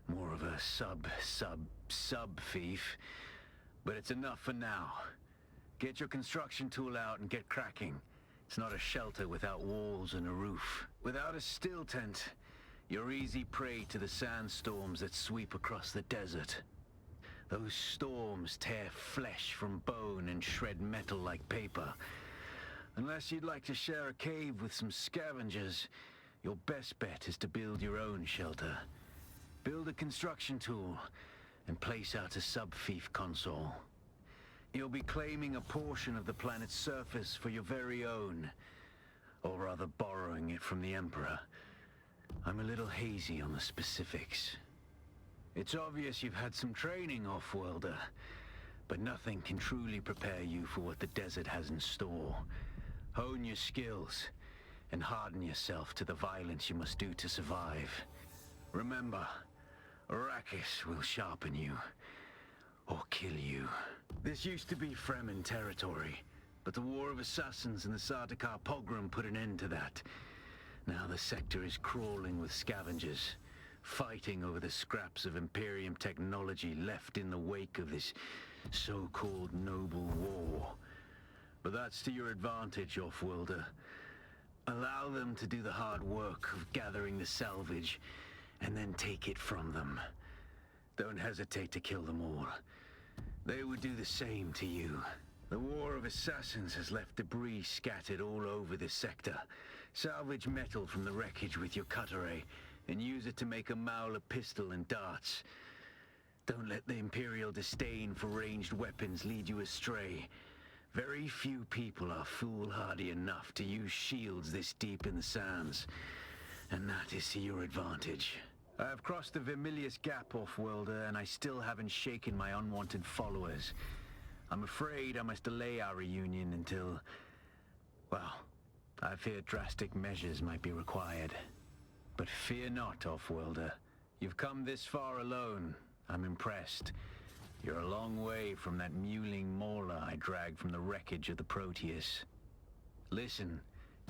More of a sub thief. But it's enough for now. Get your construction tool out and get cracking. It's not a shelter without walls and a roof. Without a still tent, you're easy prey to the sandstorms that sweep across the desert. Those storms tear flesh from bone and shred metal like paper. Unless you'd like to share a cave with some scavengers, your best bet is to build your own shelter. Build a construction tool and place out a sub-thief console. You'll be claiming a portion of the planet's surface for your very own, or rather borrowing it from the Emperor. I'm a little hazy on the specifics. It's obvious you've had some training, Off-Worlder, but nothing can truly prepare you for what the desert has in store. Hone your skills, and harden yourself to the violence you must do to survive. Remember, Arrakis will sharpen you, or kill you. This used to be Fremen territory, but the War of Assassins and the Sardaukar pogrom put an end to that. Now the sector is crawling with scavengers, fighting over the scraps of Imperium technology left in the wake of this so-called noble war. But that's to your advantage, Off-Worlder. Allow them to do the hard work of gathering the salvage, and then take it from them. Don't hesitate to kill them all. They would do the same to you. The War of Assassins has left debris scattered all over this sector. Salvage metal from the wreckage with your cutteray, and use it to make a Mauler pistol and darts. Don't let the Imperial disdain for ranged weapons lead you astray. Very few people are foolhardy enough to use shields this deep in the sands, and that is to your advantage. I have crossed the Vermilius Gap, Off-Worlder, and I still haven't shaken my unwanted followers. I'm afraid I must delay our reunion until... well, I fear drastic measures might be required. But fear not, Off-Worlder. You've come this far alone. I'm impressed. You're a long way from that mewling Mauler I dragged from the wreckage of the Proteus. Listen,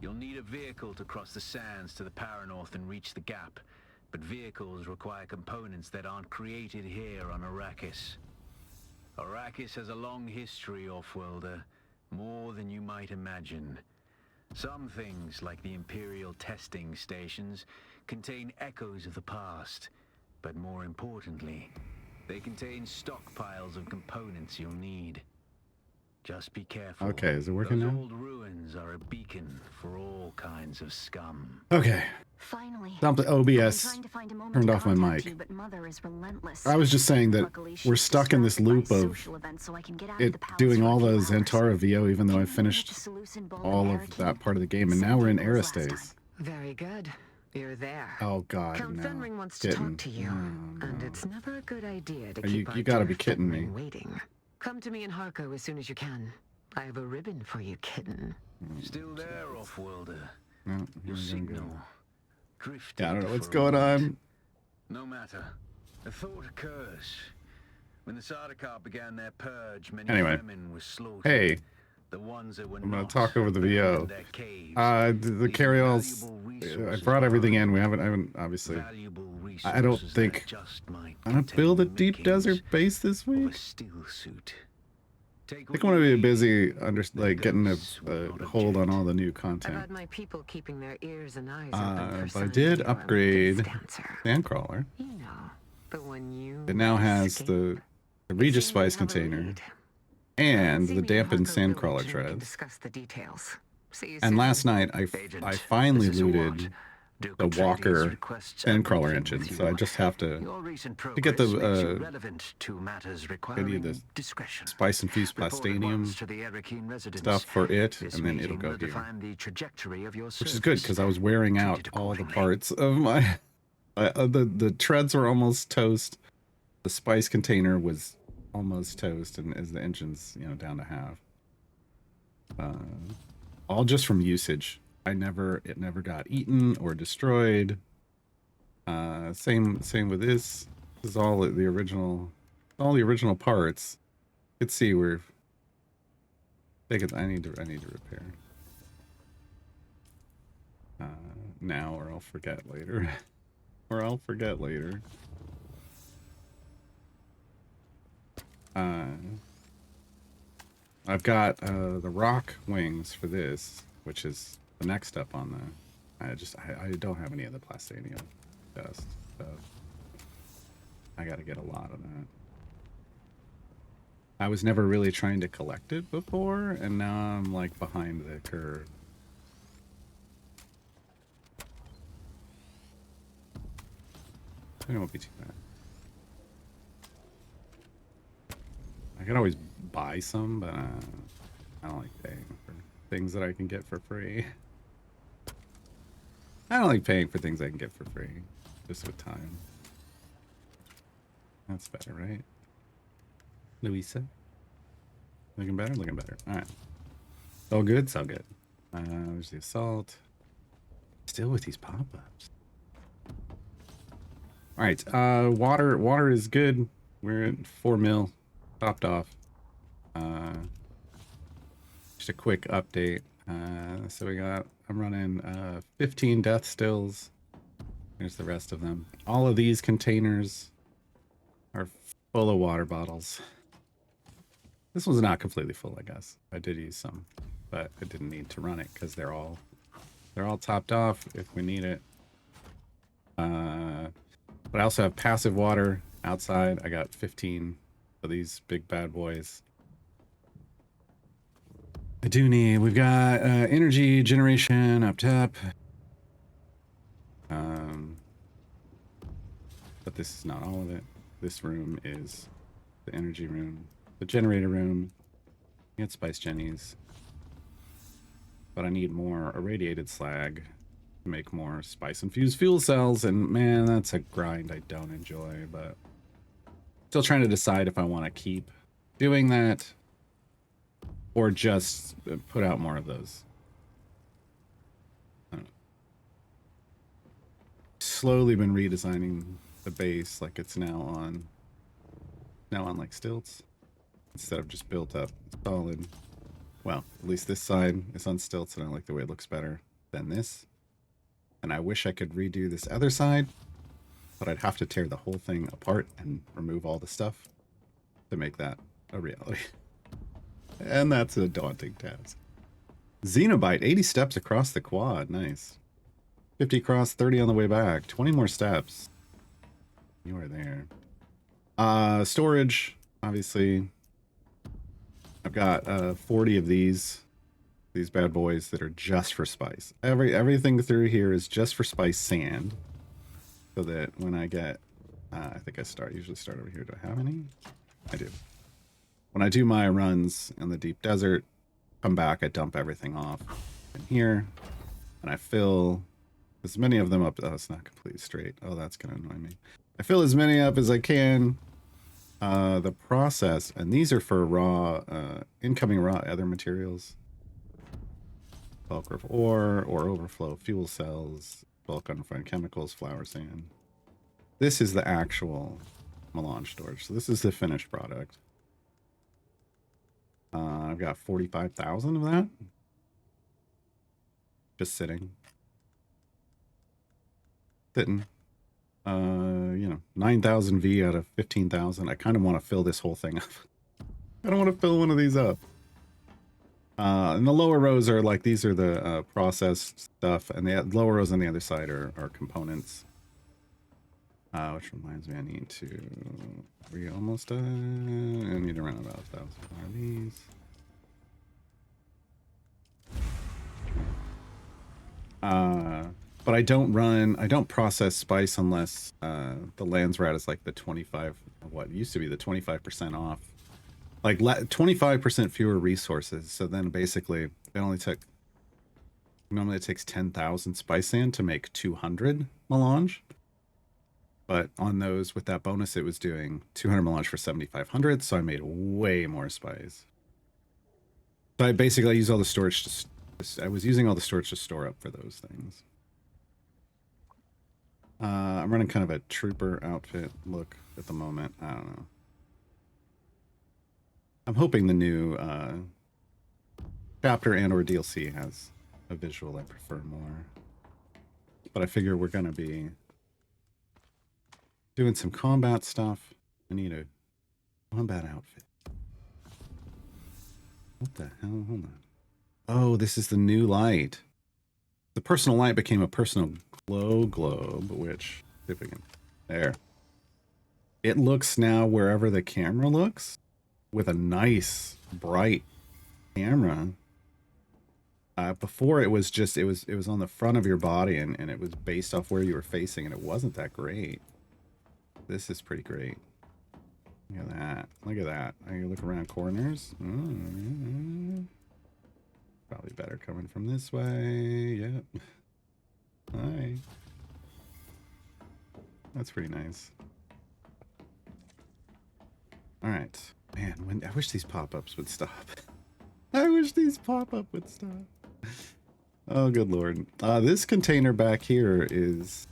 you'll need a vehicle to cross the sands to the Paranorth and reach the gap. But vehicles require components that aren't created here on Arrakis. Arrakis has a long history, Off-Worlder. More than you might imagine. Some things, like the Imperial testing stations, contain echoes of the past. But more importantly, they contain stockpiles of components you'll need. Just be careful. Okay, is it working Those now? old ruins are a beacon for all kinds of scum. Okay. Finally. Something OBS turned off my mic. You, but Mother is relentless. I was just saying that Luckily, we're she's stuck in this loop distracted by of social events, so I can get out of it the palace doing for a all the few hours. Zantara VO, even though I Can you finished manage to loosen Bulb all and of Arakin? that part of the game, and Same now we're in thing as last Aerospace. Very good. You're there. Oh God, Count no. Fenring wants to Kidding. talk to you, No, and no. it's never a good idea to Are you- keep our you gotta dear be kidding me. Fenring waiting. Come to me in Harko as soon as you can. I have a ribbon for you, kitten. Still there, Off-Worlder. No, here Your we signal go. drifted. Yeah, I don't know what's for a going moment. on. No matter. A thought occurs. When the Sardaukar began their purge, many Anyway. Fremen were slaughtered. Hey, The ones that were I'm gonna not talk over the abandoned VO. their caves, The leaving carry-alls. valuable I resources brought everything in. behind. I haven't obviously. Valuable I don't resources think that just might I'm gonna contain build a the deep makings desert base this of a week. steel suit. Take I think what I'm gonna you be need. busy The like getting ghosts will a not hold on object. all the new I've content. had my people keeping their ears and eyes open for But I signs did you are a upgrade good dancer. Sandcrawler. You know, the one you It now has escape. the Regis See, Spice we have a container lead. and See the me in dampened Harko Village Sandcrawler and we can treads. discuss the details. See you And soon. last night I Agent, finally this is Awad. looted Duke the Atreides Walker requests Sandcrawler everything engine, with so I you. just have to Your recent to get the progress makes you relevant to matters requiring the discretion. spice infused Report at plastanium once to the Arakin residence. stuff for it, This and then it'll meeting go will here. define the trajectory of your Which is good service. because I was wearing Treat out it all the accordingly. parts of my. The treads were almost toast. The spice container was almost toast, and as the engine's down to half. All just from usage. It never got eaten or destroyed. Same with this. This is all the original parts. You could see where. I need to repair. Now or I'll forget later. I've got the rock wings for this, which is the next step on the. I don't have any of the plastanium dust, so I got to get a lot of that. I was never really trying to collect it before, and now I'm like behind the curve. It won't be too bad. I could always buy some, but I don't like paying for things that I can get for free. I don't like paying for things I can get for free, just with time. That's better, right? Louisa? Looking better? Looking better. Alright. So good? So good. There's the assault. Still with these pop-ups. Alright, water is good. We're at 4 mil. Topped off. Just a quick update. So I'm running 15 death stills. Here's the rest of them. All of these containers are full of water bottles. This one's not completely full, I guess. I did use some, but I didn't need to run it because they're all topped off if we need it. But I also have passive water outside. I got 15 of these big bad boys. We've got energy generation up top. But this is not all of it. This room is the energy room, the generator room. I got spice jennies. But I need more irradiated slag to make more spice infused fuel cells, and man, that's a grind I don't enjoy, but still trying to decide if I want to keep doing that or just put out more of those. I don't know. Slowly been redesigning the base like it's now on like stilts instead of just built up solid. Well, at least this side is on stilts, and I like the way it looks better than this. And I wish I could redo this other side, but I'd have to tear the whole thing apart and remove all the stuff to make that a reality. And that's a daunting task. Xenobite, 80 steps across the quad. Nice. 50 across, 30 on the way back. 20 more steps. You are there. Storage, obviously. I've got 40 of these bad boys that are just for spice. Everything through here is just for spice sand, so that when I get, I think I usually start over here. Do I have any? I do. When I do my runs in the deep desert, come back, I dump everything off in here, and I fill as many of them up. Oh, it's not completely straight. Oh, that's gonna annoy me. I fill as many up as I can. The process, and these are for raw, incoming raw other materials. Bulk of ore or overflow fuel cells, bulk unrefined chemicals, flour sand. This is the actual melange storage. So this is the finished product. I've got 45,000 of that. Just sitting. Sitting. 9,000 V out of 15,000. I kind of want to fill this whole thing up. I don't want to fill one of these up. And the lower rows are like, these are the processed stuff, and the lower rows on the other side are components. Which reminds me, I need to... We're almost done. I need to run about 1,000 more of these. But I don't process spice unless the lands rat is like the 25, what used to be the 25% off. Like 25% fewer resources. So then basically normally it takes 10,000 spice sand to make 200 melange. But on those, with that bonus, it was doing 200 melange for 7,500. So I made way more spice. So I basically use all the storage I was using all the storage to store up for those things. I'm running kind of a trooper outfit look at the moment. I don't know. I'm hoping the new chapter and or DLC has a visual I prefer more. But I figure we're going to be doing some combat stuff. I need a Combat outfit. What the hell? Hold on. Oh, this is the new light. The personal light became a personal glow globe, which, see if we can, there. It looks now wherever the camera looks with a nice, bright camera. Before it was just, it was on the front of your body and it was based off where you were facing and it wasn't that great. This is pretty great. Look at that. Look at that. I can look around corners. Probably better coming from this way. Yep. Hi. That's pretty nice. All right. Man, I wish these pop-ups would stop. I wish these pop-up would stop. Oh, good lord. This container back here is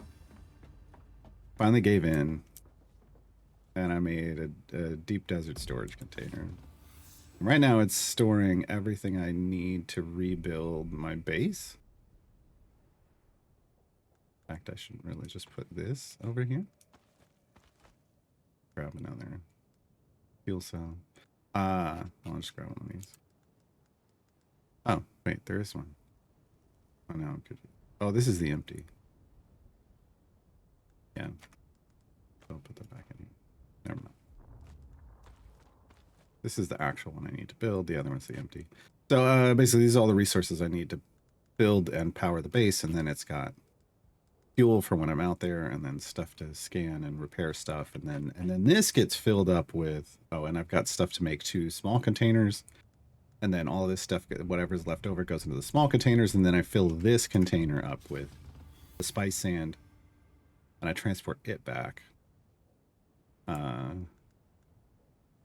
finally gave in. And I made a deep desert storage container. Right now it's storing everything I need to rebuild my base. In fact, I should really just put this over here. Grab another fuel cell. I'll just grab one of these. Oh, wait, there is one. Oh, no, it could be. Oh, this is the empty. Yeah. I'll put that back in here. Never mind. This is the actual one I need to build. The other one's the empty. So basically, these are all the resources I need to build and power the base. And then it's got fuel for when I'm out there, and then stuff to scan and repair stuff. And then this gets filled up with, oh, and I've got stuff to make 2 small containers. And then all this stuff, whatever's left over, goes into the small containers. And then I fill this container up with the spice sand, and I transport it back.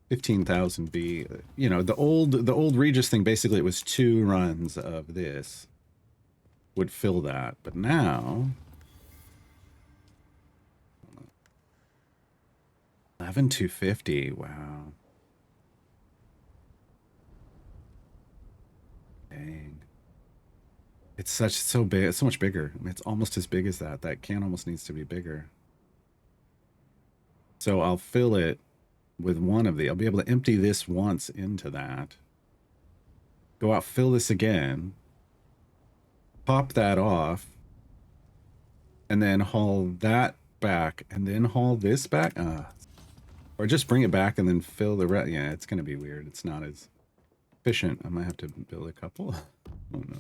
15,000 B. You know, the old Regis thing, basically it was 2 runs of this would fill that, but now 11,250. Wow. Dang. It's so big. It's so much bigger. I mean, it's almost as big as that. That can almost needs to be bigger. So I'll fill it with one of the. I'll be able to empty this once into that. Go out, fill this again. Pop that off. And then haul that back. And then haul this back. Or just bring it back and then fill the rest. Yeah, it's going to be weird. It's not as efficient. I might have to build a couple. Oh, no.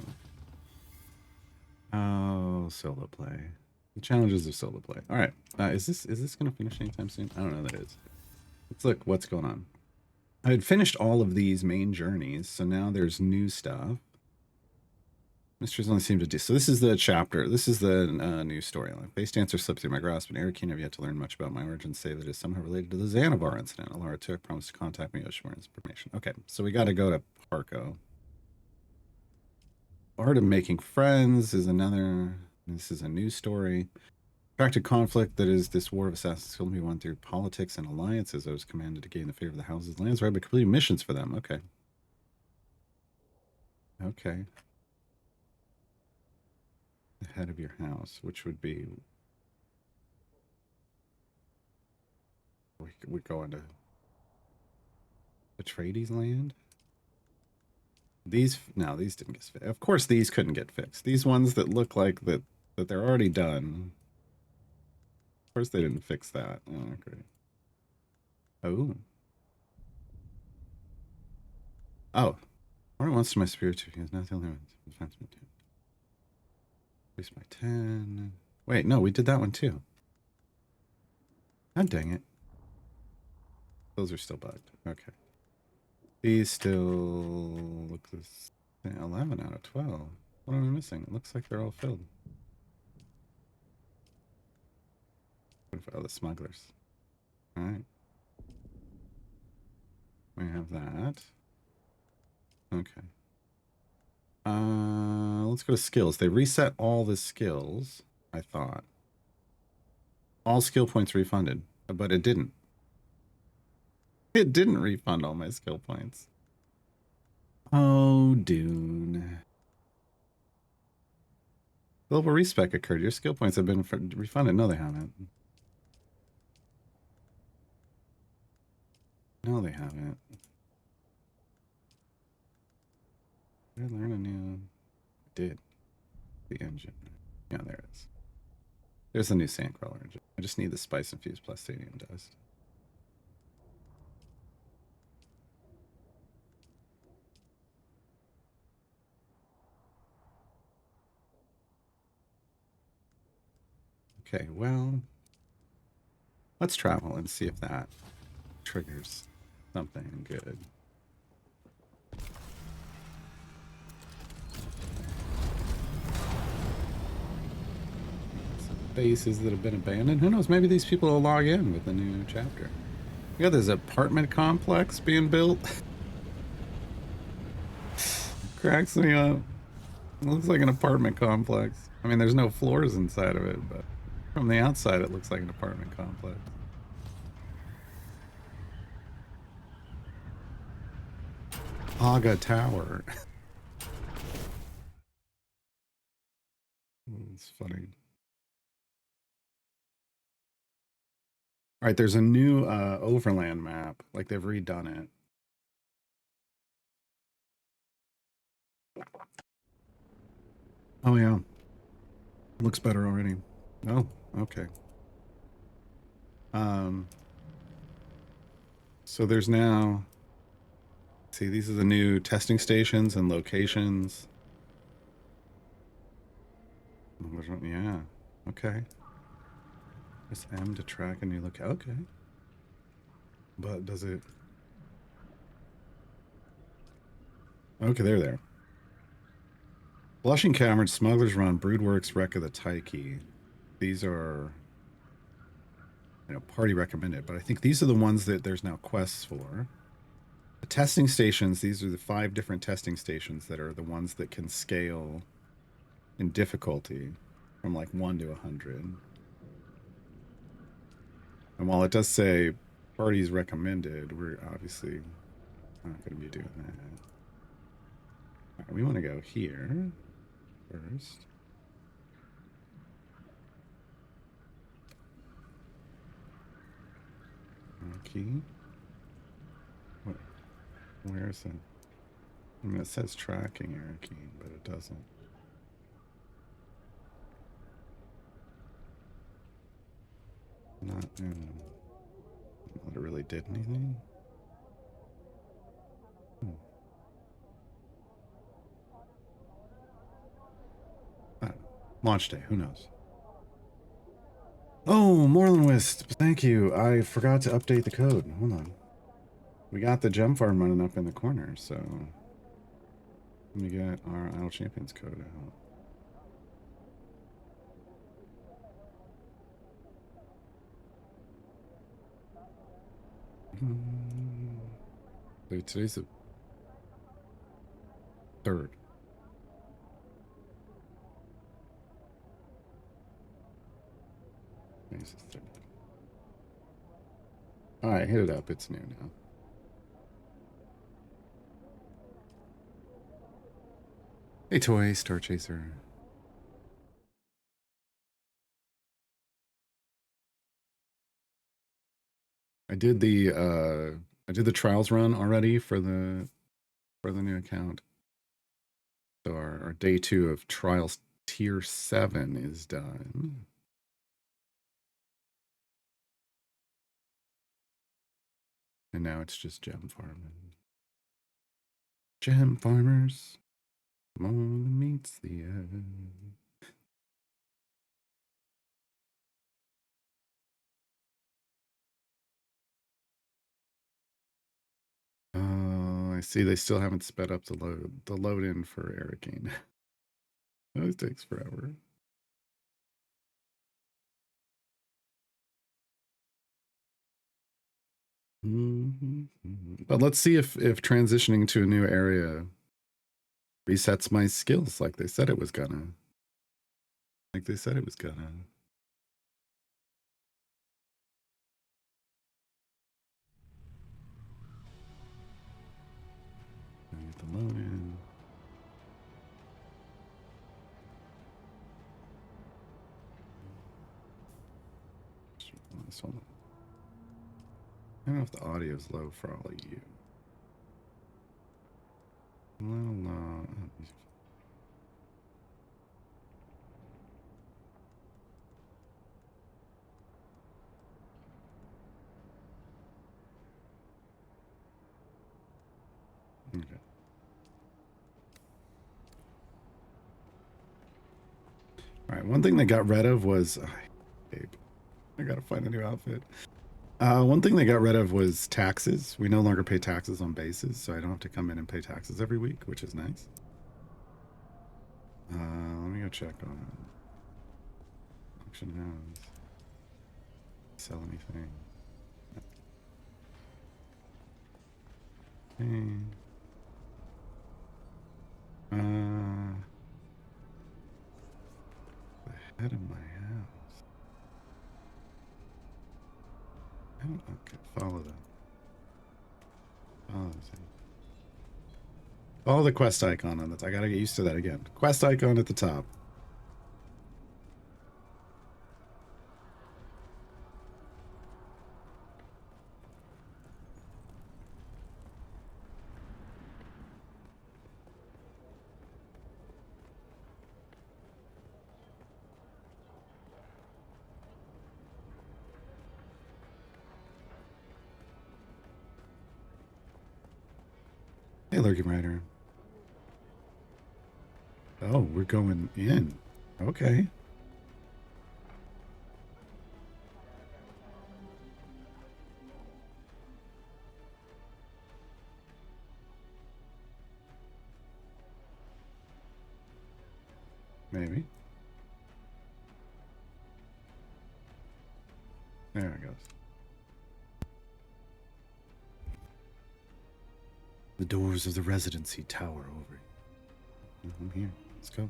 Oh, solo play. The challenges of solo play. All right. Is this going to finish anytime soon? I don't know that it is. Let's look what's going on. I had finished all of these main journeys, so now there's new stuff. Mysteries only seem to do. So this is the chapter. This is the new storyline. Base dancer slipped through my grasp, and Eric have yet to learn much about my origins, save that it's somehow related to the Xanabar incident. Alara took promised to contact me with more information. Okay, so we got to go to Harco. Art of Making Friends is another. This is a new story. Protracted conflict that is this war of assassins killed me won through politics and alliances. I was commanded to gain the favor of the houses, lands, right, but completing missions for them. Okay. Okay. The head of your house, which would be. We go into Atreides land. These didn't get fixed. Of course, these couldn't get fixed. These ones that look like that they're already done. Of course, they didn't fix that. Oh, great. Oh. Oh. Or wants to my spirit too. He has not the only one. Defense me too. Increase by 10. Wait, no, we did that one too. God dang it. Those are still bugged. Okay. These still look this 11 out of 12. What am I missing? It looks like they're all filled. Oh, the smugglers. All right. We have that. Okay. Let's go to skills. They reset all the skills, I thought. All skill points refunded, but it didn't. It didn't refund all my skill points. Oh, Dune. Global respec occurred. Your skill points have been refunded. No, they haven't. No, No, they haven't. Did I learn a new? I did. The engine. Yeah, there it is. There's the new Sandcrawler engine. I just need the Spice Infused Plastinium dust. Okay, well, let's travel and see if that triggers something good. Some bases that have been abandoned. Who knows? Maybe these people will log in with the new chapter. You got this apartment complex being built. Cracks me up. It looks like an apartment complex. I mean, there's no floors inside of it, but from the outside, it looks like an apartment complex. Haga Tower. It's funny. All right, there's a new overland map. Like they've redone it. Oh yeah, looks better already. Oh, okay. So there's now. See, these are the new testing stations and locations. Yeah. Okay. Press M to track a new locale. Okay. But does it? Okay, they're there. Blushing Cavern, Smuggler's Run, Broodworks, Wreck of the Tyche. These are, party recommended, but I think these are the ones that there's now quests for. The testing stations, these are the 5 different testing stations that are the ones that can scale in difficulty from like 1 to 100. And while it does say parties recommended, we're obviously not going to be doing that. All right, we want to go here first. Key. What? Where is it? I mean, it says tracking error key, but it doesn't. Not in. That it really did anything. Launch day. Who knows? Oh, Moreland Wisp. Thank you. I forgot to update the code. Hold on. We got the gem farm running up in the corner, so let me get our Idle Champions code out. Wait, today's the 3rd. Today's the 3rd. All right, hit it up. It's new now. Hey, Toy, Star Chaser. I did the trials run already for the new account. So our day 2 of trials tier 7 is done. And now it's just gem farming. Gem farmers. More than meets the eye. Oh, I see they still haven't sped up the load in for Arcane. That takes forever. But let's see if transitioning to a new area resets my skills like they said it was gonna. Like they said it was gonna. Get the load in. This one. I don't know if the audio is low for all of you. A little low. Okay. All right. One thing they got rid of was, Abe, I gotta find a new outfit. One thing they got rid of was taxes. We no longer pay taxes on bases, so I don't have to come in and pay taxes every week, which is nice. Let me go check on auction house. Sell anything? Okay. The head of my house. I don't, okay, follow that. Follow this thing. Follow the quest icon on this. I gotta get used to that again. Quest icon at the top. Hey, Lurking Rider. Oh, we're going in. Okay. Maybe. There it goes. The doors of the residency tower over. I'm here. Let's go.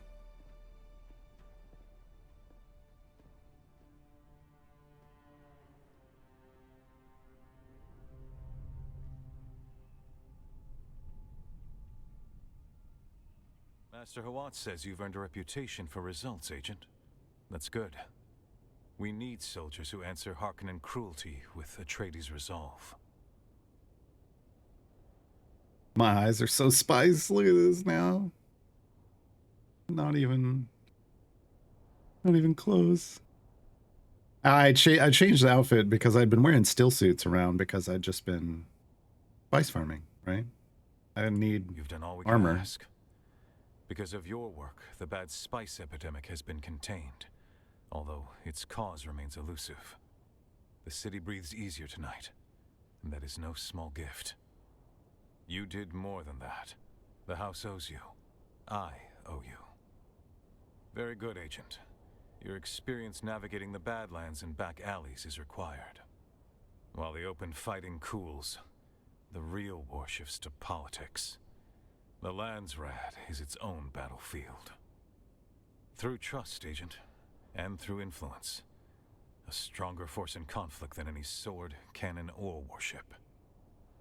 Master Hawat says you've earned a reputation for results, Agent. That's good. We need soldiers who answer Harkonnen cruelty with Atreides' resolve. My eyes are so spicy. Look at this now. Not even close. I changed the outfit because I'd been wearing still suits around because I'd just been spice farming, right? I didn't need You've done all we armor. can ask. Because of your work, the bad spice epidemic has been contained, although its cause remains elusive. The city breathes easier tonight, and that is no small gift. You did more than that. The house owes you. I owe you. Very good, Agent. Your experience navigating the Badlands and back alleys is required. While the open fighting cools, the real war shifts to politics. The Landsraad is its own battlefield. Through trust, Agent, and through influence, a stronger force in conflict than any sword, cannon, or warship.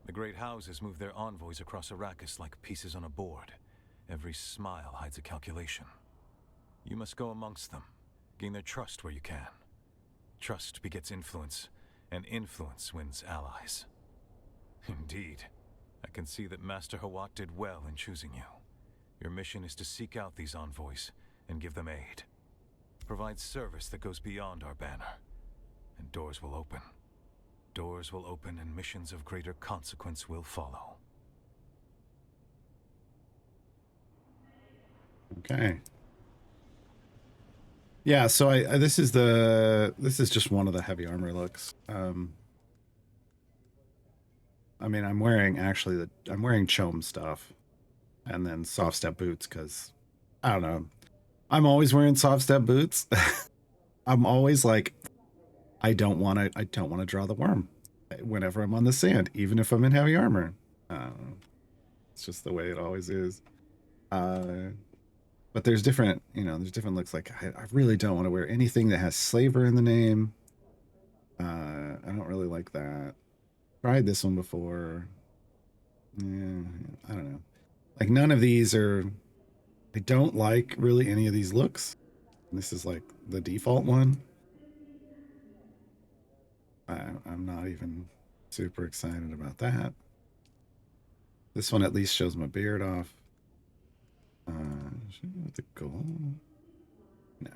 The great houses move their envoys across Arrakis like pieces on a board. Every smile hides a calculation. You must go amongst them, gain their trust where you can. Trust begets influence, and influence wins allies. Indeed, I can see that Master Hawat did well in choosing you. Your mission is to seek out these envoys and give them aid. Provide service that goes beyond our banner, and doors will open. Doors will open and missions of greater consequence will follow. Okay. Yeah, so this is just one of the heavy armor looks. I mean, I'm wearing Chom stuff and then soft step boots because I don't know. I'm always wearing soft step boots. I'm always like, I don't want to draw the worm whenever I'm on the sand, even if I'm in heavy armor. It's just the way it always is. But there's different looks. Like I really don't want to wear anything that has slaver in the name. I don't really like that. Tried this one before. Yeah, I don't know. Like none of these are. I don't like really any of these looks. This is like the default one. I'm not even Super excited about that. This one at least shows my beard off. The goal. No.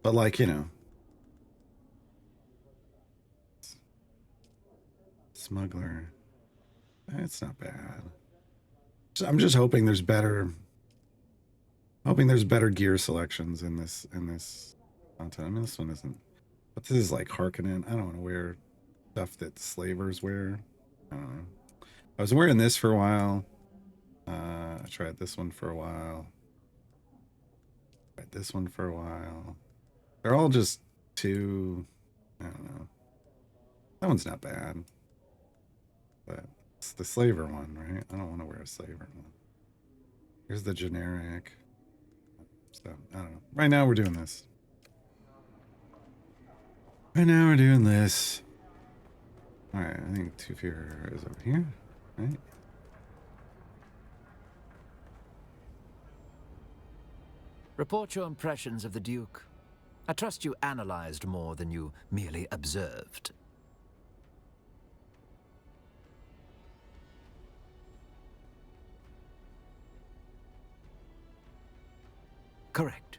But like, you know, smuggler. It's not bad. So I'm just hoping there's better. Hoping there's better gear selections in this content. I mean, this one isn't. But this is like Harkonnen. I don't want to wear stuff that slavers wear. I don't know. I was wearing this for a while. I tried this one for a while. Tried this one for a while. They're all just too. I don't know. That one's not bad. But it's the slaver one, right? I don't want to wear a slaver one. Here's the generic. So, I don't know. Right now we're doing this. Right now we're doing this. Alright, I think Tufir is over here, right? Report your impressions of the Duke. I trust you analyzed more than you merely observed. Correct.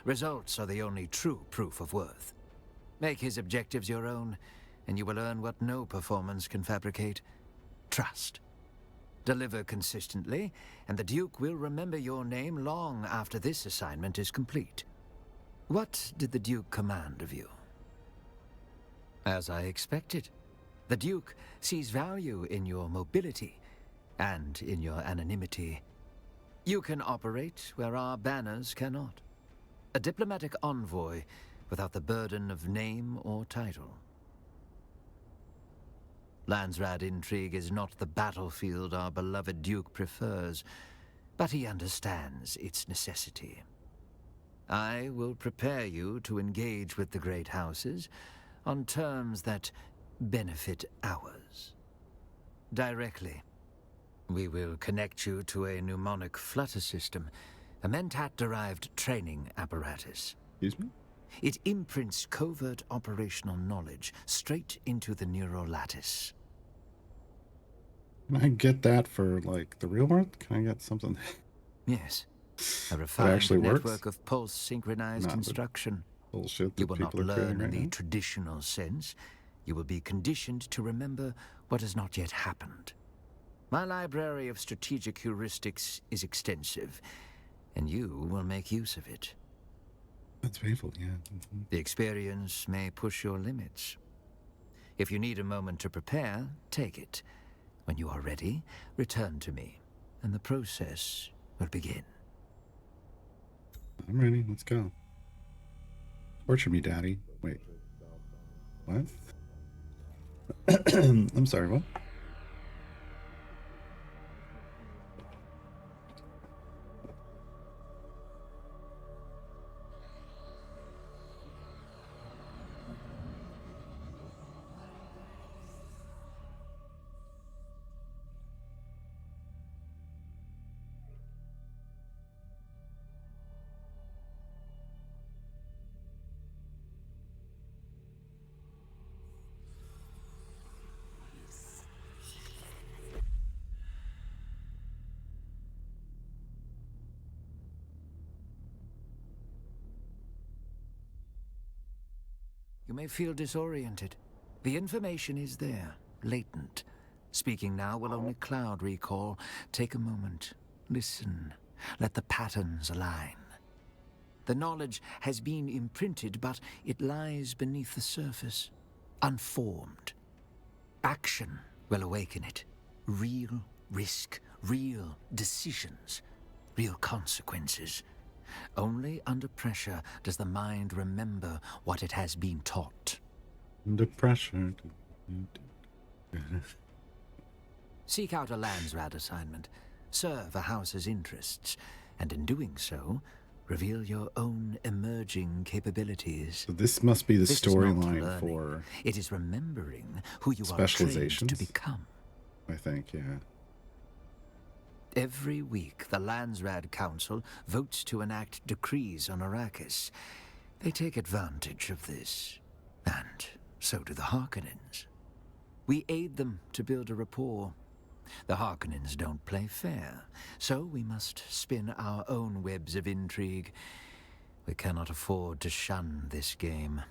Results are the only true proof of worth. Make his objectives your own, and you will earn what no performance can fabricate: trust. Deliver consistently, and the Duke will remember your name long after this assignment is complete. What did the Duke command of you? As I expected, the Duke sees value in your mobility and in your anonymity. You can operate where our banners cannot. A diplomatic envoy without the burden of name or title. Landsraad intrigue is not the battlefield our beloved Duke prefers, but he understands its necessity. I will prepare you to engage with the great houses on terms that benefit ours. Directly, we will connect you to a mnemonic flutter system, a Mentat-derived training apparatus. Excuse me? It imprints covert operational knowledge straight into the neural lattice. Can I get that for, like, the real world? Can I get something? Yes. A refined actually works? network of pulse-synchronized Not the instruction. Bullshit that You will not people are creating learn in right the now. traditional sense. You will be conditioned to remember what has not yet happened. My library of strategic heuristics is extensive, and you will make use of it. That's painful, yeah. Mhm. The experience may push your limits. If you need a moment to prepare, take it. When you are ready, return to me, and the process will begin. I'm ready. Let's go. Torture me, Daddy. Wait. What? I'm sorry, what? You may feel disoriented. The information is there, latent. Speaking now will only cloud recall. Take a moment. Listen. Let the patterns align. The knowledge has been imprinted, but it lies beneath the surface, unformed. Action will awaken it. Real risk, real decisions, real consequences. Only under pressure does the mind remember what it has been taught. Under pressure. Seek out a Landsraad assignment, serve a house's interests, and in doing so, reveal your own emerging capabilities. So this must be the This is not storyline learning. for, It is remembering who you are trained specializations? to become. I think, yeah. Every week, the Landsraad Council votes to enact decrees on Arrakis. They take advantage of this, and so do the Harkonnens. We aid them to build a rapport. The Harkonnens don't play fair, so we must spin our own webs of intrigue. We cannot afford to shun this game.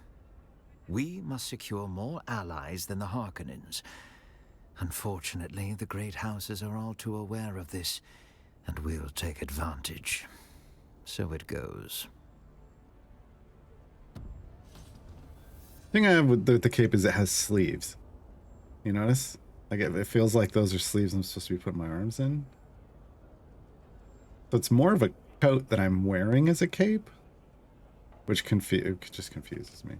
We must secure more allies than the Harkonnens. Unfortunately, the great houses are all too aware of this, and we'll take advantage. So it goes. Thing I have with the cape is it has sleeves. You notice? Like it feels like those are sleeves I'm supposed to be putting my arms in. So it's more of a coat that I'm wearing as a cape, which just confuses me.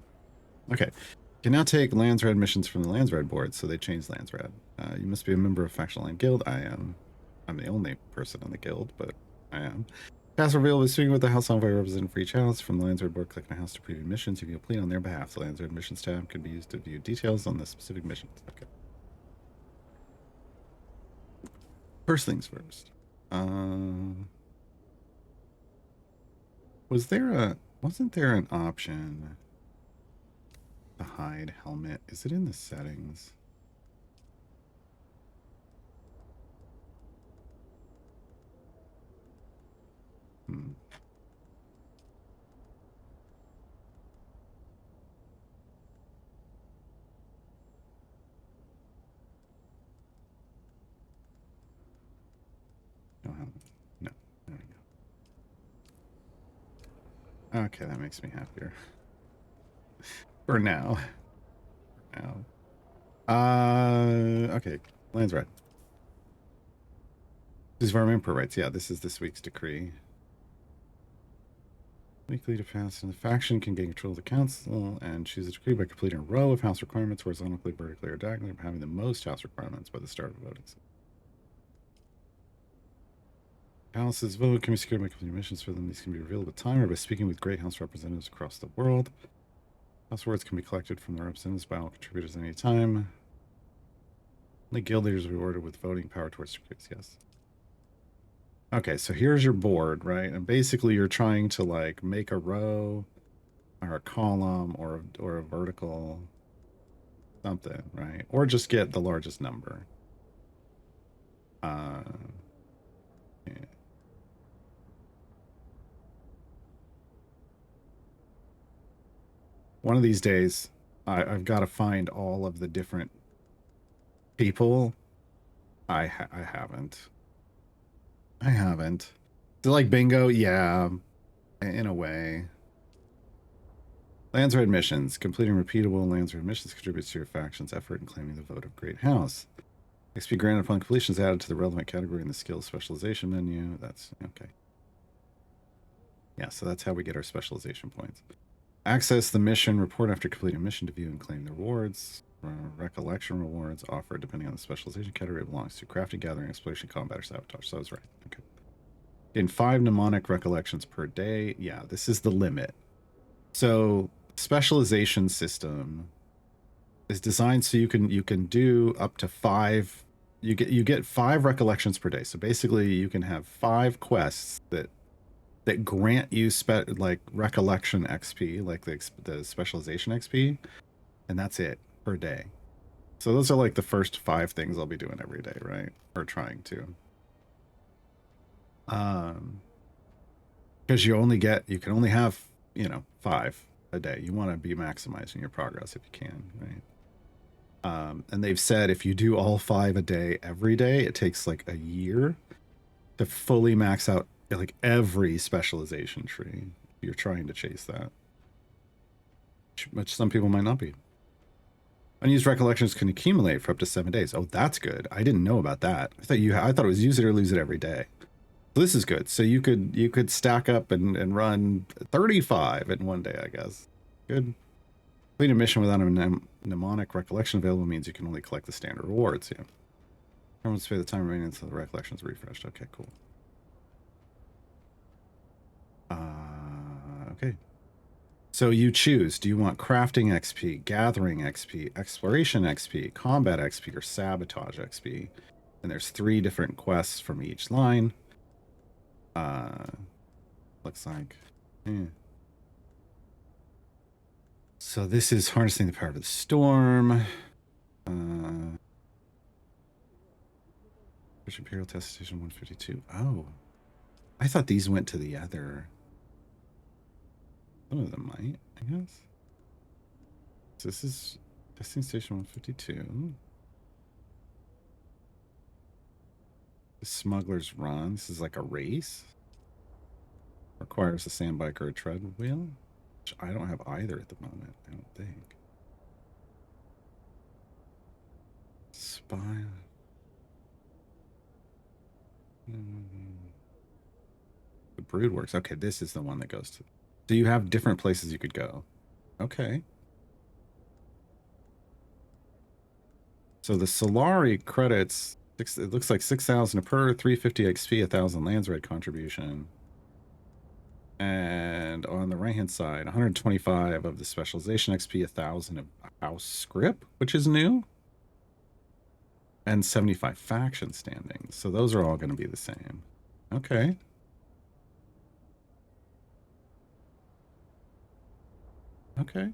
Okay. You can now take Landsred missions from the Landsred board, so they changed Landsred. You must be a member of Factional Land Guild. I am. I'm the only person in the guild, but I am. Castle Reveal is speaking with the House Envoy representing for each house. From the Landsred board, click on a house to preview missions. You can complete on their behalf. The Landsred missions tab can be used to view details on the specific missions. Okay. First things first. Wasn't there an option to hide helmet? Is it in the settings? No. There we go. Okay, that makes me happier. For now. Okay. Landsred. This is Varmemper rights. Yeah, this is this week's decree. Weekly to pass, and the faction can gain control of the council and choose a decree by completing a row of house requirements horizontally, vertically, or diagonally, having the most house requirements by the start of voting. House's vote can be secured by completing missions for them. These can be revealed with time or by speaking with great house representatives across the world. House words can be collected from the representatives by all contributors at any time. The guild leaders are rewarded with voting power towards decrees. Yes. Okay, so here's your board, right? And basically you're trying to like make a row or a column or a vertical something, right? Or just get the largest number. Yeah. One of these days, I've got to find all of the different people. I haven't. Is it like bingo? Yeah, in a way. Landsred missions. Completing repeatable Landsred missions contributes to your faction's effort in claiming the vote of Great House. XP granted upon completion is added to the relevant category in the skills specialization menu. That's okay. Yeah, so that's how we get our specialization points. Access the mission report after completing a mission to view and claim the rewards. Recollection rewards offered depending on the specialization category it belongs to. Crafting, gathering, exploration, combat, or sabotage. So I was right. Okay. In 5 mnemonic recollections per day. Yeah, this is the limit. So specialization system is designed so you can do up to 5. You get 5 recollections per day. So basically you can have 5 quests that grant you like recollection XP, like the specialization XP, and that's it per day. So those are like the first 5 things I'll be doing every day, right? Or trying to. Because you can only have 5 a day. You want to be maximizing your progress if you can, right? And they've said if you do all 5 a day every day, it takes like a year to fully max out like every specialization tree. You're trying to chase that, which some people might not be. Unused recollections can accumulate for up to 7 days. Oh, that's good. I didn't know about that. I thought it was use it or lose it every day. So this is good. So you could stack up and run 35 in one day, I guess. Good. Complete a mission without a mnemonic recollection available means you can only collect the standard rewards. Yeah. Everyone spend the time remaining until the recollections refreshed. Okay, cool. Okay. So you choose, do you want crafting XP, gathering XP, exploration XP, combat XP, or sabotage XP? And there's 3 different quests from each line. Looks like, So this is harnessing the power of the storm. British Imperial Test Station 152. Oh. I thought these went to the other. Some of them might, I guess. So this is testing station 152. The Smuggler's Run. This is like a race. Requires a sand bike or a tread wheel. Which I don't have either at the moment, I don't think. Spy. The Brood Works. Okay, this is the one that goes to. So you have different places you could go. Okay. So the Solari credits, it looks like 6,000 per, 350 XP, 1,000 Landsred contribution. And on the right hand side, 125 of the specialization XP, 1,000 of house script, which is new. And 75 faction standings. So those are all going to be the same. Okay. Okay.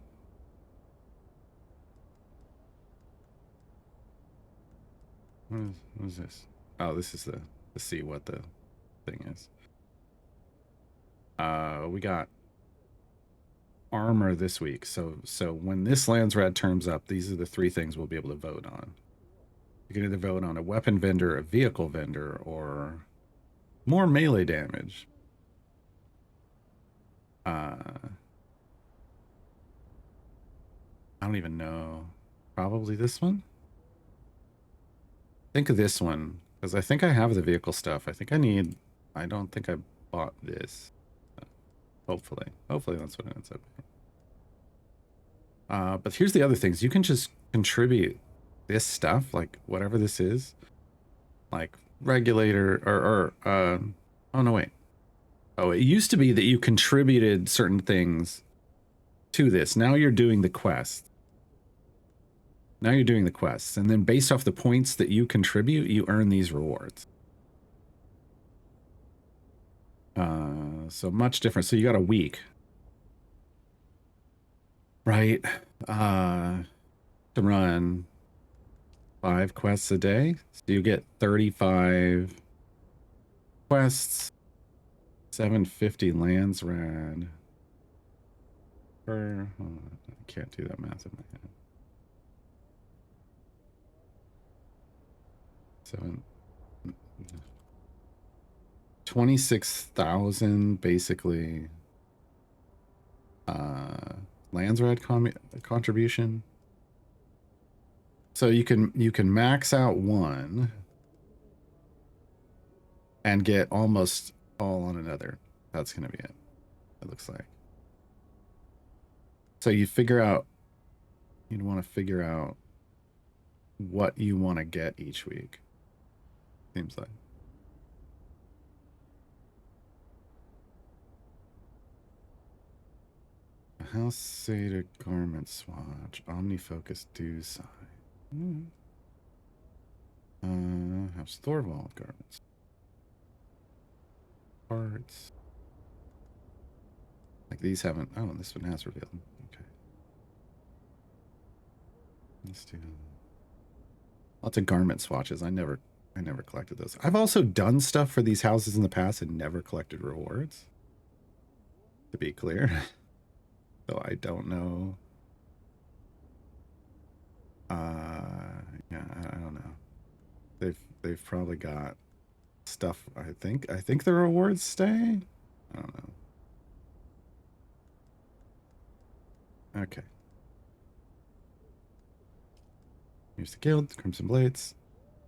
What is this? Oh, this is to see what the thing is. We got armor this week. So when this Landsrad terms up, these are the three things we'll be able to vote on. You can either vote on a weapon vendor, a vehicle vendor, or more melee damage. I don't even know. Probably this one? Think of this one, because I think I have the vehicle stuff. I don't think I bought this. Hopefully that's what it ends up being. But here's the other things. You can just contribute this stuff, like whatever this is, like regulator oh no, wait. Oh, it used to be that you contributed certain things to this. Now you're doing the quest. Now you're doing the quests, and then based off the points that you contribute, you earn these rewards. So much different. So you got a week, right? To run 5 quests a day. So you get 35 quests, 750 Landsrad per. Oh, I can't do that math in my head. 26,000 basically Landsrad contribution. So you can max out one and get almost all on another. That's gonna be it. It looks like. So you'd want to figure out what you want to get each week. Seems like. House Seder garment swatch. Omnifocus do side. House Thorvald garments. Parts. Like these haven't. Oh, this one has revealed. Okay. Let's do lots of garment swatches. I never collected those. I've also done stuff for these houses in the past and never collected rewards. To be clear. So I don't know. Yeah, I don't know. They've probably got stuff. I think the rewards stay. I don't know. Okay. Here's the guild, Crimson Blades,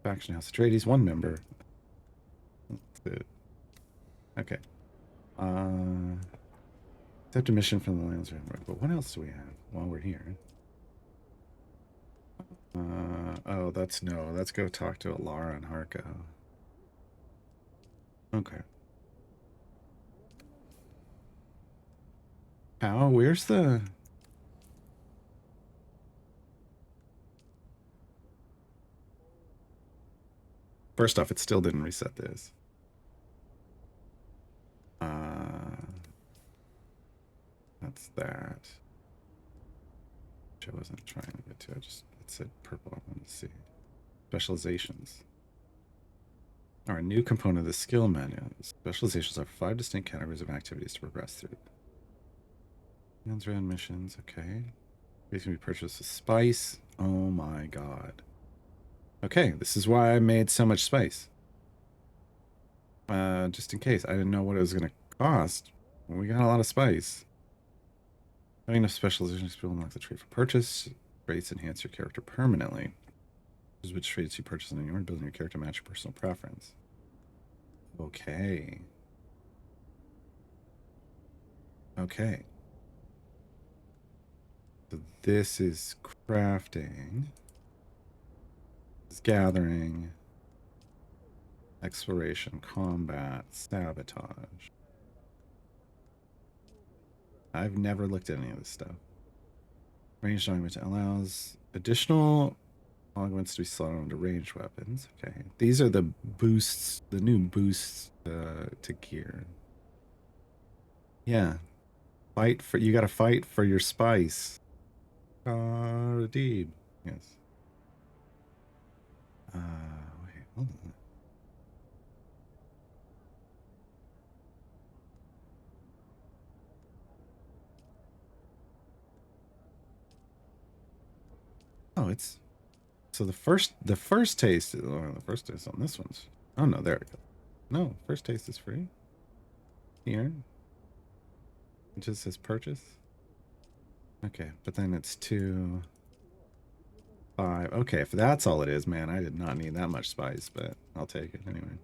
faction House Atreides, 1 member. That's it. Okay. Accept a mission from the Landsrad. But what else do we have while we're here? Oh, let's go talk to Alara and Harko. Okay. How? Where's the... First off, it still didn't reset this. That's that. which I wasn't trying to get to. It said purple. I wanted to see. Specializations. Are a new component of the skill menu. Specializations are 5 distinct categories of activities to progress through. Hands around missions, okay. These can be purchased with spice. Oh my god. Okay, this is why I made so much spice. Just in case. I didn't know what it was going to cost. We got a lot of spice. Having enough specializations will unlock the trait for purchase. Traits enhance your character permanently. Choose which traits you purchase in your building your character match your personal preference. Okay. Okay. So this is crafting. This is gathering. Exploration, combat, sabotage. I've never looked at any of this stuff. Ranged augment allows additional augments to be slotted onto ranged weapons. Okay. These are the boosts, the new boosts to gear. Yeah. You gotta fight for your spice. Indeed. Yes. Wait, hold on. Oh, it's so the first taste the first taste on this one's no, there we go. No, first taste is free. Here. It just says purchase. Okay, but then it's 2, 5. Okay, if that's all it is, man, I did not need that much spice, but I'll take it anyway.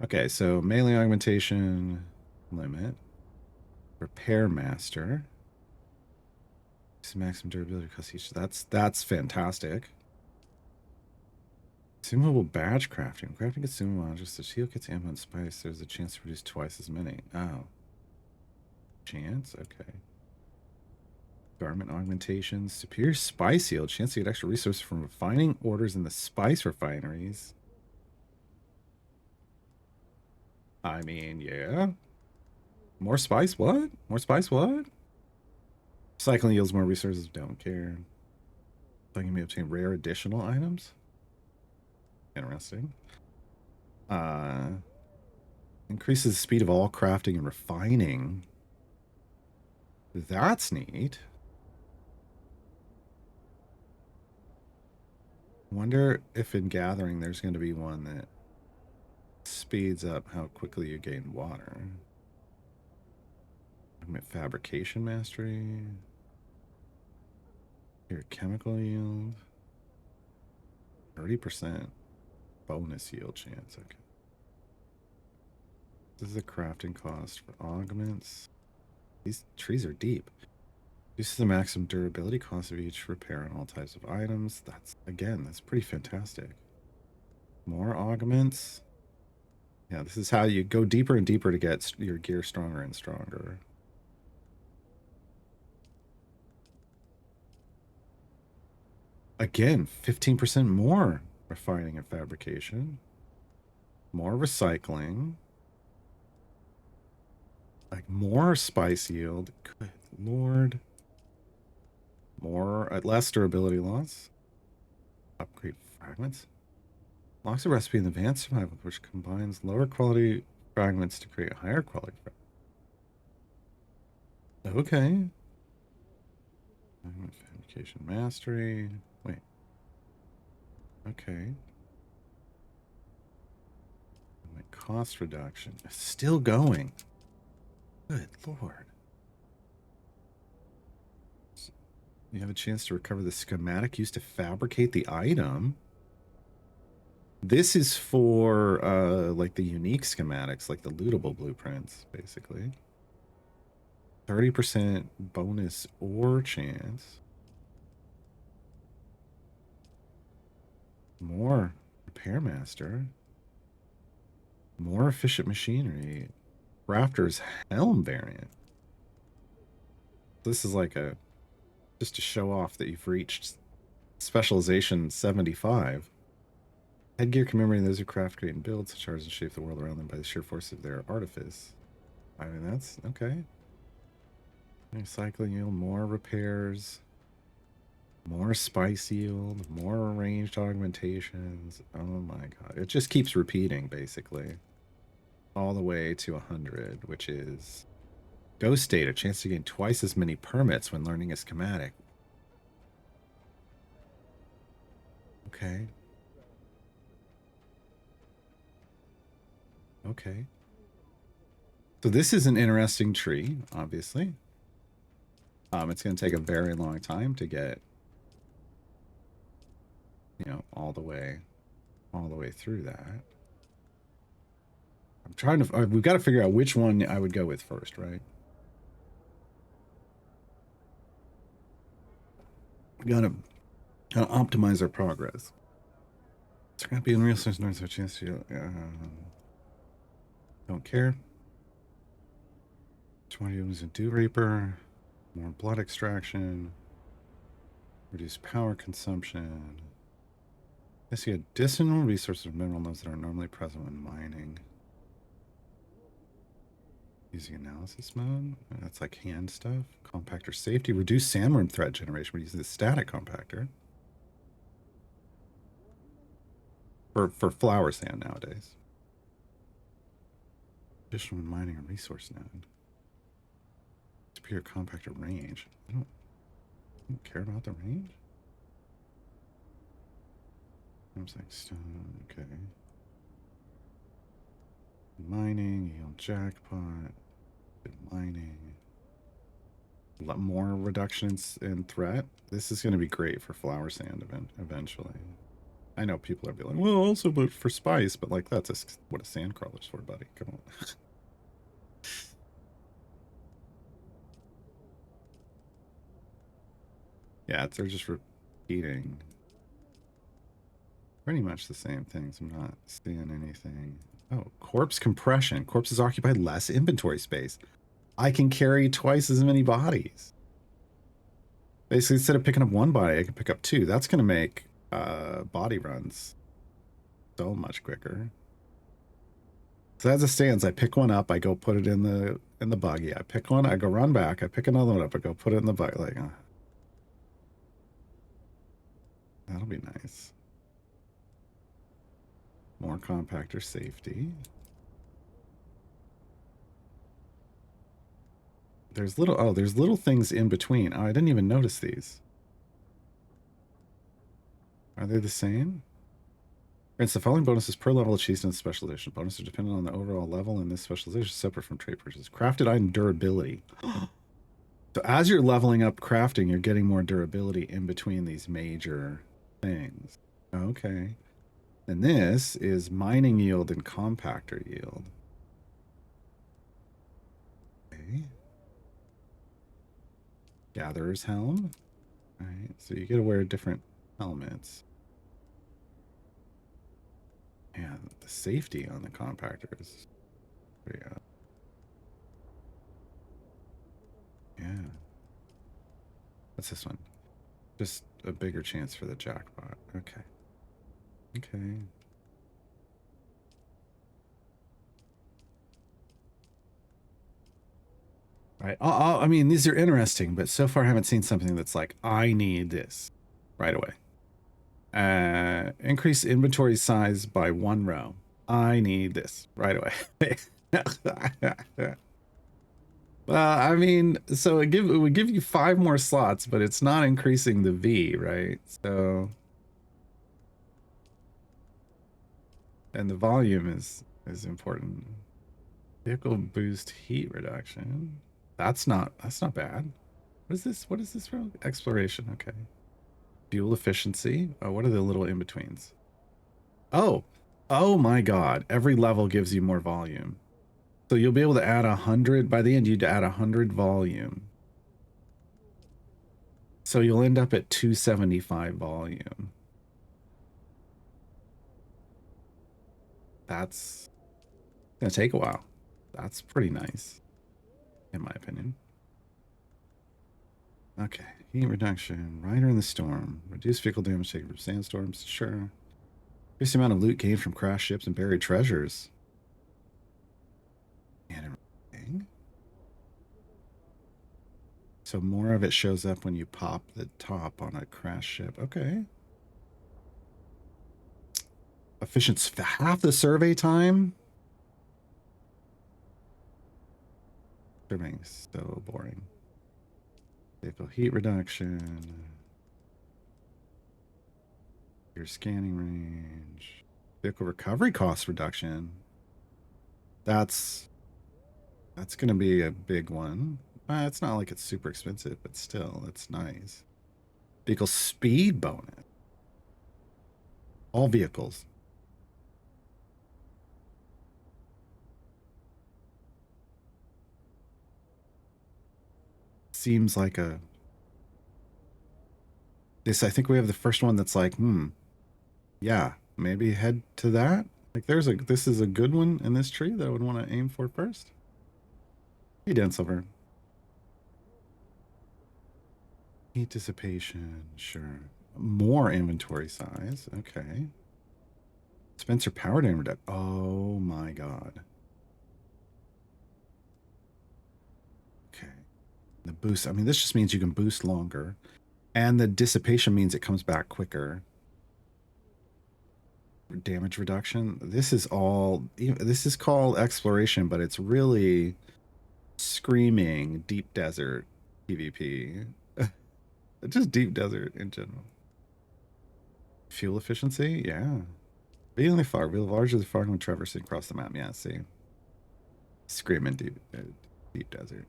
Okay, so melee augmentation limit. Repair master. Maximum durability cost each. That's fantastic. Consumable badge crafting. Crafting consumable objects. The shield gets ammo and spice. There's a chance to produce twice as many. Oh. Chance? Okay. Garment augmentations. Superior spice yield. Chance to get extra resources from refining orders in the spice refineries. I mean, yeah. More spice? What? More spice? What? Cycling yields more resources. Don't care. Letting me obtain rare additional items. Interesting. Increases the speed of all crafting and refining. That's neat. Wonder if in gathering there's going to be one that speeds up how quickly you gain water. Fabrication mastery. Your chemical yield. 30% bonus yield chance. Okay. This is the crafting cost for augments. These trees are deep. This is the maximum durability cost of each repair on all types of items. That's pretty fantastic. More augments. Yeah, this is how you go deeper and deeper to get your gear stronger and stronger. Again, 15% more refining and fabrication. More recycling. Like more spice yield. Good lord. More, less durability loss. Upgrade fragments. Locks a recipe in advanced survival, which combines lower quality fragments to create higher quality fragments. Okay. Fabrication mastery. Wait. Okay. My cost reduction. It's still going. Good lord. You have a chance to recover the schematic used to fabricate the item. This is for like the unique schematics, like the lootable blueprints, basically. 30% bonus ore chance. More repair master. More efficient machinery. Raptor's helm variant. This is like a just to show off that you've reached specialization 75. Headgear commemorating those who craft, create, and build such arts and shape the world around them by the sheer force of their artifice. I mean, that's okay. Recycling yield, more repairs. More spice yield, more ranged augmentations. Oh my god. It just keeps repeating, basically. All the way to 100, which is... Ghost State, a chance to gain twice as many permits when learning a schematic. Okay. Okay. So this is an interesting tree, obviously. It's going to take a very long time to get, you know, all the way through that. I'm trying to, we've got to figure out which one I would go with first, right? We gotta optimize our progress. It's going to be in real sense, no chance to, don't care. 20 items in Dew Reaper. More blood extraction. Reduce power consumption. I see additional resources of mineral nodes that are normally present when mining. Using analysis mode. That's like hand stuff. Compactor safety. Reduce sandworm threat generation. We're using the static compactor. For flower sand nowadays. Additional mining and resource node. Superior compactor range. I don't care about the range. Seems like stone. Okay. Mining, yield jackpot. Good mining. A lot more reductions in threat. This is going to be great for flower sand eventually. I know people are be like, well, also but for spice, but like that's what a sand crawler's for, buddy. Come on. Yeah, they're just repeating pretty much the same things. I'm not seeing anything. Oh, corpse compression. Corpses occupy less inventory space. I can carry twice as many bodies. Basically, instead of picking up one body, I can pick up two. That's going to make body runs so much quicker. So as it stands, I pick one up, I go put it in the buggy. I pick one, I go run back, I pick another one up, I go put it in the buggy. Like, that'll be nice. More compactor safety. There's little things in between. Oh, I didn't even notice these. Are they the same? Grants the following bonuses per level achieved in the special edition. Bonuses are dependent on the overall level, and this specialization is separate from trade purchases. Crafted item durability. So as you're leveling up crafting, you're getting more durability in between these major things. Okay. And this is mining yield and compactor yield. Okay. Gatherer's helm. All right. So you get to wear different helmets. Yeah, the safety on the compactor is pretty yeah. What's this one? Just a bigger chance for the jackpot. Okay. Okay. All right. I mean, these are interesting, but so far I haven't seen something that's like, I need this right away. Increase inventory size by 1 row. I need this right away. Well, I mean, so it would give you 5 more slots, but it's not increasing the V, right? So, and the volume is important. Vehicle boost heat reduction. That's not bad. What is this? What is this for? Exploration. Okay. Fuel efficiency. Oh, what are the little in-betweens? Oh my god. Every level gives you more volume. So you'll be able to add 100. By the end, you'd add 100 volume. So you'll end up at 275 volume. That's gonna take a while. That's pretty nice, in my opinion. Okay. Heat reduction. Rider in the storm. Reduce vehicle damage taken from sandstorms. Sure. Increase the amount of loot gained from crashed ships and buried treasures. And everything. So more of it shows up when you pop the top on a crash ship. Okay. Efficiency, half the survey time. Surveying is so boring. Vehicle heat reduction. Your scanning range. Vehicle recovery cost reduction. That's going to be a big one. It's not like it's super expensive, but still, that's nice. Vehicle speed bonus. All vehicles. Seems like a... This, I think we have the first one that's like, yeah, maybe head to that. Like this is a good one in this tree that I would want to aim for first. Hey, Dan Silver. Heat dissipation, sure. More inventory size, okay. Spencer power damage reduction. Oh my god. Okay. The boost, I mean, this just means you can boost longer. And the dissipation means it comes back quicker. Damage reduction. This is called exploration, but it's really screaming deep desert PvP. Just deep desert in general. Fuel efficiency, yeah. Being the far, larger the far when traversing across the map. Yeah, see. Screaming deep desert.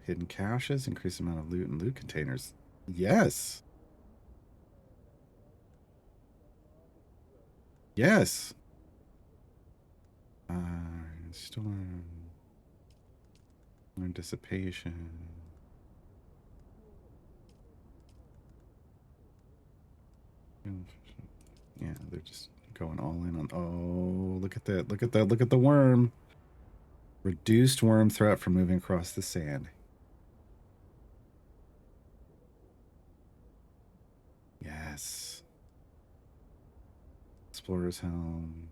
Hidden caches, increase the amount of loot and loot containers. Yes. Yes. Storm dissipation. Yeah, they're just going all in on. Oh, look at that! Look at that! Look at the worm. Reduced worm threat from moving across the sand. Yes. Explorer's helm.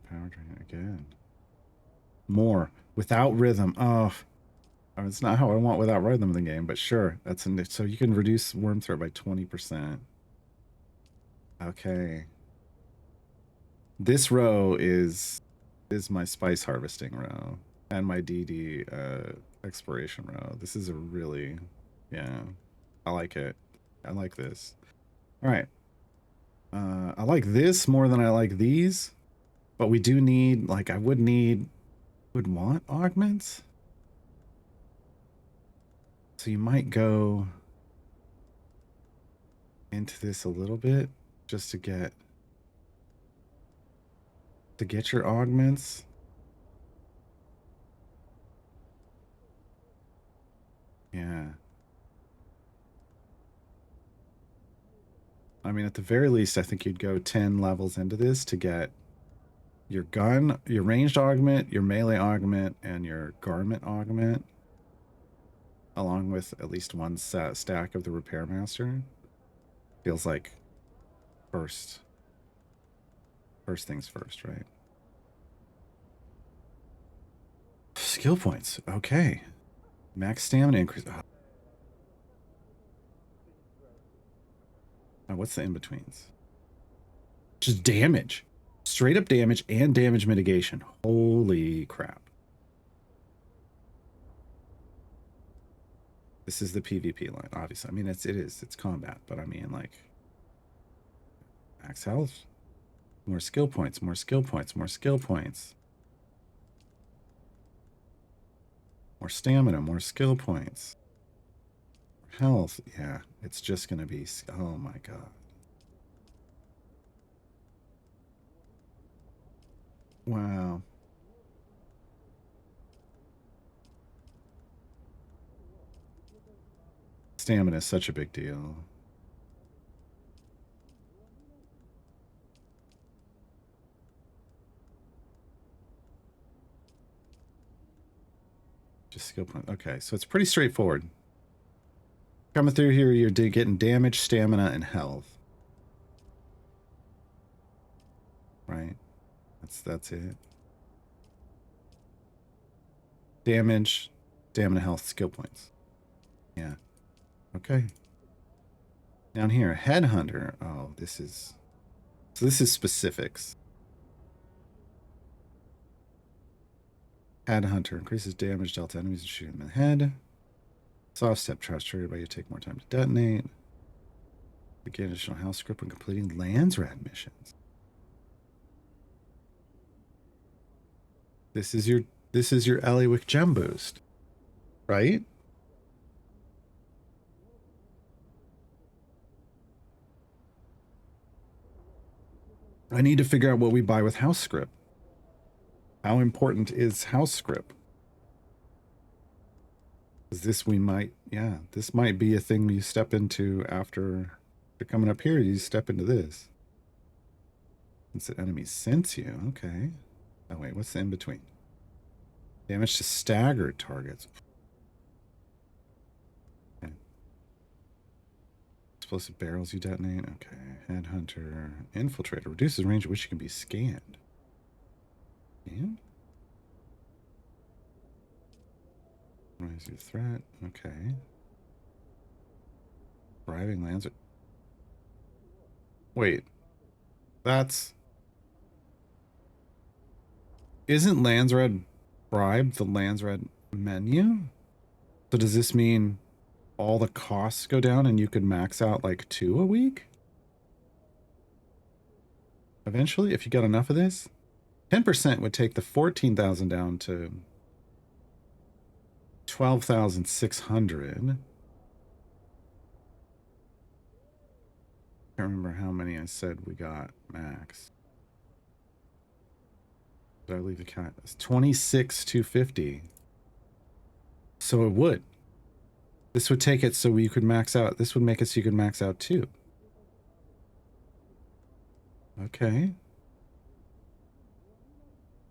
Power drain again. More without rhythm. Oh, it's not how I want without rhythm in the game, but sure. That's so you can reduce worm threat by 20%. Okay. This row is my spice harvesting row and my DD exploration row. This is a really, yeah, I like it. I like this. All right. I like this more than I like these, but we do need, like, I would want augments. So you might go into this a little bit just to get your augments. Yeah. I mean, at the very least, I think you'd go 10 levels into this to get your gun, your ranged augment, your melee augment, and your garment augment, along with at least one stack of the Repair Master. Feels like first things first, right? Skill points. Okay. Max stamina increase. Oh, what's the in-betweens? Just damage. Straight up damage and damage mitigation. Holy crap. This is the PvP line, obviously. I mean, it's combat, but I mean, like, max health, more skill points, more skill points, more skill points, more stamina, more skill points, health. Yeah, it's just gonna be. Oh my god. Wow. Stamina is such a big deal. Just skill point. Okay, so it's pretty straightforward. Coming through here, you're getting damage, stamina, and health. right? That's it. Damage, stamina, health, skill points. Yeah. Okay. Down here, Headhunter. Oh, this is specifics. Headhunter increases damage dealt to enemies and shoot them in the head. Soft step traps triggered by you take more time to detonate. Begin additional house script when completing Landsrad missions. This is your Eliwick gem boost, right? I need to figure out what we buy with house script. How important is house script? Is this this might be a thing you step into after coming up here. You step into this. Since the enemies sense you, okay. Oh wait, what's the in between? Damage to staggered targets. Okay. Explosive barrels you detonate. Okay. Headhunter. Infiltrator. Reduces range at which you can be scanned. And? Rise your threat. Okay. Bribing lands. Wait. That's... Isn't Landsred bribe the Landsred menu? So does this mean all the costs go down and you could max out like 2 a week? Eventually, if you got enough of this, 10% would take the 14,000 down to 12,600. Can't remember how many I said we got max. Did I leave the count? It's 26,250. So it would. This would take it so you could max out. This would make it so you could max out 2. Okay.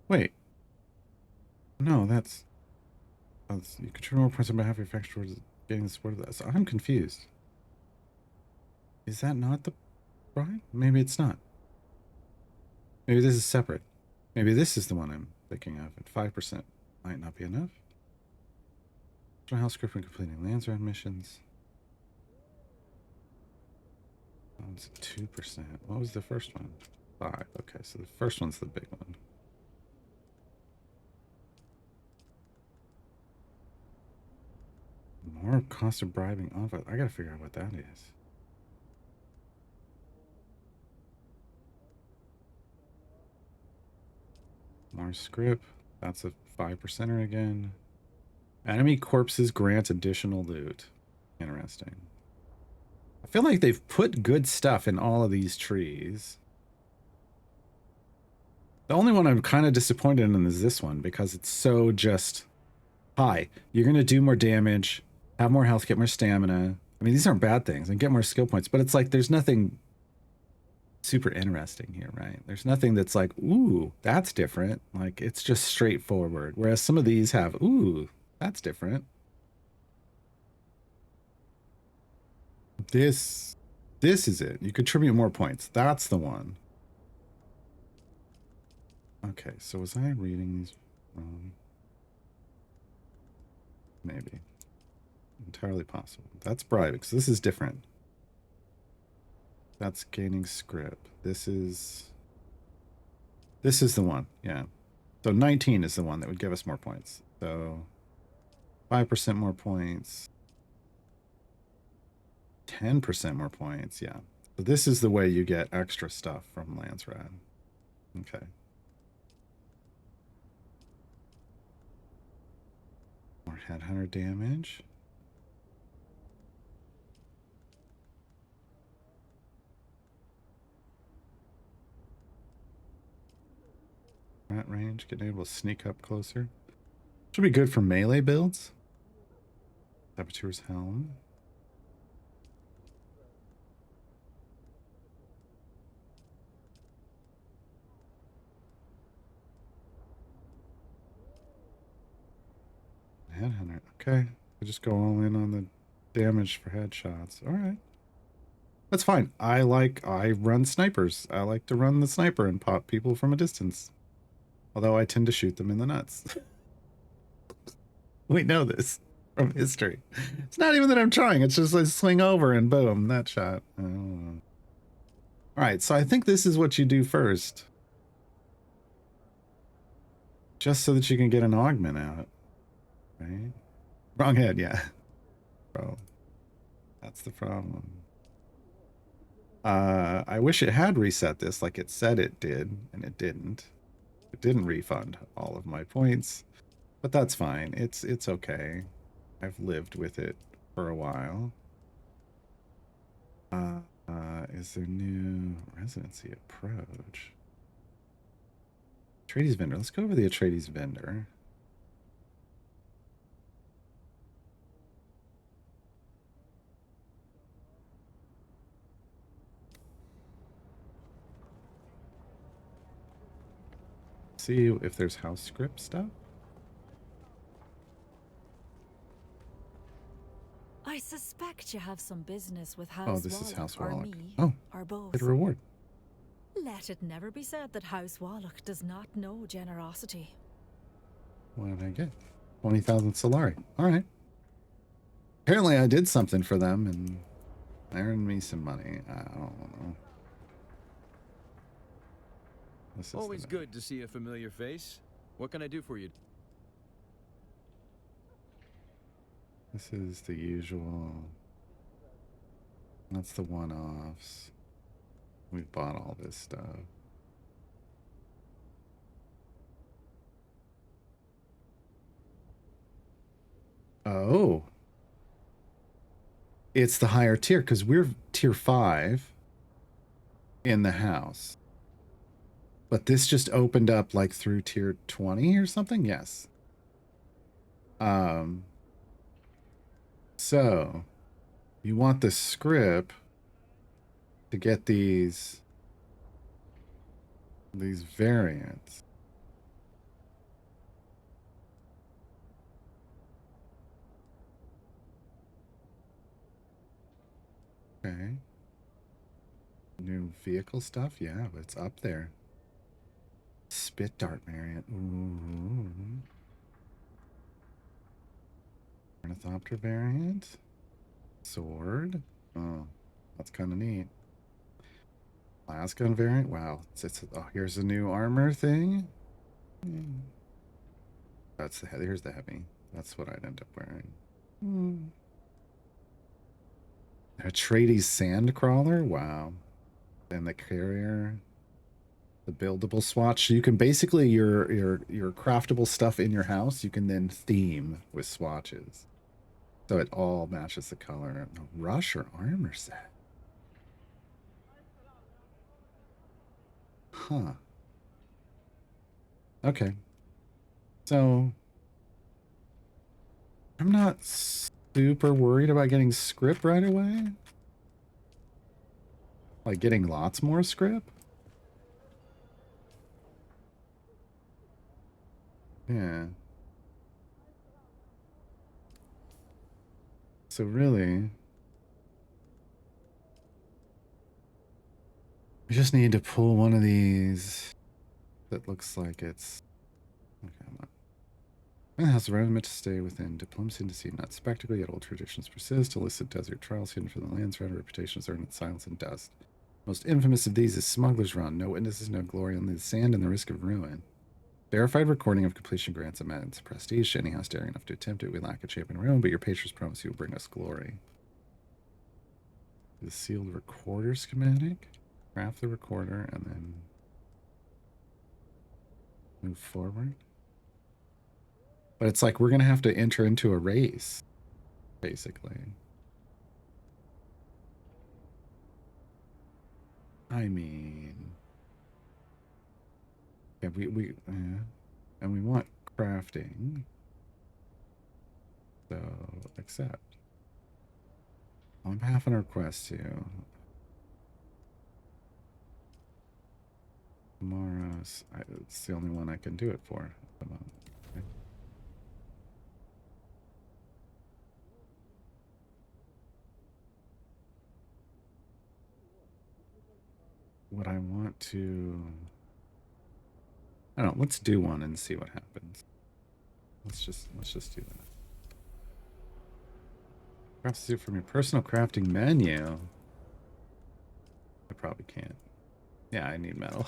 Wait. No, that's you control more points on behalf of your faction towards getting the support of that. So I'm confused. Is that not the bribe? Maybe it's not. Maybe this is separate. Maybe this is the one I'm thinking of. At 5% might not be enough. House script when completing Landsrad missions. Oh, it's 2%. What was the first one? 5. Okay, so the first one's the big one. More cost of bribing off. I gotta figure out what that is. More script. That's a 5%er again. Enemy corpses grant additional loot. Interesting. I feel like they've put good stuff in all of these trees. The only one I'm kind of disappointed in is this one because it's so just high. You're going to do more damage, have more health, get more stamina. I mean, these aren't bad things, and get more skill points, but it's like there's nothing super interesting here, right? There's nothing that's like, ooh, that's different. Like, it's just straightforward. Whereas some of these have, ooh, that's different. This is it. You contribute more points. That's the one. Okay, so was I reading these wrong? Maybe. Entirely possible. That's bribing. So this is different. That's gaining script. This is the one. Yeah. So 19 is the one that would give us more points. So 5% more points. 10% more points. Yeah. So this is the way you get extra stuff from Landsrad. Okay. More Headhunter damage. Rat range, getting able to sneak up closer. Should be good for melee builds. Saboteur's Helm. Headhunter. Okay. I just go all in on the damage for headshots. Alright. That's fine. I run snipers. I like to run the sniper and pop people from a distance. Although I tend to shoot them in the nuts. We know this from history. It's not even that I'm trying. It's just I swing over and boom, that shot. I don't know. All right, so I think this is what you do first. Just so that you can get an augment out. Right? Wrong head, yeah. Bro. That's the problem. I wish it had reset this like it said it did, and it didn't. It didn't refund all of my points, but that's fine. It's okay. I've lived with it for a while. Is there new residency approach? Atreides vendor. Let's go over the Atreides vendor. See if there's house script stuff. I suspect you have some business with House Oh, this is Wallach House or Wallach. me, Oh, or both. get a reward. Let it never be said that House Wallach does not know generosity. What did I get? 20,000 Solari. All right. Apparently I did something for them and they earned me some money. I don't know. This is Always good to see a familiar face. What can I do for you? This is the usual. That's the one-offs. We've bought all this stuff. Oh. It's the higher tier because we're tier 5 in the house. But this just opened up like through tier 20 or something? Yes. So you want the script to get these variants. Okay. New vehicle stuff? Yeah, but it's up there. Spit dart variant. Ooh. Ornithopter variant. Sword. Oh, that's kind of neat. Last gun variant. Wow. Oh, here's a new armor thing. That's the heavy. Here's the heavy. That's what I'd end up wearing. Atreides Sandcrawler. Wow. And the carrier. The buildable swatch. So you can basically your craftable stuff in your house, you can then theme with swatches. So it all matches the color. Rush or armor set. Huh. Okay. So I'm not super worried about getting script right away. Like getting lots more script. Yeah. So really, we just need to pull one of these that looks like it's... Okay, I'm not. And the house around meant to stay within diplomacy and deceit, not spectacle, yet old traditions persist. Illicit desert trials hidden from the lands around reputations earned in silence and dust. Most infamous of these is Smuggler's Run. No witnesses, no glory, only the sand and the risk of ruin. Verified recording of completion grants immense prestige to any house daring enough to attempt it. We lack a champion of our own, but your patrons promise you will bring us glory. The sealed recorder schematic. Craft the recorder and then move forward. But it's like we're going to have to enter into a race, basically. I mean... Yeah, and we want crafting. So, accept. I'm having a request to. Tomorrow's, it's the only one I can do it for at the moment. Okay. what I want to... I don't know, let's do one and see what happens. Let's just do that. Craft suit from your personal crafting menu. I probably can't. Yeah, I need metal.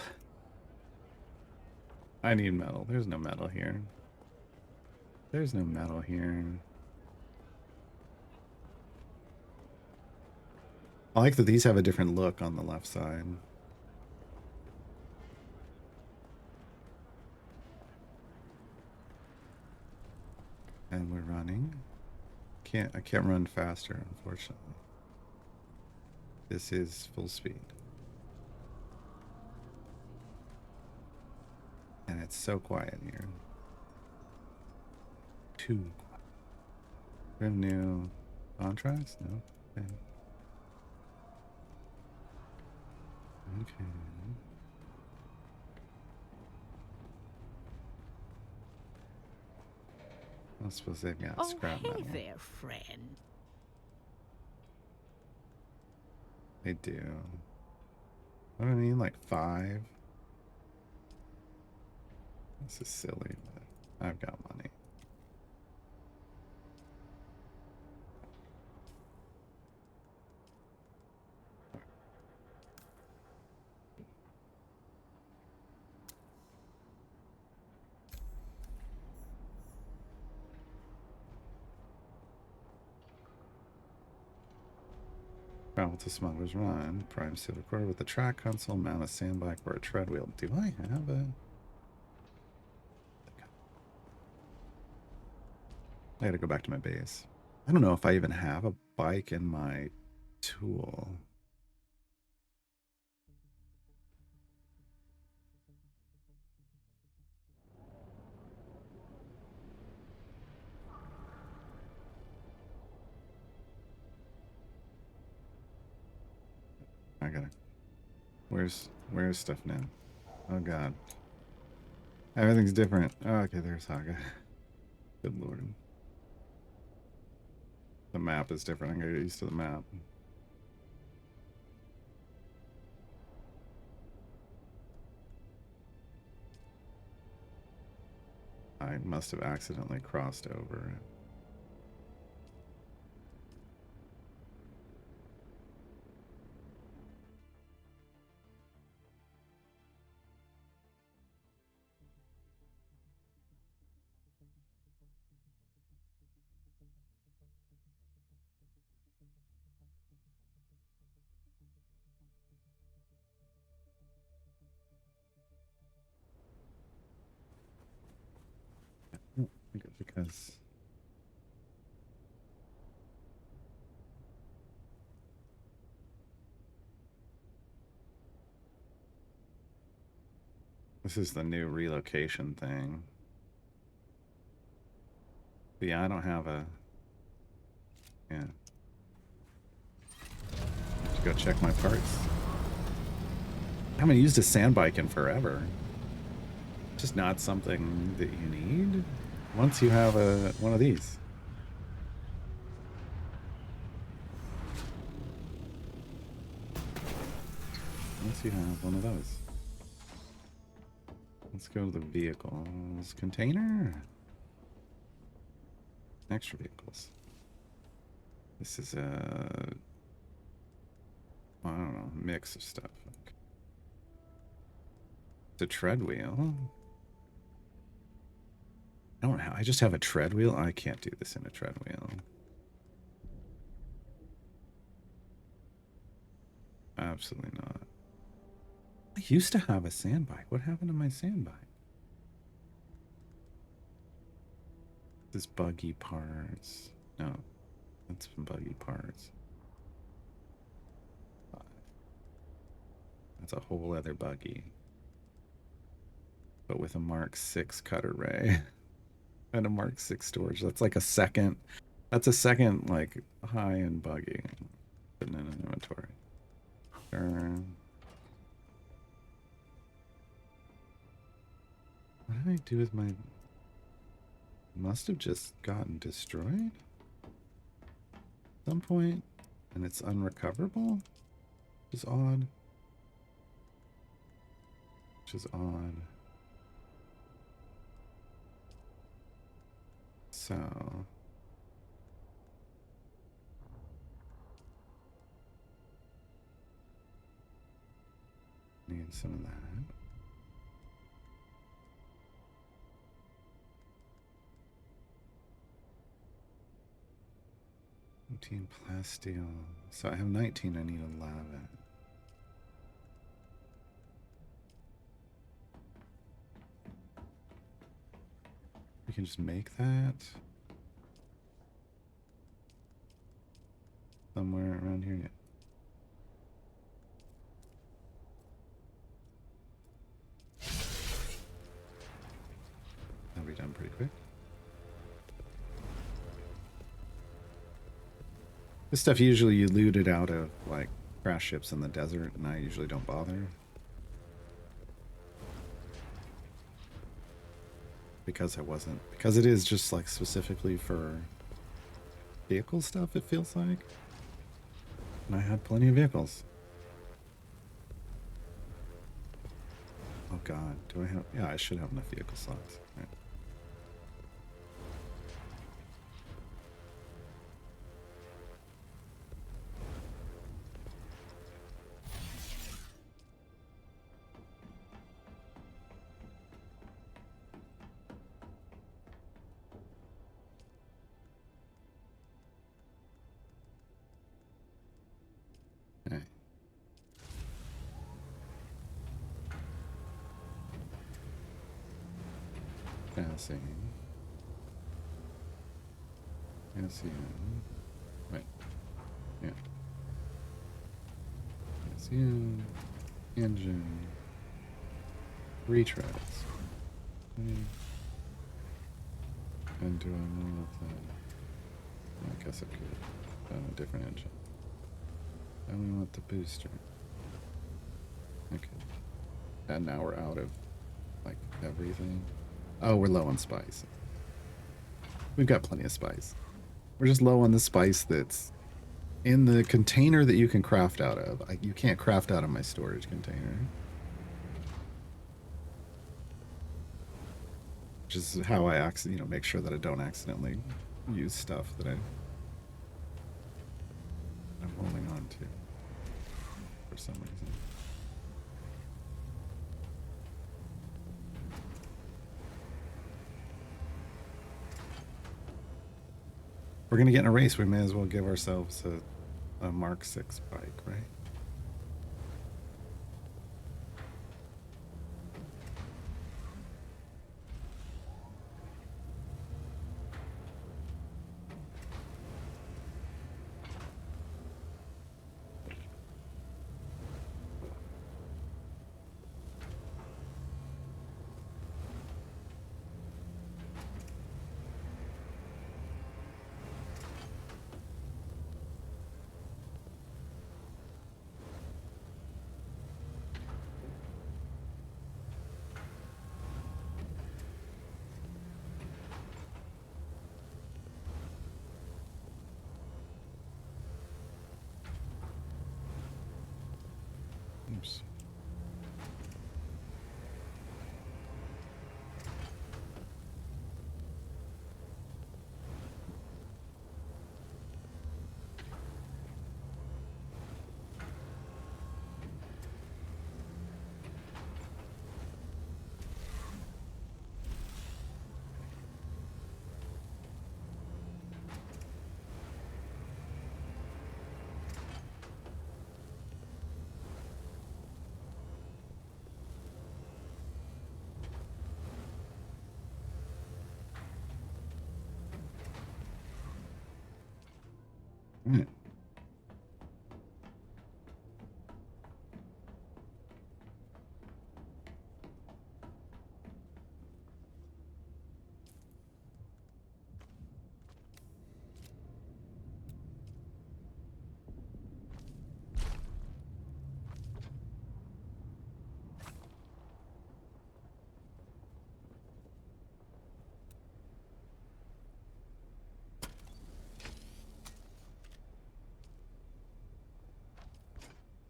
I need metal. There's no metal here. There's no metal here. I like that these have a different look on the left side. And we're running. I can't run faster, unfortunately. This is full speed. And it's so quiet here. Too quiet. We have new contracts? No? Okay. Okay. I suppose they've got scrap metal. There, friend. They do. What do I mean? Like 5? This is silly, but I've got money. Travel to Smuggler's Run. Prime Steel Recorder with a track console, mount a sandbike or a tread wheel. Do I have a... I gotta go back to my base. I don't know if I even have a bike in my tool. I gotta... Where's stuff now? Oh god. Everything's different. Oh, okay, there's Haga. Good lord. The map is different. I'm gonna get used to the map. I must have accidentally crossed over. Because this is the new relocation thing. But yeah, I don't have a... Yeah. Have to go check my parts. I haven't used a sand bike in forever. Just not something that you need once you have one of these. Once you have one of those. Let's go to the vehicles. Container? Extra vehicles. This is a... I don't know, mix of stuff. It's a tread wheel. I just have a tread wheel. I can't do this in a tread wheel. Absolutely not. I used to have a sand bike. What happened to my sand bike? This buggy parts. No, that's some buggy parts. That's a whole other buggy. But with a Mark 6 cutter ray. And a Mark 6 storage. That's like a second. That's a second, like, high-end buggy. Putting in an inventory. Sure. What did I do with my... Must have just gotten destroyed? At some point. And it's unrecoverable? Which is odd. which is odd. So need some of that. Plasteel. So I have 19, I need 11. We can just make that somewhere around here. Yeah. That'll be done pretty quick. This stuff usually you loot it out of like crash ships in the desert, and I usually don't bother. Because it is just like specifically for vehicle stuff, it feels like. And I had plenty of vehicles. Oh god, do I have, yeah, I should have enough vehicle slots. Right. Right. Yeah. Engine. Retreads. And do I want the... I guess I could. A different engine. And we want the booster. Okay. And now we're out of, like, everything. Oh, we're low on spice. We've got plenty of spice. We're just low on the spice that's in the container that you can craft out of. You can't craft out of my storage container. Which is how I make sure that I don't accidentally use stuff that I'm holding on to for some reason. We're gonna get in a race, we may as well give ourselves a Mark 6 bike, right? Oops. Right.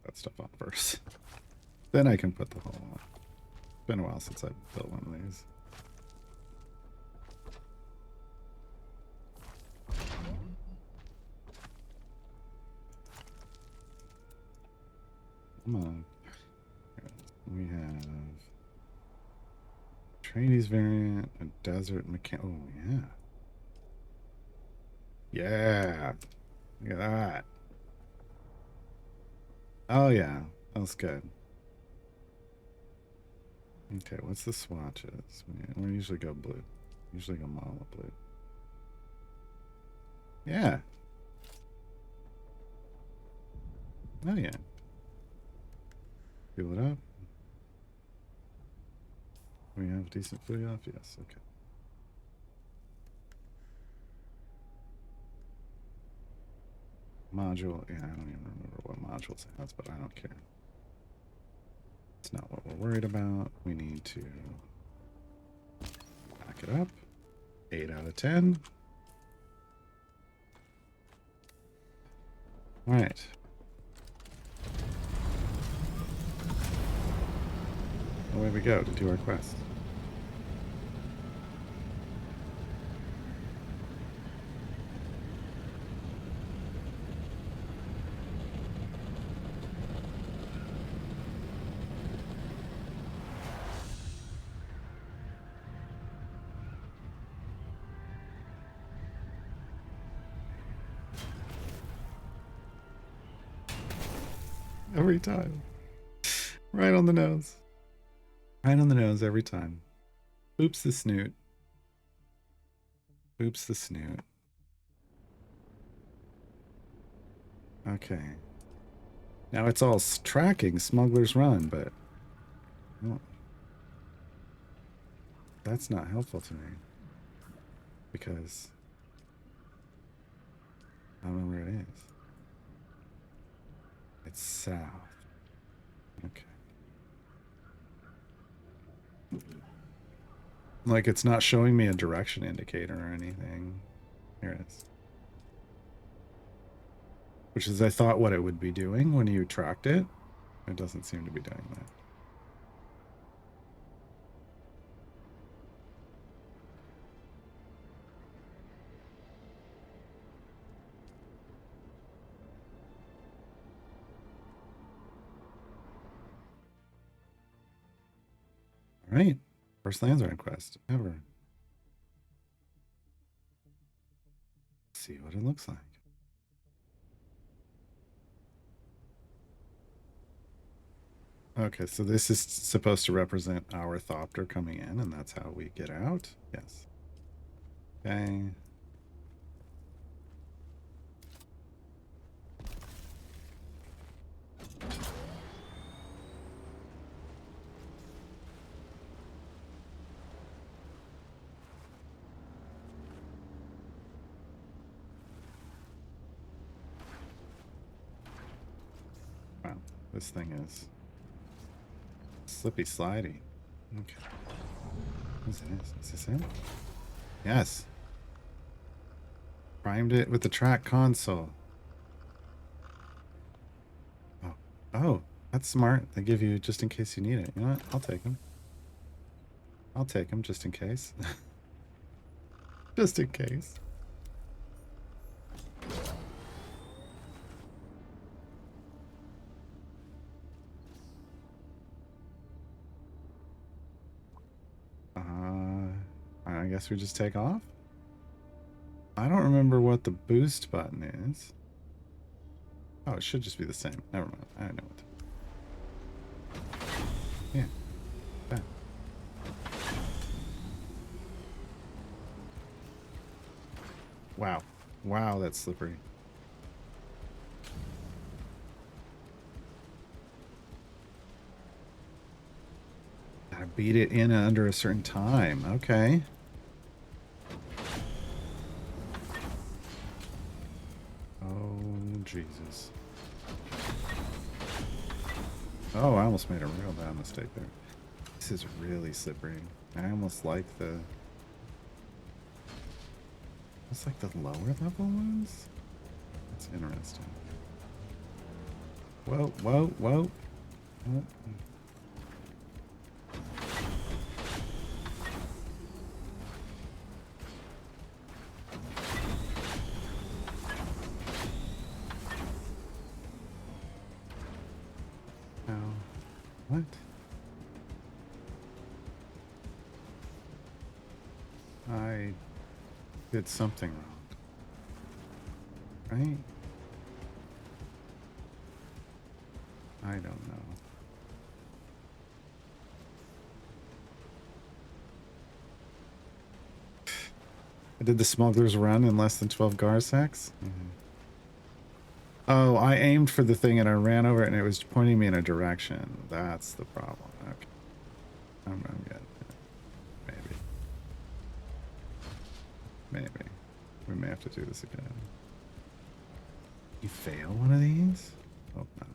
That stuff on first. Then I can put the whole on. been a while since I built one of these. Come on. We have Trades variant, a desert mechan. Oh yeah. Yeah. Look at that. Oh yeah. That's good. Okay, what's the swatches? We usually go blue. Usually go model blue. Yeah. Oh yeah. Fill it up. We have decent food off? Yes, okay. Module, yeah, I don't even remember what modules it has, but I don't care. It's not what we're worried about. We need to back it up. 8 out of 10. All right. Away we go to do our quest. Every time. Right on the nose. Right on the nose every time. Oops the snoot. Oops the snoot. Okay. Now it's all tracking Smuggler's Run, but well, that's not helpful to me. Because I don't know where it is. It's south. Okay. Like, it's not showing me a direction indicator or anything. Here it is. Which is, I thought, what it would be doing when you tracked it. It doesn't seem to be doing that. All right. First Landsrun quest ever. Let's see what it looks like. Okay, so this is supposed to represent our Thopter coming in, and that's how we get out. Yes. Okay. Wow, this thing is slippy slidey. Okay. What's this? Is this it? Yes. Primed it with the track console. Oh. Oh, that's smart. They give you just in case you need it. You know what? I'll take them. I'll take them just in case. Just in case. I guess we just take off? I don't remember what the boost button is. Oh, it should just be the same. Never mind. I don't know what to... Yeah. That. Wow. Wow, that's slippery. Gotta beat it in under a certain time. Okay. Jesus. Oh, I almost made a real bad mistake there. This is really slippery. I almost like the... It's like the lower level ones? That's interesting. Whoa, whoa, whoa. Oh. What? I did something wrong. Right? I don't know. I did the smuggler's run in less than 12 garsecs? Oh, I aimed for the thing and I ran over it and it was pointing me in a direction. That's the problem. Okay. I'm good. Maybe. Maybe. We may have to do this again. You fail one of these? Hope not.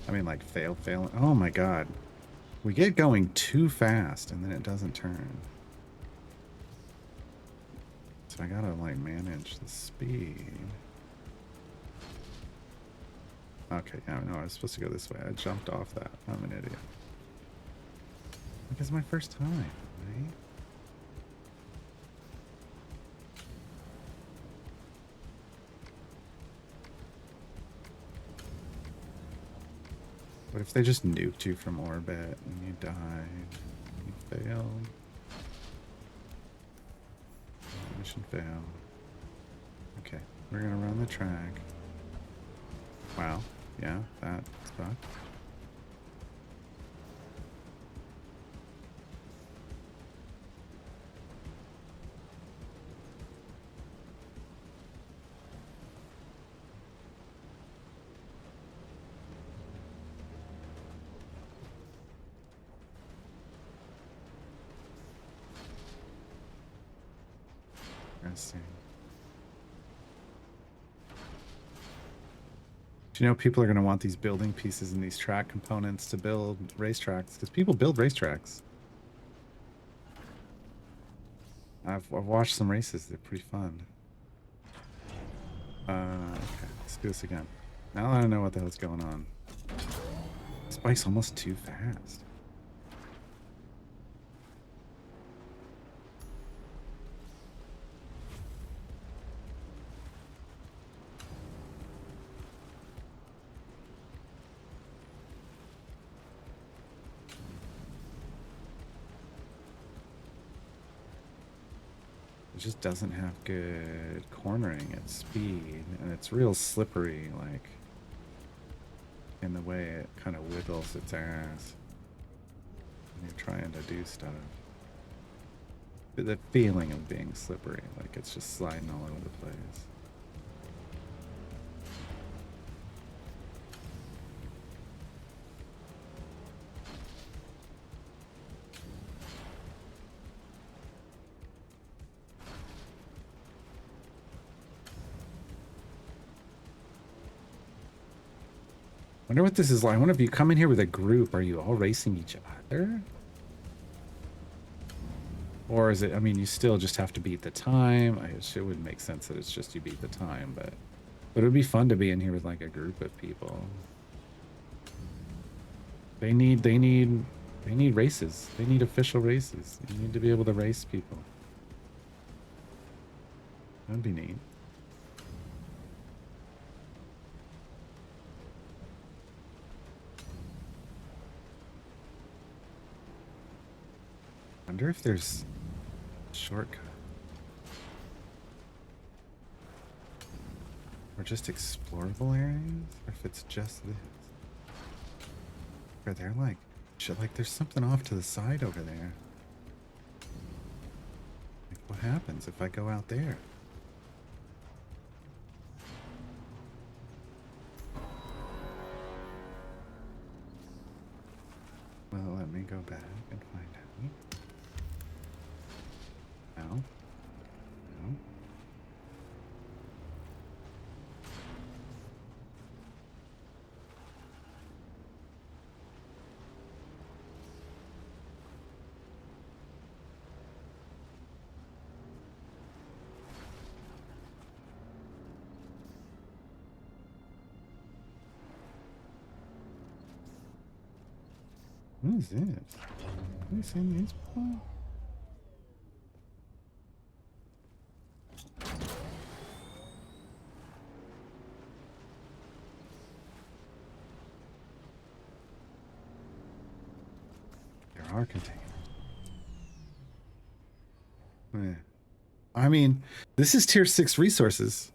I mean, like, fail. Oh my god. We get going too fast, and then it doesn't turn. So I gotta, like, manage the speed. Okay, yeah, no, I was supposed to go this way. I jumped off that. I'm an idiot. Like, it's my first time, right? What if they just nuked you from orbit and you died? You failed. Mission failed. Okay, we're gonna run the track. Wow, yeah, that sucked. Interesting. Do you know people are going to want these building pieces and these track components to build racetracks? Because people build racetracks. I've watched some races. They're pretty fun. Okay, let's do this again. Now that I know what the hell's going on. This bike's almost too fast. It just doesn't have good cornering at speed, and it's real slippery, like, in the way it kind of wiggles its ass when you're trying to do stuff. The feeling of being slippery, like it's just sliding all over the place. Wonder what this is like. I wonder if you come in here with a group, are you all racing each other? Or is it, I mean, you still just have to beat the time. It would make sense that it's just you beat the time, but it would be fun to be in here with like a group of people. They need races. They need official races. You need to be able to race people. That'd be neat. Wonder if there's a shortcut. Or just explorable areas? Or if it's just this. Or they're like, there's something off to the side over there. Like, what happens if I go out there? Well, let me go back and find out. No. No. What is this? Have you seen these before? Power container. I mean, this is tier 6 resources.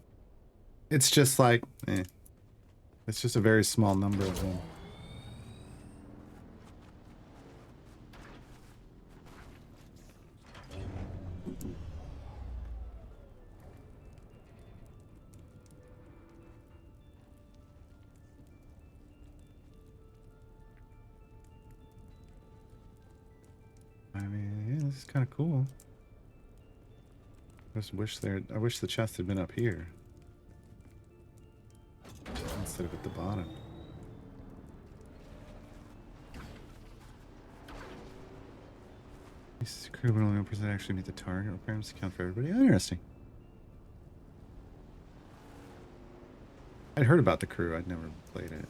It's just like, it's just a very small number of them. I mean, yeah, this is kind of cool. I wish the chest had been up here instead of at the bottom. This crew would only 1% actually meet the target requirements to count for everybody. Oh, interesting. I'd heard about the crew. I'd never played it.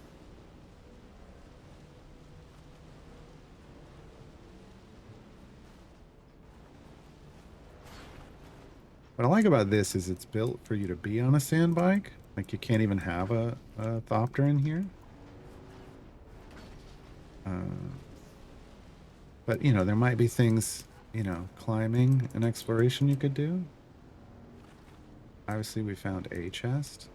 What I like about this is it's built for you to be on a sand bike. Like, you can't even have a Thopter in here. But, you know, there might be things, you know, climbing and exploration you could do. Obviously, we found a chest.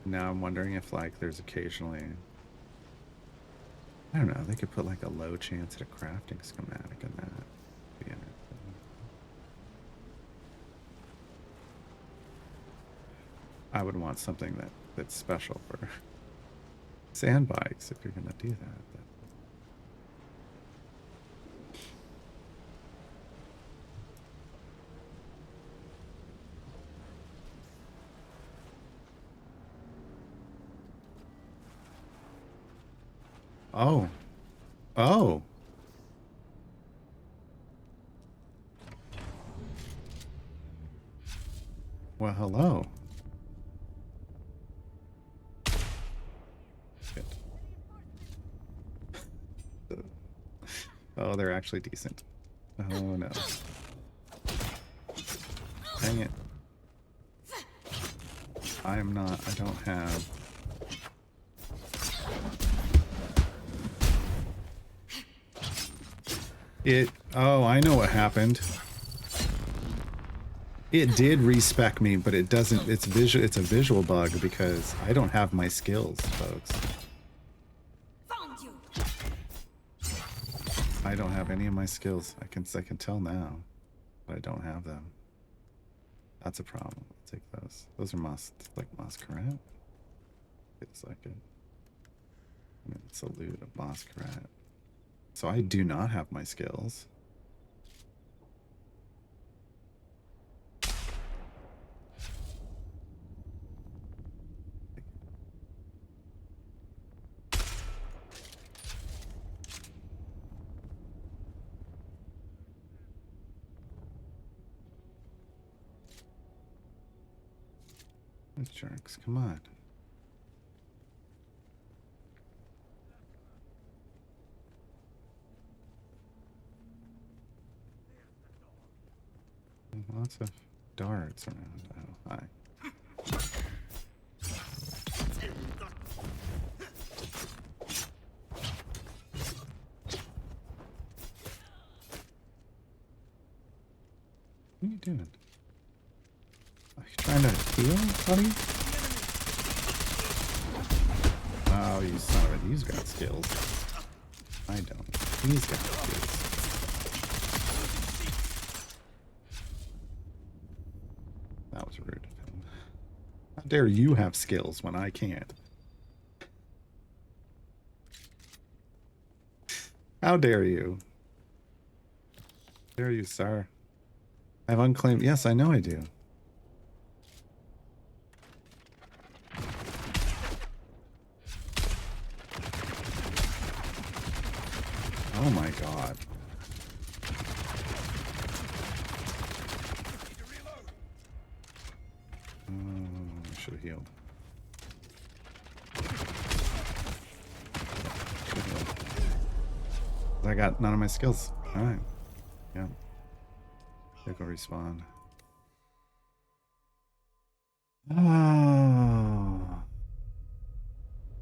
Now I'm wondering if, like, there's occasionally... I don't know, they could put, like, a low chance at a crafting schematic in that. Be interesting. I would want something that's special for sand bikes if you're gonna do that. Oh. Oh. Well, hello. Shit. Oh, they're actually decent. Oh, no. Dang it. I don't have... Oh, I know what happened. It did respec me, but it doesn't, it's a visual bug because I don't have my skills, folks. I don't have any of my skills. I can tell now, but I don't have them. That's a problem. I'll take those. Those are Masquerade. It's like a... I mean, it's a loot of Masquerade. So I do not have my skills. These jerks, come on. Lots of darts around. Oh, hi. What are you doing? Are you trying to heal, buddy? Oh, you son of a... He's got skills. I don't. He's got skills. That was rude of him. How dare you have skills when I can't? How dare you? Dare you, sir? I have unclaimed... Yes, I know I do. Oh my god. I should have healed. I got none of my skills. Alright. Yeah. Go respawn. Oh.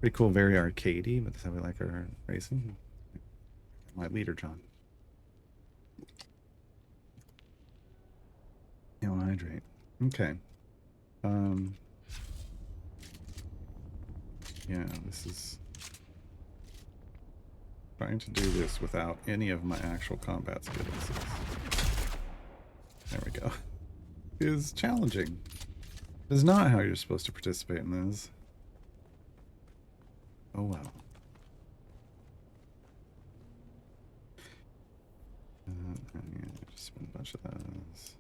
Pretty cool, very arcadey, but that's how we like our racing. My leader, John. You'll hydrate. Okay. Yeah, this is trying to do this without any of my actual combat skills. There we go. Is challenging. It is not how you're supposed to participate in this. Oh well. Yeah, just spend a bunch of those.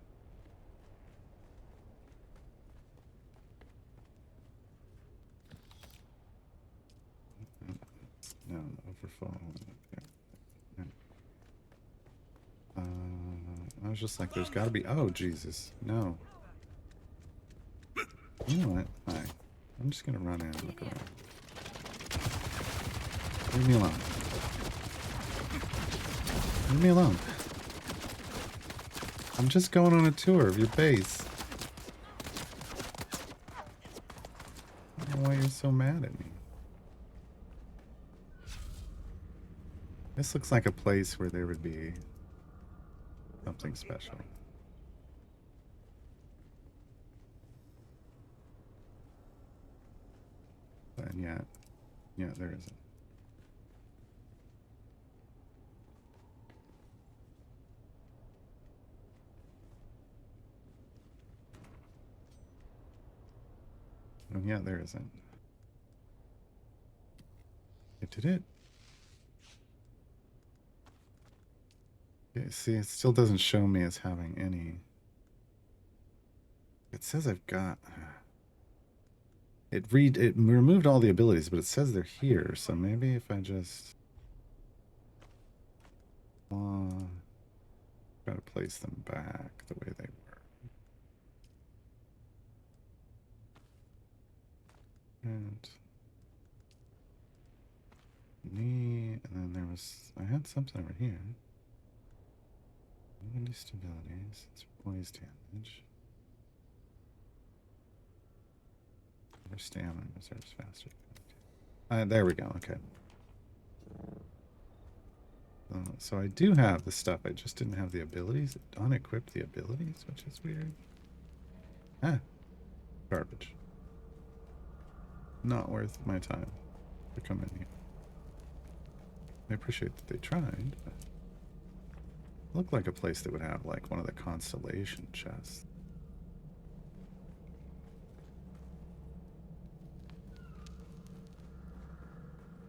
No, overfall. Okay. I was just like, there's got to be. Oh Jesus, no. You know what? Hi. I'm just gonna run in and look around. Leave me alone. Leave me alone. I'm just going on a tour of your base. I don't know why you're so mad at me. This looks like a place where there would be something special. And yet, yeah, there isn't. And yeah, there isn't. It did it. Okay, see, it still doesn't show me as having any. It says I've got. It removed all the abilities, but it says they're here. So maybe if I just try to place them back the way they were. And knee, and then there was. I had something over here. Windy stabilities. It's poise damage. Their stamina reserves faster. There we go. Okay. So I do have the stuff. I just didn't have the abilities. It unequipped the abilities, which is weird. Ah, garbage. Not worth my time to come in here. I appreciate that they tried, but it looked like a place that would have like one of the constellation chests.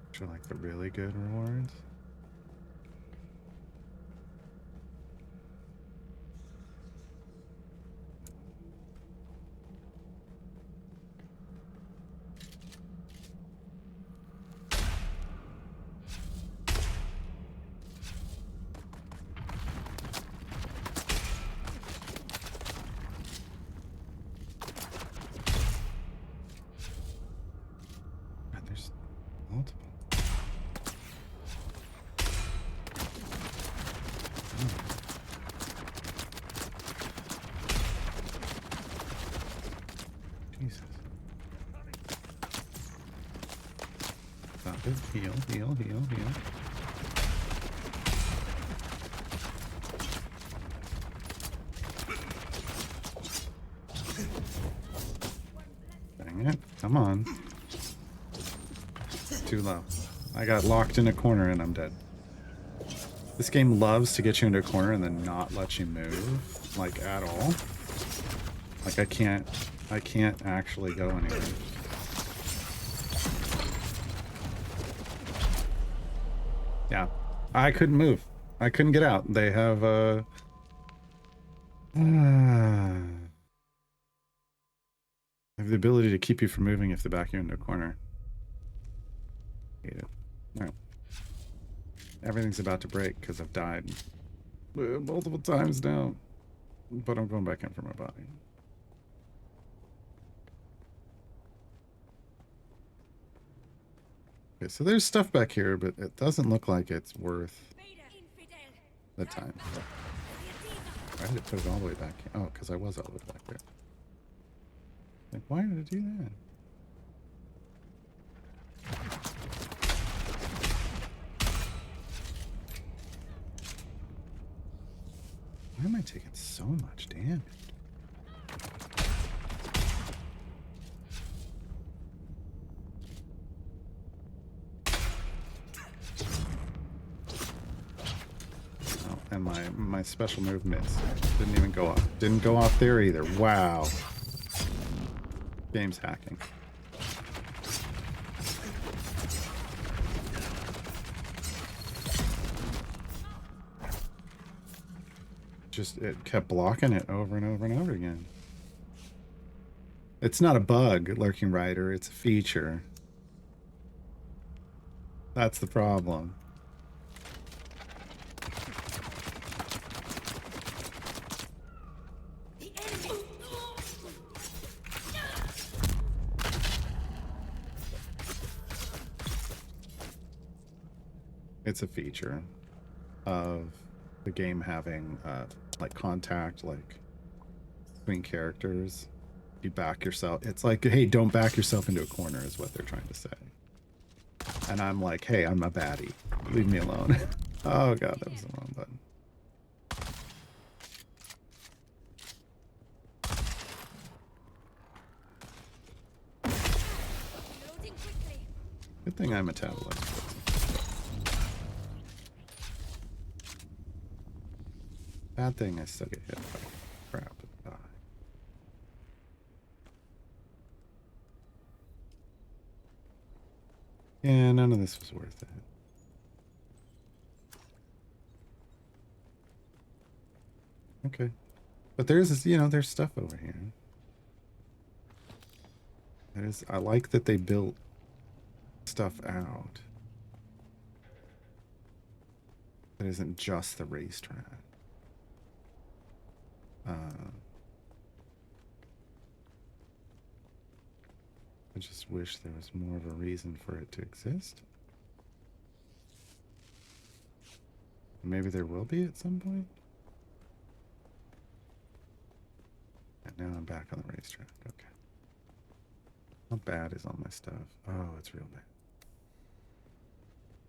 Which are like the really good rewards. There's multiple. Jesus. Stop it. Heal, heal, heal, heal. Dang it. Come on. It's too low. I got locked in a corner and I'm dead. This game loves to get you into a corner and then not let you move, like, at all. Like, I can't actually go anywhere. Yeah, I couldn't move. I couldn't get out. They have, they have the ability to keep you from moving if they back you into a corner. Hate it. Alright. Everything's about to break because I've died multiple times now. But I'm going back in for my body. Okay, so there's stuff back here, but it doesn't look like it's worth the time. Why did it put it all the way back here? Oh, because I was all the way back there. Like, why did it do that? Why am I taking so much damage? Oh, and my special move missed. Didn't even go off. Didn't go off there either. Wow. Game's hacking. Just it kept blocking it over and over and over again. It's not a bug, Lurking Rider, it's a feature. That's the problem. It's a feature of the game having like contact, like between characters. You back yourself. It's like, hey, don't back yourself into a corner is what they're trying to say. And I'm like, hey, I'm a baddie. Leave me alone. Oh god, that was the wrong button. Good thing I metabolized it. Bad thing I still get hit by crap and die. Yeah, none of this was worth it. Okay. But there's, you know, there's stuff over here. I like that they built stuff out. That isn't just the racetrack. I just wish there was more of a reason for it to exist. Maybe there will be at some point. And now I'm back on the racetrack. Okay. How bad is all my stuff? Oh, it's real bad.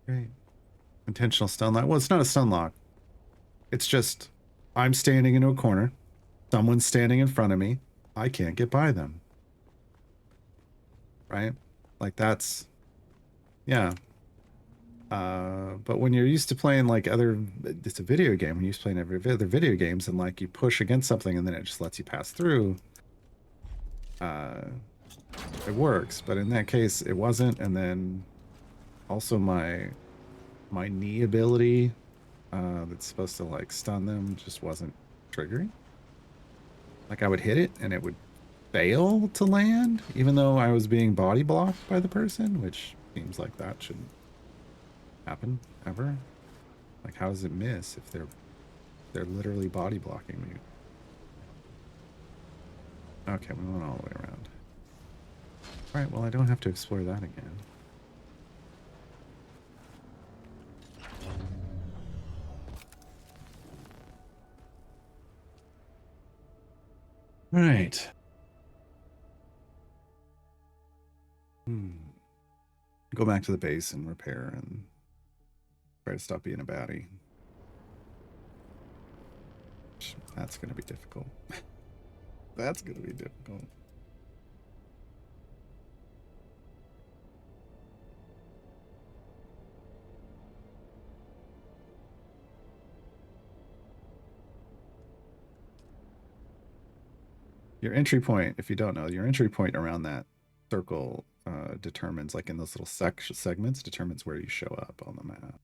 Great. Intentional stun lock. Well, it's not a stun lock. It's just I'm standing into a corner. Someone's standing in front of me. I can't get by them. Right? Like that's, yeah. But when you're used to playing like it's a video game. When you're used to playing other video games and like you push against something and then it just lets you pass through. It works, but in that case it wasn't. And then also my knee ability that's supposed to like stun them just wasn't triggering. Like I would hit it and it would fail to land even though I was being body blocked by the person, which seems like that shouldn't happen ever. Like how does it miss if they're literally body blocking me? Okay, we went all the way around. All right, well I don't have to explore that again. All right. Go back to the base and repair and try to stop being a baddie. That's going to be difficult. That's going to be difficult. Your entry point, if you don't know, your entry point around that circle determines, like in those little segments, determines where you show up on the map.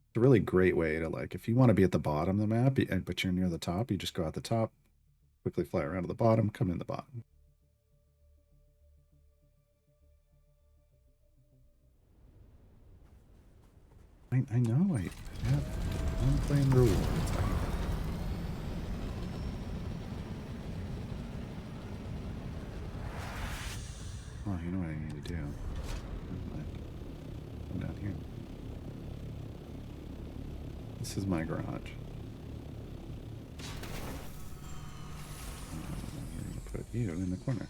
It's a really great way to, like, if you want to be at the bottom of the map, but you're near the top, you just go out the top, quickly fly around to the bottom, come in the bottom. I know, I'm playing the rewards. Oh, you know what I need to do? Come down here. This is my garage. I'm going to put you in the corner.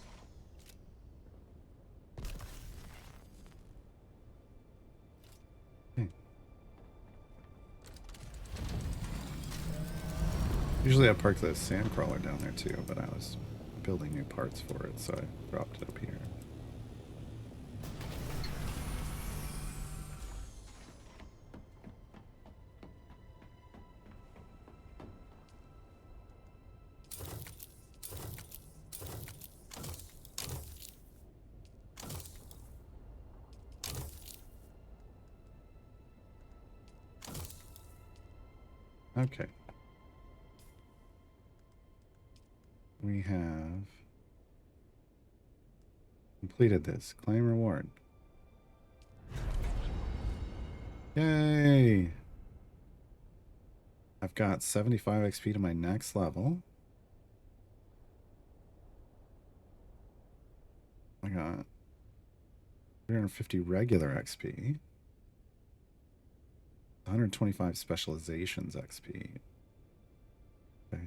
Okay. Usually I park the sandcrawler down there too, but I was building new parts for it, so I dropped it up here. Okay. We have completed this. Claim reward. Yay! I've got 75 XP to my next level. I got 350 regular XP. 125 specializations XP. Okay.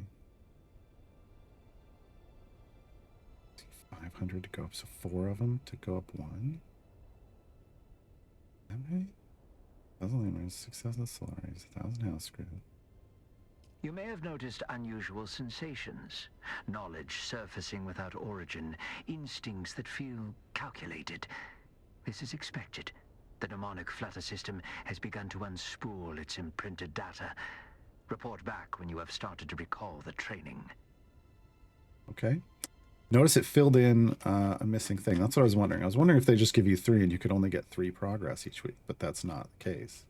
500 to go up, so 4 of them to go up 1. Okay. 1,000 lemurs, 6,000 solaris, 1,000 house screw. You may have noticed unusual sensations, knowledge surfacing without origin, instincts that feel calculated. This is expected. The mnemonic flutter system has begun to unspool its imprinted data. Report back when you have started to recall the training. Okay. Notice it filled in a missing thing. That's what I was wondering. I was wondering if they just give you 3 and you could only get 3 progress each week, but that's not the case.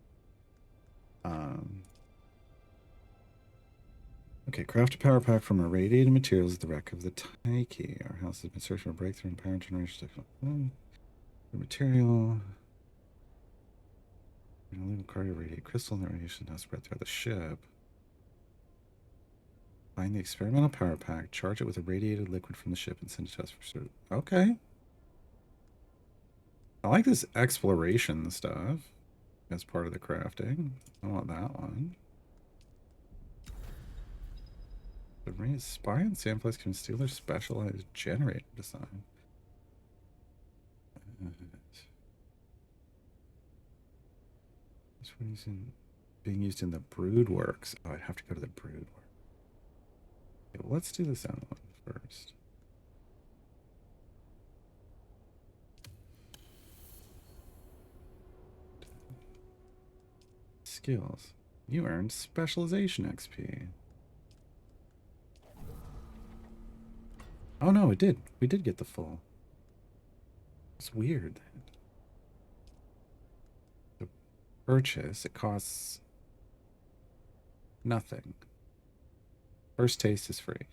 Okay, craft a power pack from irradiated materials at the wreck of the Taiki. Our house has been searching for a breakthrough in power generation. The material. Illegal cargo radiate crystal and the radiation now spread throughout the ship. Find the experimental power pack, charge it with a radiated liquid from the ship, and send it to us for certain. Okay. I like this exploration stuff as part of the crafting. I want that one. The raised spy and sandflies can steal their specialized generator design. This one's being used in the brood works. Oh, I'd have to go to the brood work. Okay, well, let's do the sound one first. Skills. You earned specialization XP. Oh no, it did. We did get the full. It's weird. The purchase, it costs nothing. First taste is free.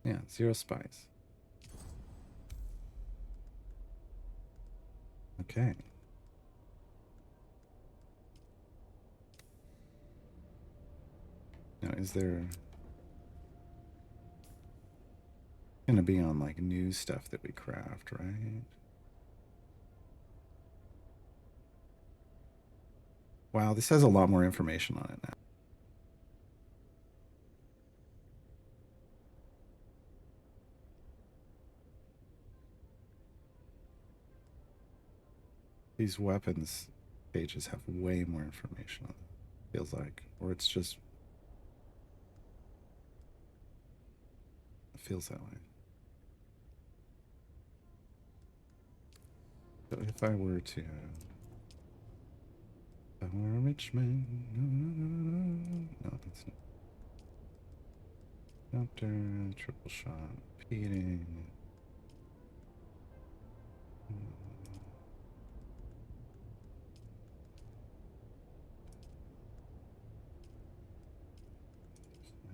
Yeah, 0 spice. Okay. Now, is there gonna be on like new stuff that we craft, right? Wow, this has a lot more information on it now. These weapons pages have way more information on them, feels like. Or it's just... it feels that way. So if I were to... if I were a rich man... no, that's not... Doctor, triple shot, repeating...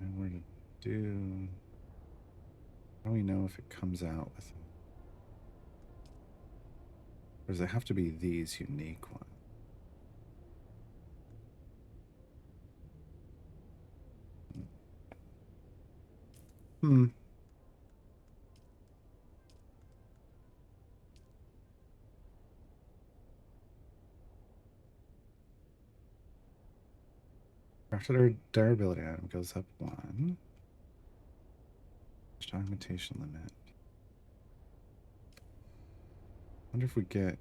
I were to do... how do we know if it comes out with... or does it have to be these unique ones? Crafted our durability item goes up 1. Augmentation limit. Wonder if we get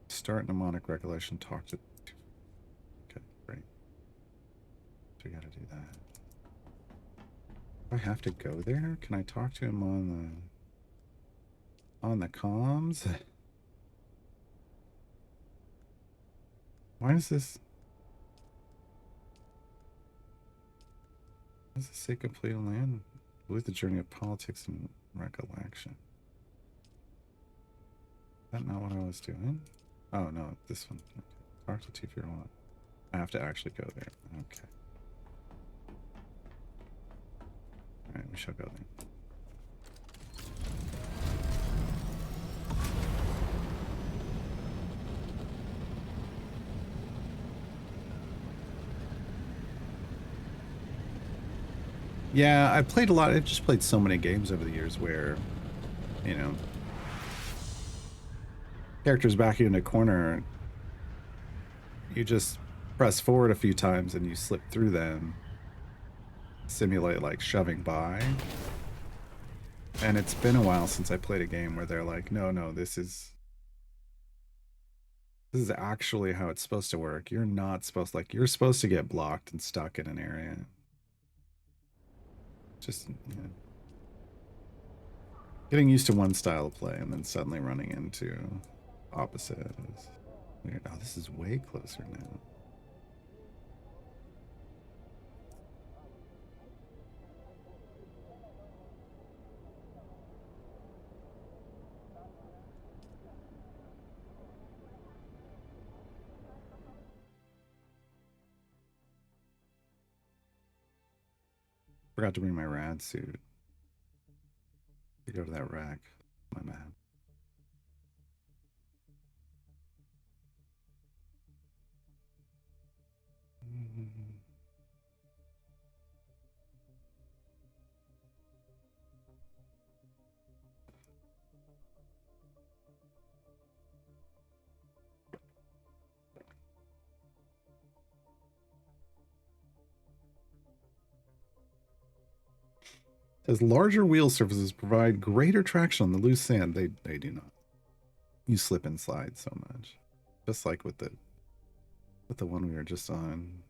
start mnemonic recollection, talk to... okay, great. So we gotta do that. Do I have to go there? Can I talk to him on the comms? Why is this? Why does it say complete land with the journey of politics and recollection? Is that not what I was doing? Oh no, this one. Okay. Talk to T-Fear-1. I have to actually go there. Okay. Alright, we shall go there. Yeah, I played a lot. I've just played so many games over the years where, you know, characters back you in a corner, you just press forward a few times and you slip through them, simulate like shoving by. And it's been a while since I played a game where they're like, no, this is actually how it's supposed to work. You're not supposed, like, you're supposed to get blocked and stuck in an area. Just, you know, getting used to one style of play and then suddenly running into opposite is weird. Oh, this is way closer now. Forgot to bring my rad suit. To go to that rack. My bad. As larger wheel surfaces provide greater traction on the loose sand, they do not. You slip and slide so much. Just like with the one we were just on.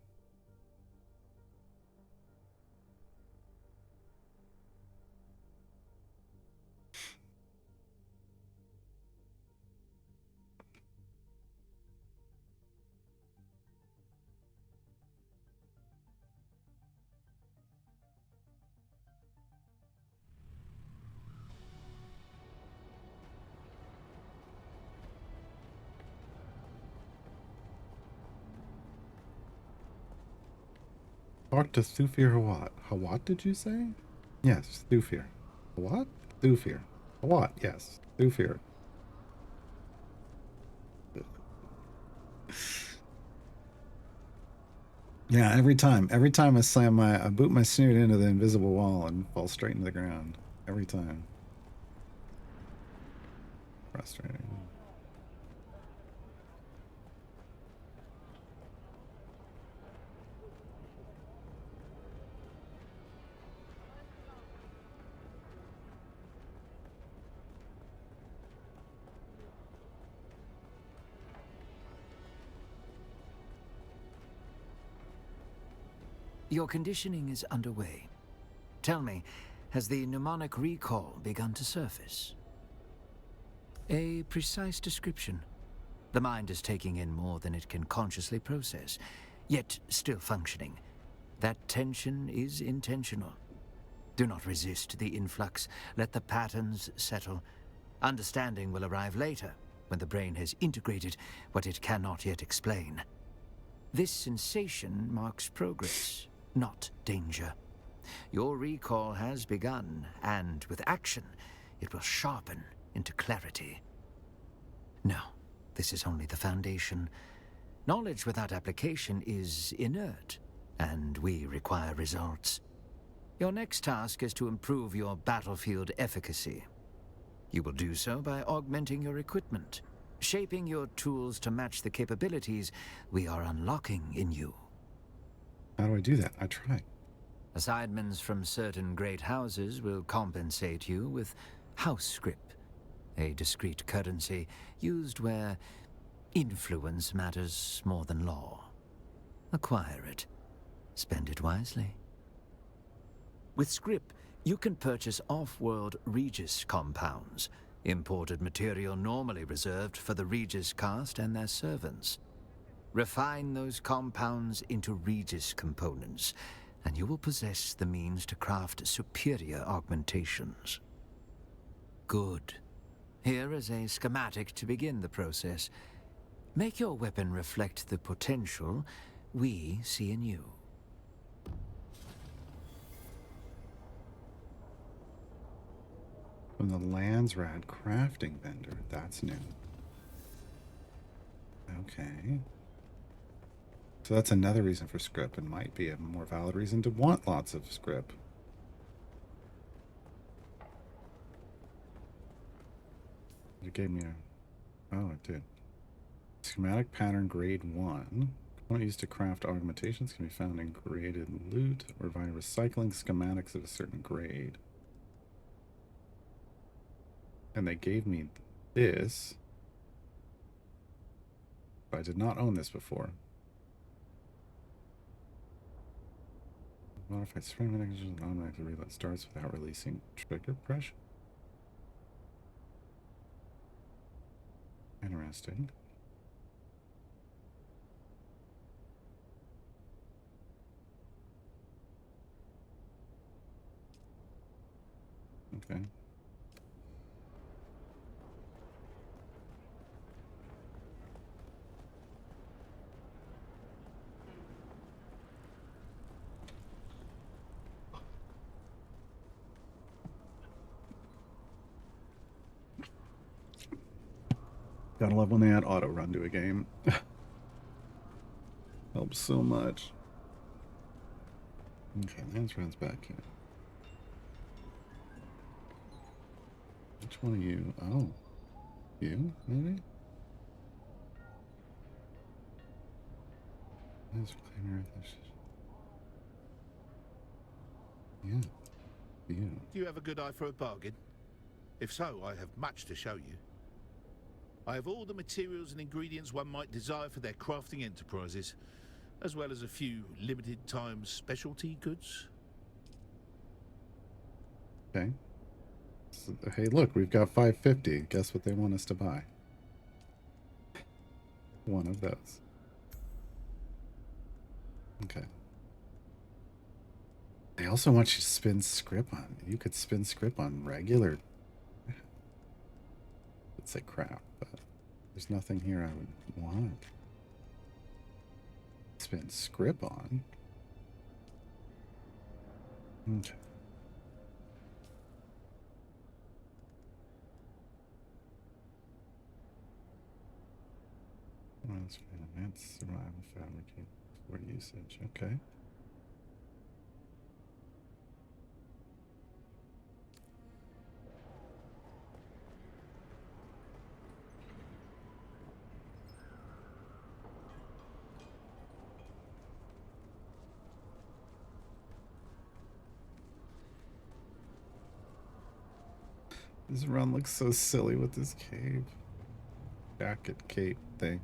Talk to Thufir Hawat. Hawat, did you say? Yes, Thufir. Hawat? Thufir. Hawat, yes. Thufir. Yeah, every time I boot my snoot into the invisible wall and fall straight into the ground. Every time. Frustrating. Your conditioning is underway. Tell me, has the mnemonic recall begun to surface? A precise description. The mind is taking in more than it can consciously process, yet still functioning. That tension is intentional. Do not resist the influx. Let the patterns settle. Understanding will arrive later, when the brain has integrated what it cannot yet explain. This sensation marks progress, not danger. Your recall has begun, and with action, it will sharpen into clarity. No, this is only the foundation. Knowledge without application is inert, and we require results. Your next task is to improve your battlefield efficacy. You will do so by augmenting your equipment, shaping your tools to match the capabilities we are unlocking in you. How do I do that? I try. Assignments from certain great houses will compensate you with house script, a discreet currency used where influence matters more than law. Acquire it. Spend it wisely. With Scrip, you can purchase off-world Regis compounds, imported material normally reserved for the Regis caste and their servants. Refine those compounds into Regis components, and you will possess the means to craft superior augmentations. Good. Here is a schematic to begin the process. Make your weapon reflect the potential we see in you. From the Landsrad crafting vendor. That's new. Okay. So that's another reason for script, and might be a more valid reason to want lots of script. It gave me a... Oh, it did. Schematic pattern grade 1. Component used to craft augmentations can be found in graded loot or via recycling schematics of a certain grade. And they gave me this. But I did not own this before. Modified spring mechanism automatically reload starts without releasing trigger pressure. Interesting. Okay. Gotta love when they add auto run to a game. Helps so much. Okay, Landsrad's back here. Which one are you? Oh. You, maybe? Yeah. You. Do you have a good eye for a bargain? If so, I have much to show you. I have all the materials and ingredients one might desire for their crafting enterprises, as well as a few limited-time specialty goods. Okay. So, hey, look, we've got 550. Guess what they want us to buy? One of those. Okay. They also want you to spin script on. You could spin script on regular. Let's say crap, but there's nothing here I would want. Spin script on. Okay. That's advanced survival fabricate for usage. Okay. This run looks so silly with this cave. Jacket cape thing.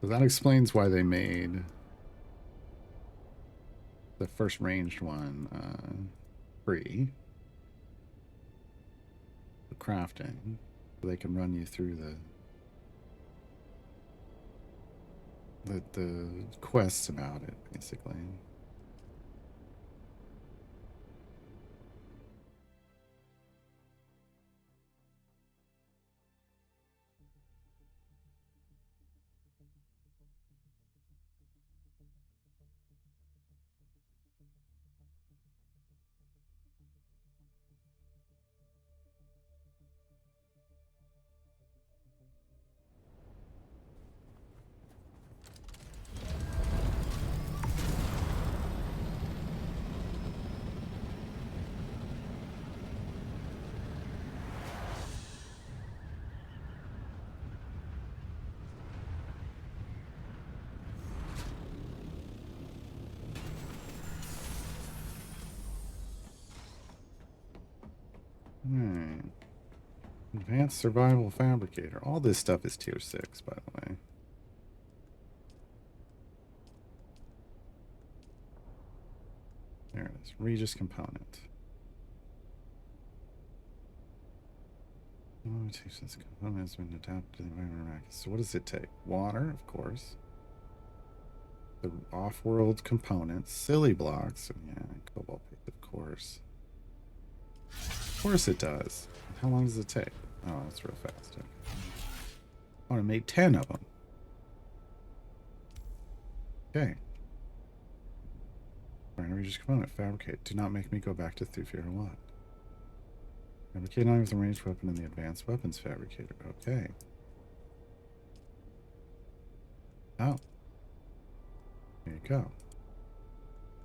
So that explains why they made the first ranged one free. The crafting. So they can run you through the quests about it, basically. Alright. Advanced Survival Fabricator. All this stuff is tier 6, by the way. There it is. Regis component. This component has been adapted to the environment. So what does it take? Water, of course. The off-world components. Silly blocks. Yeah, cobalt paste, of course. Of course it does. How long does it take? Oh, it's real fast. Okay. I want to make 10 of them. Okay. Alright, Regis component. Fabricate. Do not make me go back to Thufir or what? Fabricate only with a ranged weapon in the advanced weapons fabricator. Okay. Oh. There you go.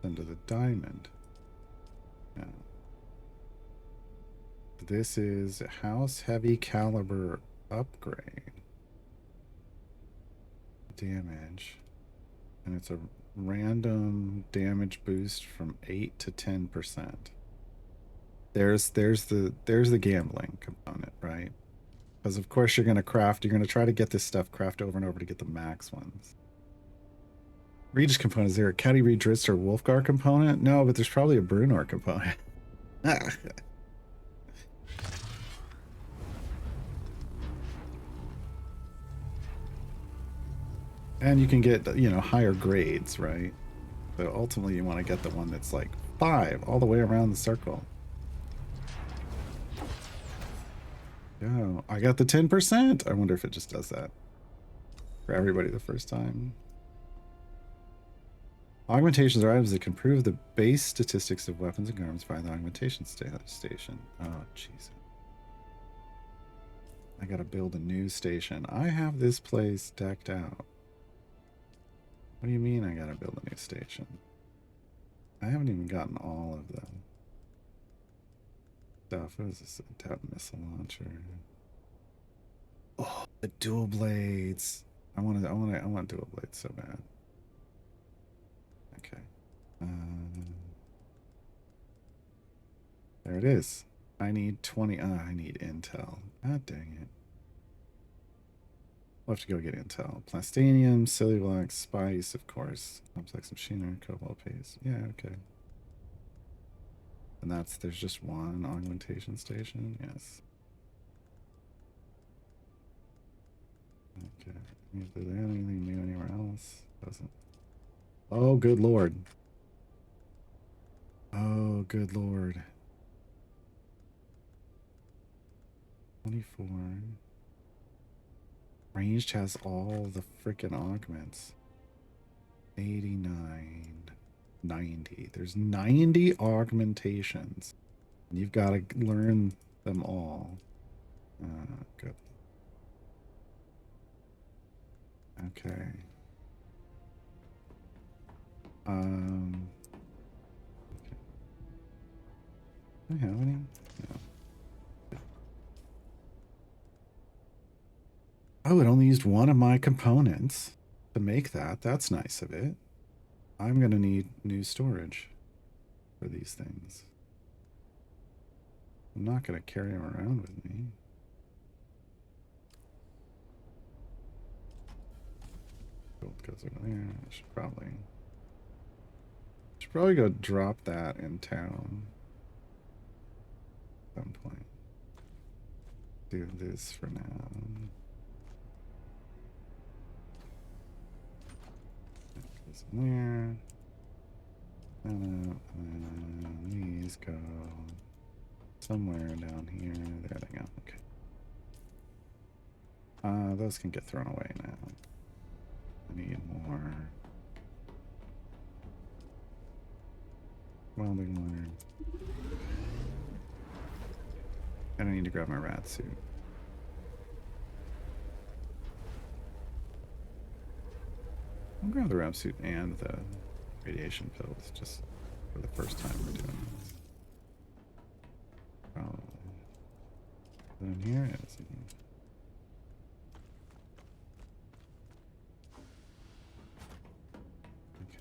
Under the diamond. Yeah. This is House Heavy Caliber upgrade. Damage. And it's a random damage boost from 8 to 10%. There's the gambling component, right? Because of course you're gonna try to get this stuff craft over and over to get the max ones. Regis component, is there a Caddy Reed Dritz or Wolfgar component? No, but there's probably a Brunor component. And you can get, you know, higher grades, right? So ultimately you want to get the one that's like 5 all the way around the circle. Yo, I got the 10%. I wonder if it just does that for everybody the first time. Augmentations are items that can improve the base statistics of weapons and garments via the augmentation station. Oh, jeez. I gotta build a new station. I have this place decked out. What do you mean I gotta build a new station? I haven't even gotten all of the stuff. What is this? A tap missile launcher. Oh, the dual blades. I want dual blades so bad. Okay. There it is. I need 20. I need intel. God dang it. We'll have to go get intel. Plastanium, silly blocks, spice, of course. Complex machinery, cobalt paste. Yeah, okay. And there's just one augmentation station? Yes. Okay. Is there anything new anywhere else? Doesn't. Oh, good lord. Oh, good lord. 24. Ranged has all the freaking augments. 89. 90. There's 90 augmentations. And you've got to learn them all. Good. Okay. Okay. Do I have any? No. Oh, it only used one of my components to make that. That's nice of it. I'm going to need new storage for these things. I'm not going to carry them around with me. Gold goes over there. I should probably go drop that in town at some point. Do this for now. There. And these go somewhere down here. There they go. Okay. Those can get thrown away now. I need more welding wire. And I need to grab my rat suit. I'll grab the rat suit and the radiation pills just for the first time we're doing this. Probably. Then here it is. Okay.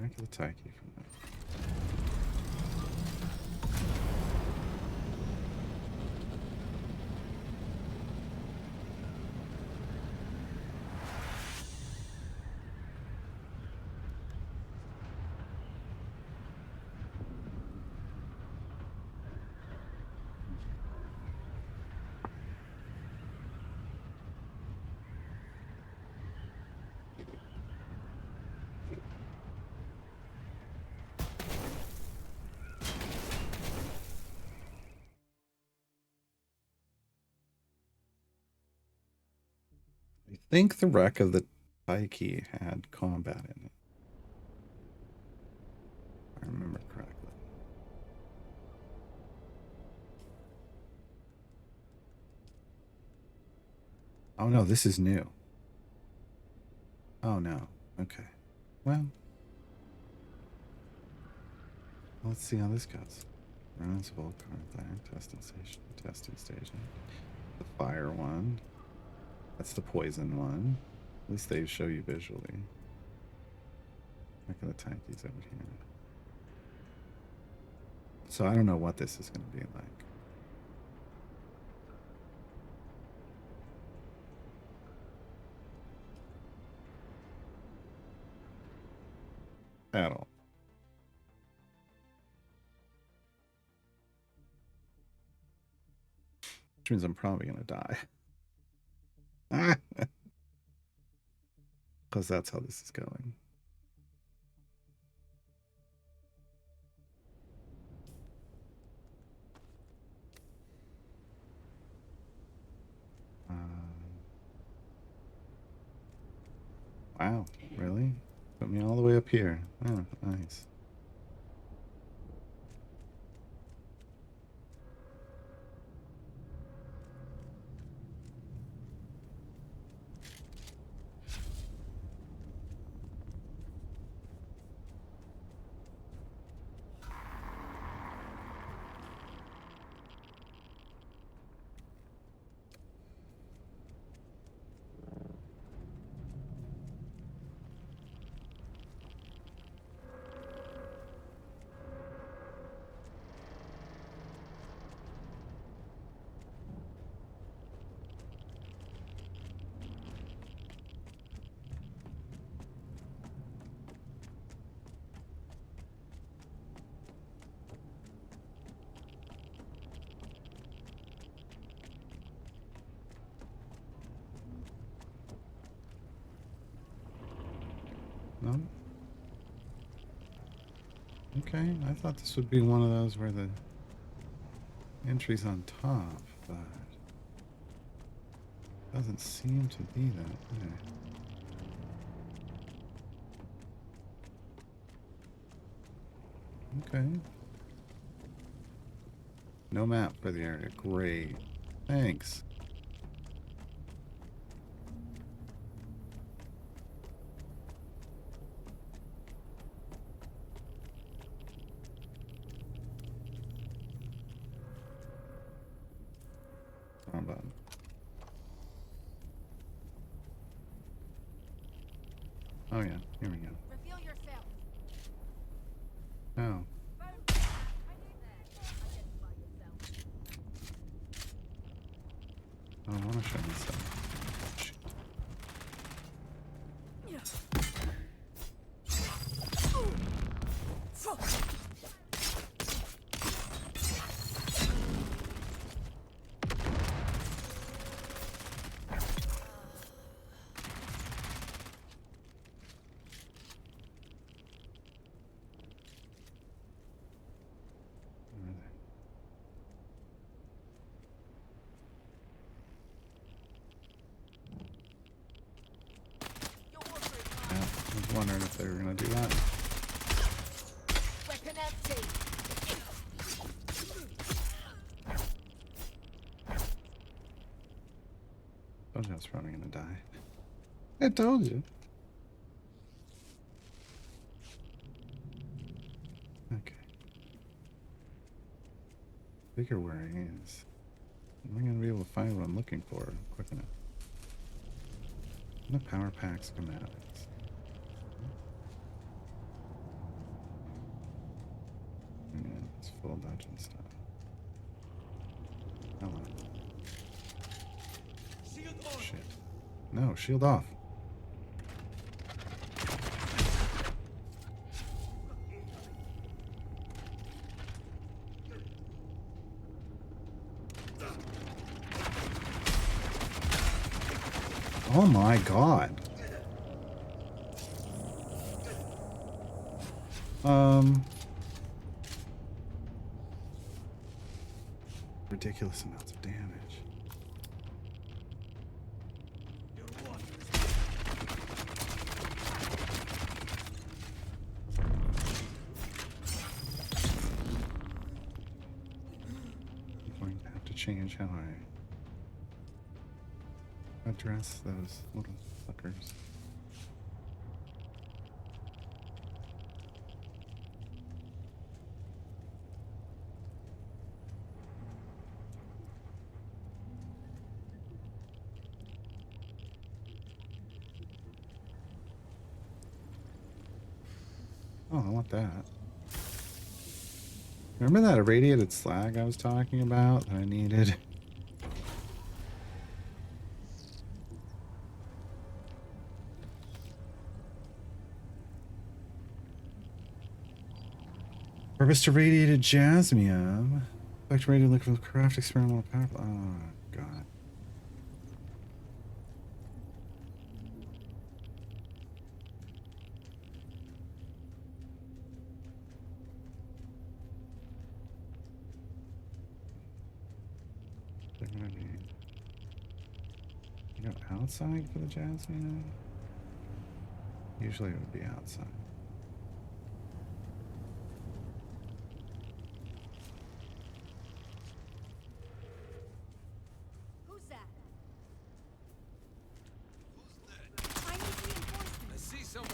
Back to the Taiki from that. I think the wreck of the Taiki had combat in it. If I remember correctly. Oh no, this is new. Oh no. Okay. Well, let's see how this goes. Ruins of Old Carthage, testing station. The fire one. That's the poison one. At least they show you visually. Look at the Taiki's over here. So I don't know what this is going to be like. At all. Which means I'm probably going to die. Because that's how this is going. Wow, really? Put me all the way up here. Oh, nice. No? Okay, I thought this would be one of those where the entry's on top, but doesn't seem to be that way. Okay. No map for the area. Great. Thanks. Wrong button. Oh yeah, here we go. Reveal yourself. Oh. Oh, I want to show you stuff. Shoot. Where are they? Yeah, I was wondering if they were going to do that. Weapon empty. Told you I was probably going to die. I told you. Okay. Figure where he is. Am I going to be able to find what I'm looking for quick enough? The power pack schematics. It's full dungeon stuff. Hello. Shit. No, shield off. Oh my god. Ridiculous amounts of damage. I'm going to have to change how I address those little fuckers. Oh, I want that. Remember that irradiated slag I was talking about that I needed? Harvest irradiated jasmium. Collect radiated liquid craft experimental power. Oh, God. You go outside for the jasmine? Usually it would be outside. Who's that? I need reinforcements. I see someone.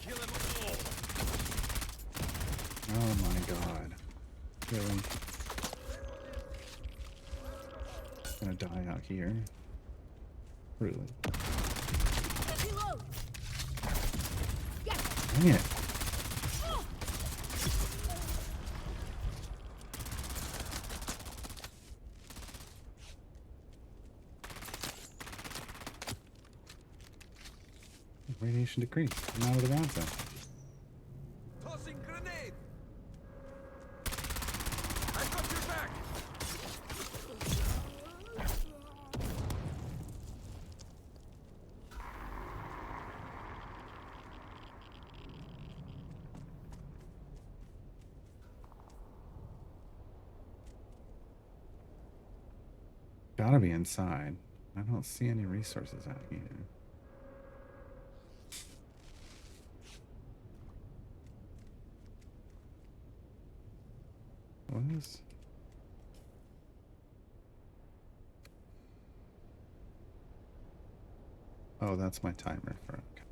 Kill him all. Oh my god. Really? Gonna die out here. Really? Reload. Dang it. Radiation decrease. I'm out of the round zone. Tossing grenade. I got your back. Gotta be inside. I don't see any resources out here. What is... Oh, that's my timer for... Okay.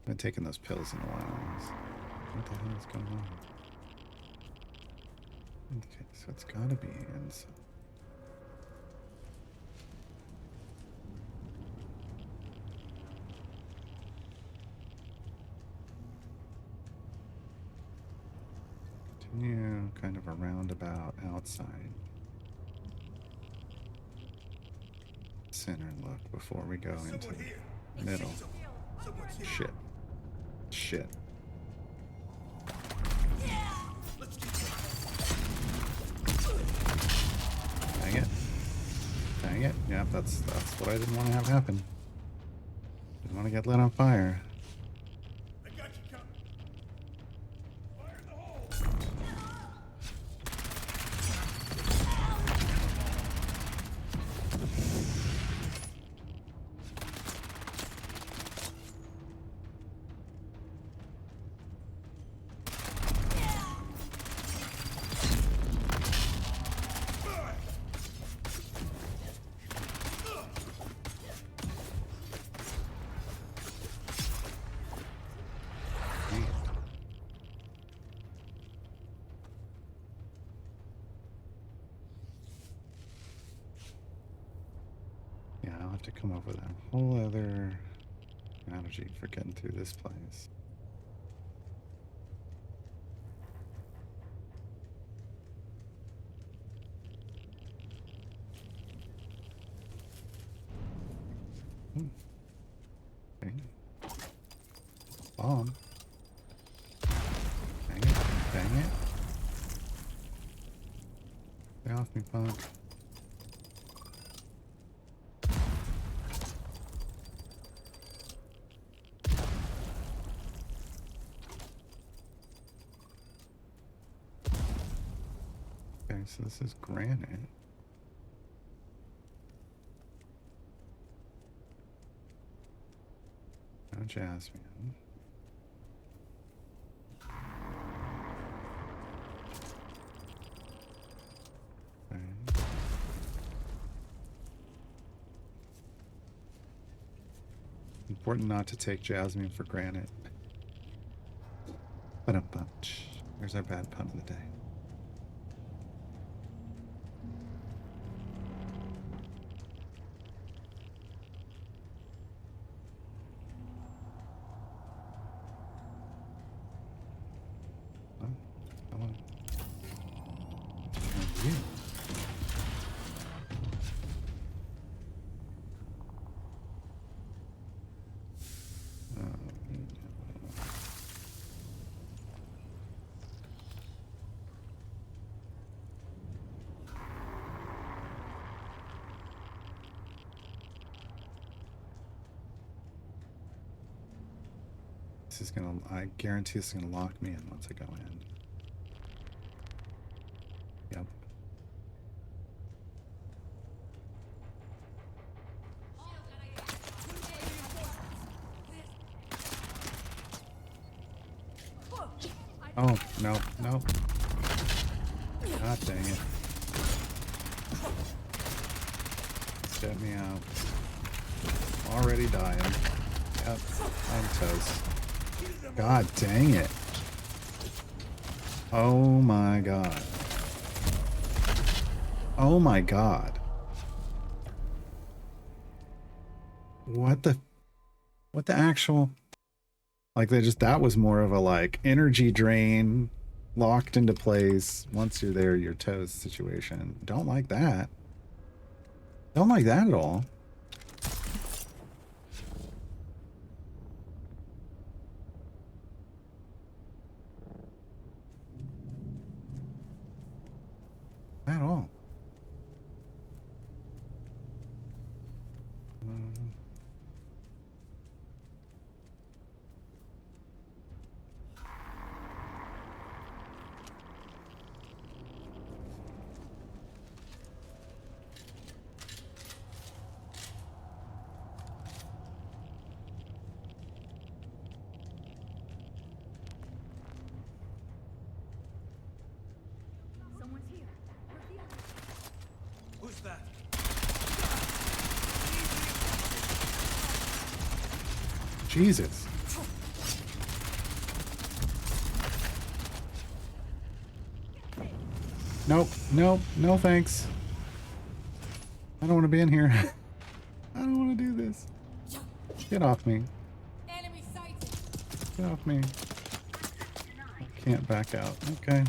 I've been taking those pills in a while. What the hell is going on? Okay, so it's gotta be inside. Continue kind of a roundabout outside. Center look before we go into middle. Shit. Shit. Dang it. Dang it. Yep, that's what I didn't want to have happen. Didn't want to get lit on fire. Yeah, I'll have to come up with a whole other strategy for getting through this place. Okay. Bomb. Dang it. Dang it. Stay off me, punk. Okay, so this is granite. No jasmine. Okay. Important not to take jasmine for granted. But a bunch. There's our bad pun of the day. Come on. And you. This is gonna, I guarantee this is gonna lock me in once I go in. Yep. Oh, no, no. God dang it. Set me out. Already dying. Yep, I'm toast. God dang it. Oh my god. Oh my god. What the actual, like, they just, that was more of a like energy drain, locked into place, once you're there you're toast situation. Don't like that. Don't like that at all. At all. Who's that? Jesus. Nope, nope, no thanks. I don't want to be in here. I don't want to do this. Get off me. Get off me. I can't back out. Okay.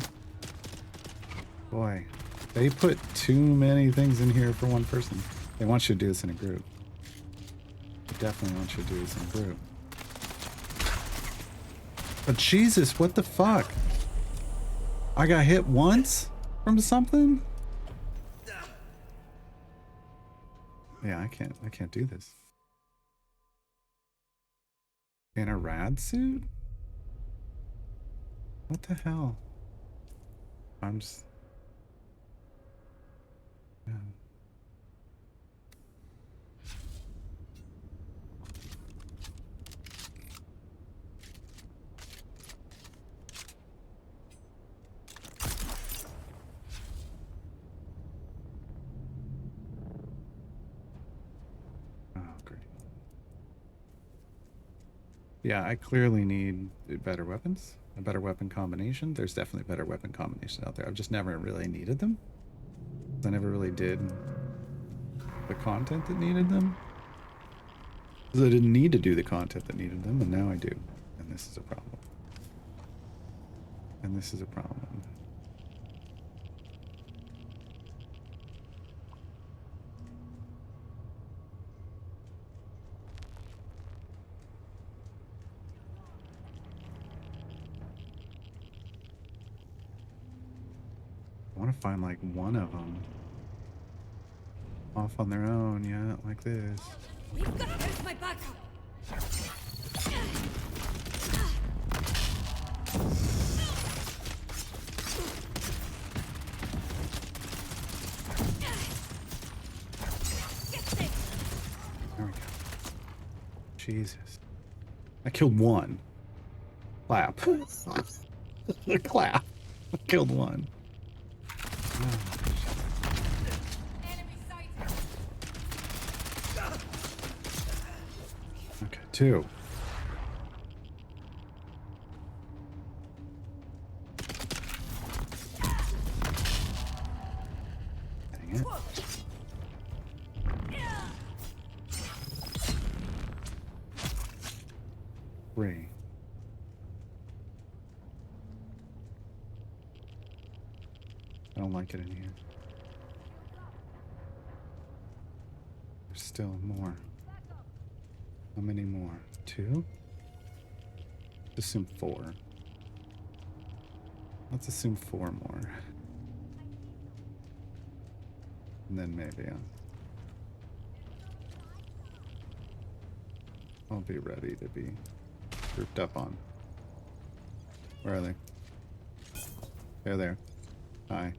Boy, they put too many things in here for one person. They want you to do this in a group. They definitely want you to do this in a group. But Jesus, what the fuck? I got hit once from something? Yeah, I can't do this. In a rad suit? What the hell? I'm just... Yeah. Oh, great. Yeah, I clearly need better weapons, a better weapon combination. There's definitely better weapon combinations out there. I've just never really needed them. I never really did the content that needed them. Because I didn't need to do the content that needed them, and now I do. And this is a problem. And this is a problem. want to find like one of them off on their own, yeah, like this. We've got to my backup. There we go. Jesus. I killed one. Clap. Clap. I killed one. Okay, two. Dang it. Three. I don't like it in here. There's still more. How many more? Two? Assume four. Let's assume four more. And then maybe I'll be ready to be grouped up on. Where are they? They're there. Hi.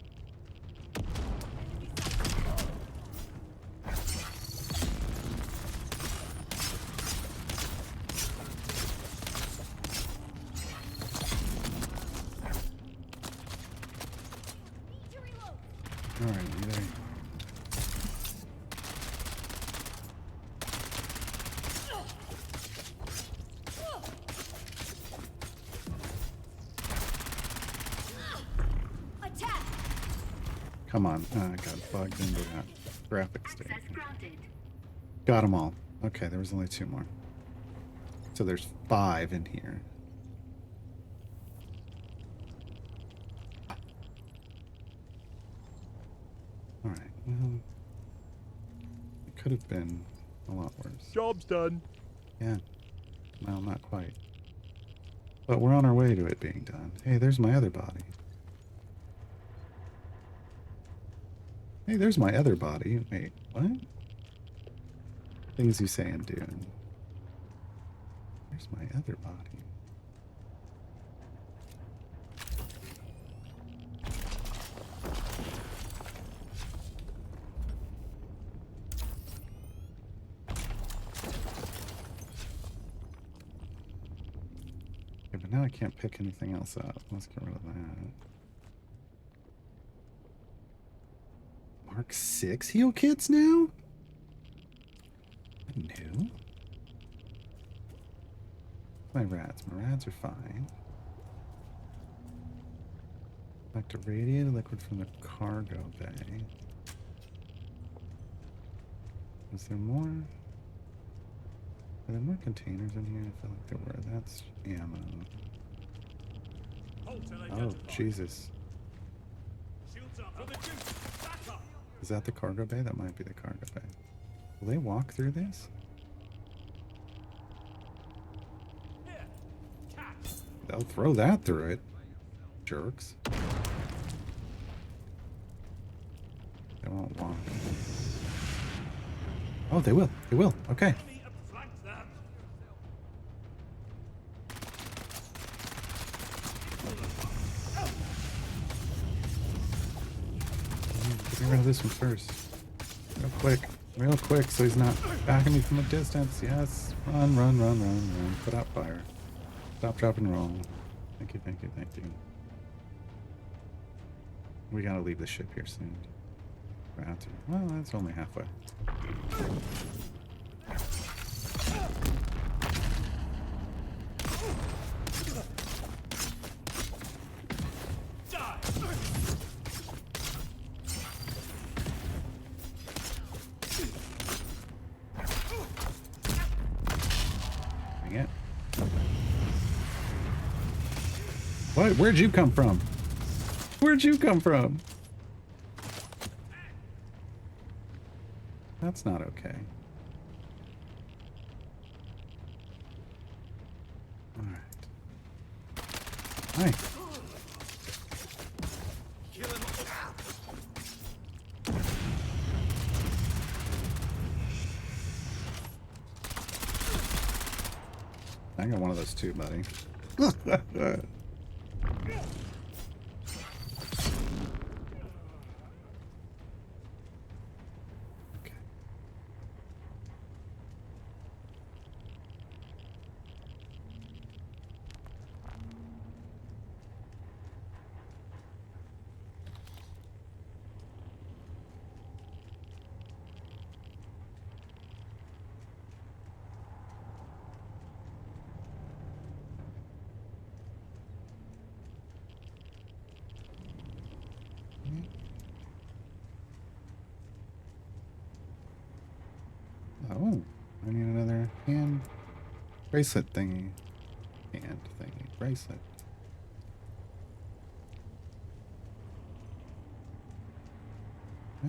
Alright, you there. Come on. I got bugged into that graphics state. Got them all. Okay, there was only two more. So there's 5 in here. Alright, well, it could have been a lot worse. Job's done. Yeah. Well, not quite. But we're on our way to it being done. Hey, there's my other body. Hey, there's my other body. Wait, what? Things you say and do. There's my other body. Okay, but now I can't pick anything else up. Let's get rid of that. Mark 6 heal kits now? New? My rats. My rats are fine. Back to radiated liquid from the cargo bay. Is there more? Are there more containers in here? I feel like there were. That's ammo. Oh, Jesus. Shields up. For the juice. Back up. Is that the cargo bay? That might be the cargo bay. Will they walk through this? Here. Catch. They'll throw that through it. Jerks. They won't walk. Oh, they will. They will. Okay. Enemy have flanked them. Get rid of this one first. Real quick. Real quick so he's not backing me from a distance. Yes. Run, run, run, run, run. Put out fire. Stop, drop, and roll. Thank you, thank you, thank you. We gotta leave the ship here soon. Well, that's only halfway. Dang it. What? Where'd you come from? Where'd you come from? That's not okay. Alright. Hi. I got one of those too, buddy. Okay. Oh, I need another hand bracelet thingy. Hand thingy. Bracelet. Huh?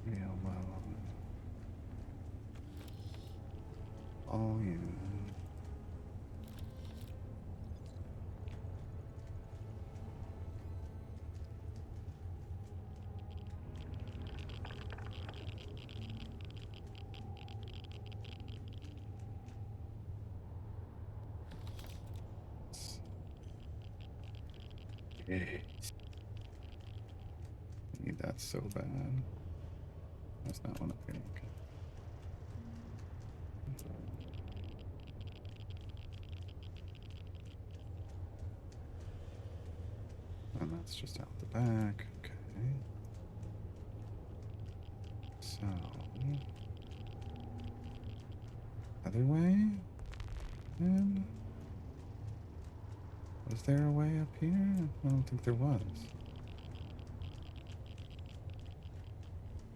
Real well. All you. Yes. Need that so bad. That's not one up here. Okay. And that's just out the back. Okay. So. Other way? And. Was there a way up here? I don't think there was.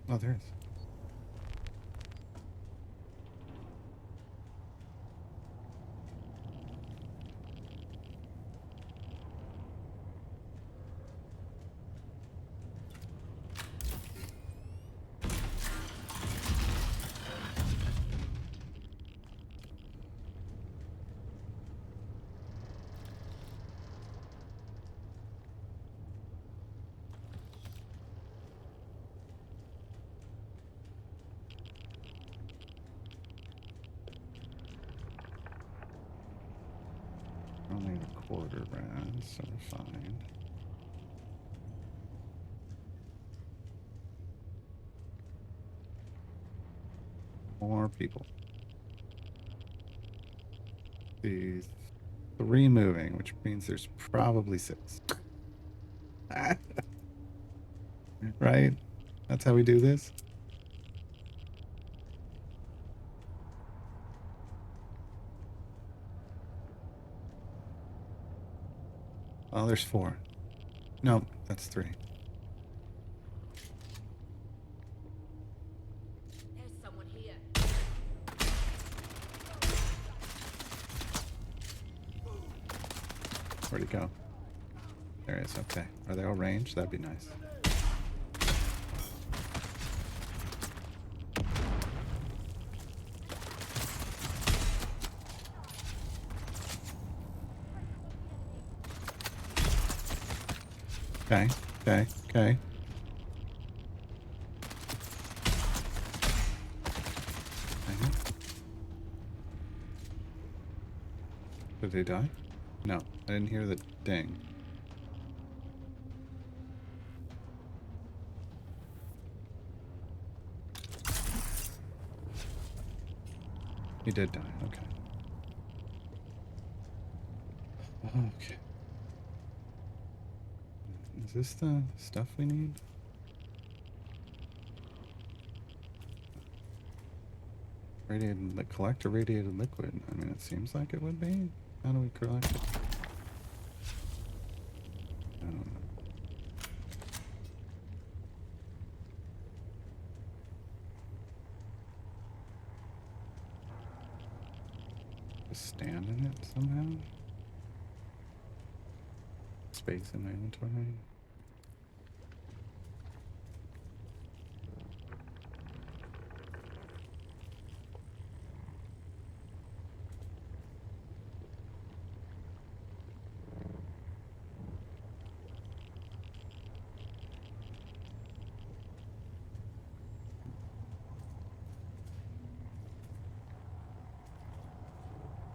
Oh, there is. Only a quarter brand, so we're fine. More people. The 3 moving, which means there's probably 6. Right? That's how we do this? Oh, there's 4. Nope, that's 3. There's someone here. Where'd he go? There he is, okay. Are they all ranged? That'd be nice. Okay, okay, okay. Okay. Did they die? No, I didn't hear the ding. He did die, okay. Okay. Is this the stuff we need? Radiated, collect a radiated liquid. I mean, it seems like it would be. How do we collect it? I don't know. Just stand in it somehow? Space in my inventory?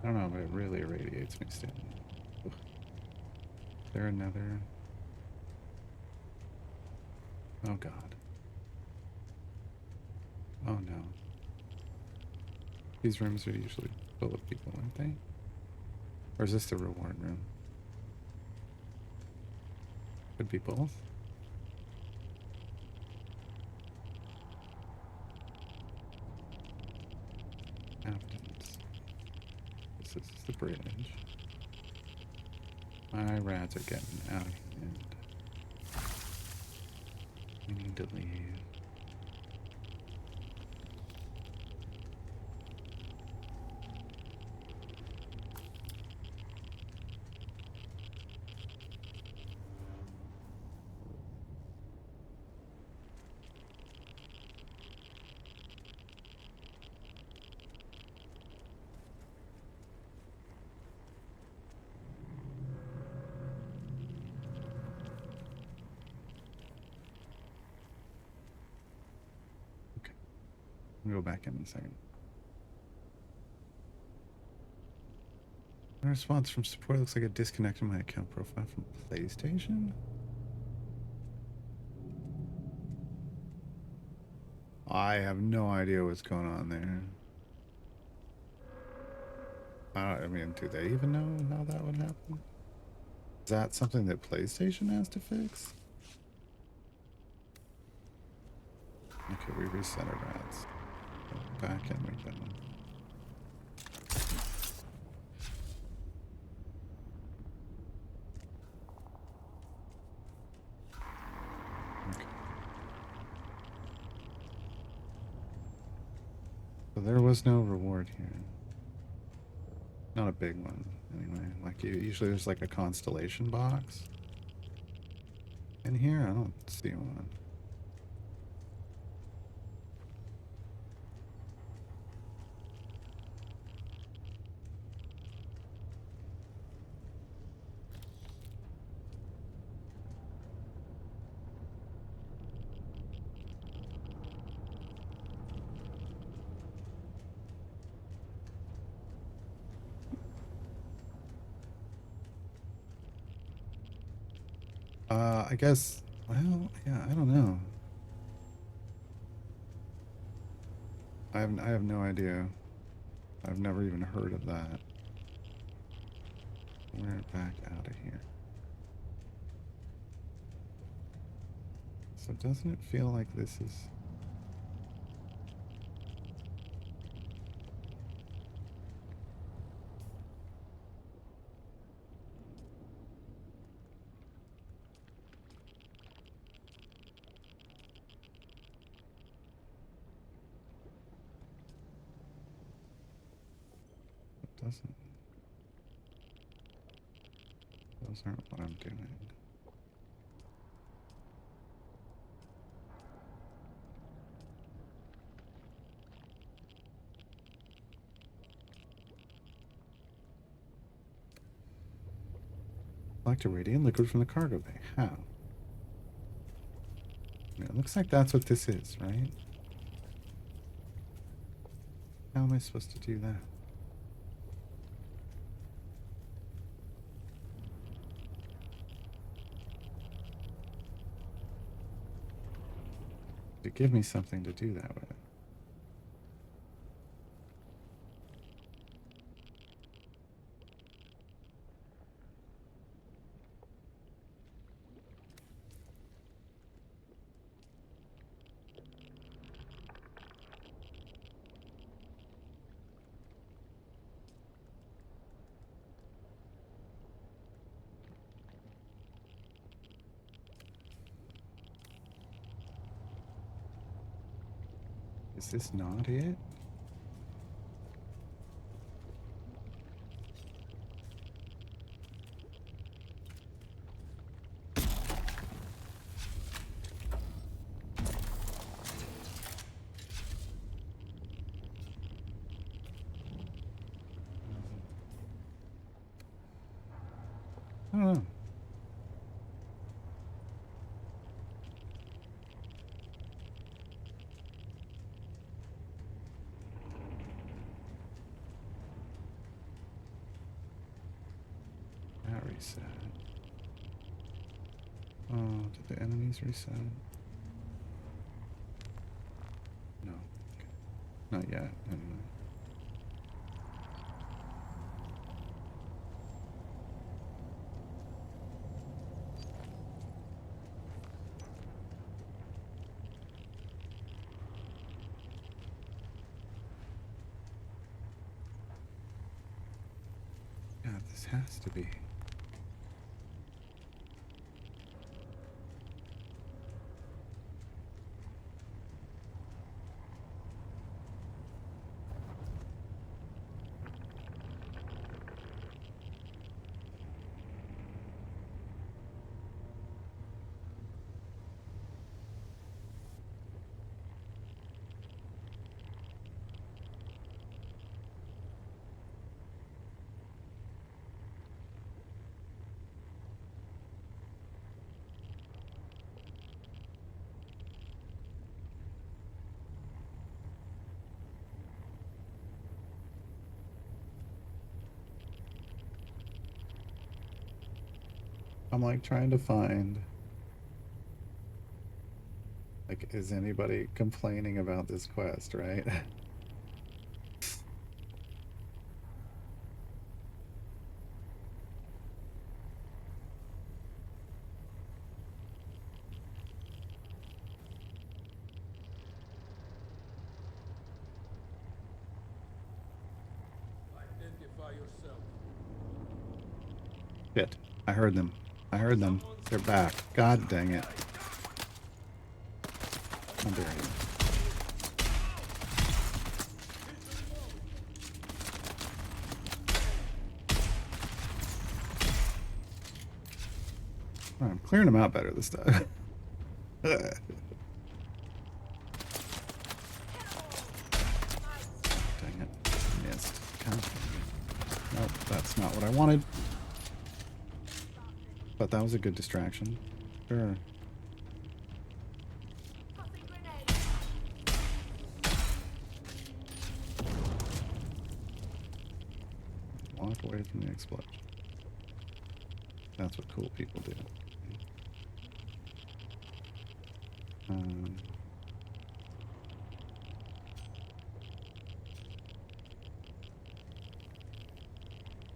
I don't know, but it really irradiates me, Stanley. Ugh. Is there another? Oh god. Oh no. These rooms are usually full of people, aren't they? Or is this the reward room? Could be both. Captains. This is the bridge. My rats are getting out of hand. We need to leave. I'll go back in a second. The response from support looks like a disconnect in my account profile from PlayStation. I have no idea what's going on there. I mean, do they even know how that would happen? Is that something that PlayStation has to fix? Okay, we reset our rats. Back in we go. Okay. So there was no reward here. Not a big one, anyway. Like, usually there's like a constellation box. In here, I don't see one. I guess, well, yeah, I don't know. I have no idea. I've never even heard of that. We're back out of here. So doesn't it feel like this is... Doesn't. Those aren't what I'm doing. Collect irradiant liquid from the cargo bay. How? I mean, it looks like that's what this is, right? How am I supposed to do that? To give me something to do that with. Is this not it? I don't know. reset. Oh, did the enemies reset? No. Okay. Not yet, anyway. Yeah, this has to be. I'm like trying to find, like, is anybody complaining about this quest, right? Identify yourself. Shit. I heard them. I heard them. They're back. God dang it. How dare you. Oh, I'm clearing them out better this time. Dang it. Missed. God. Nope, that's not what I wanted. But that was a good distraction. Sure. Walk away from the explosion. That's what cool people do.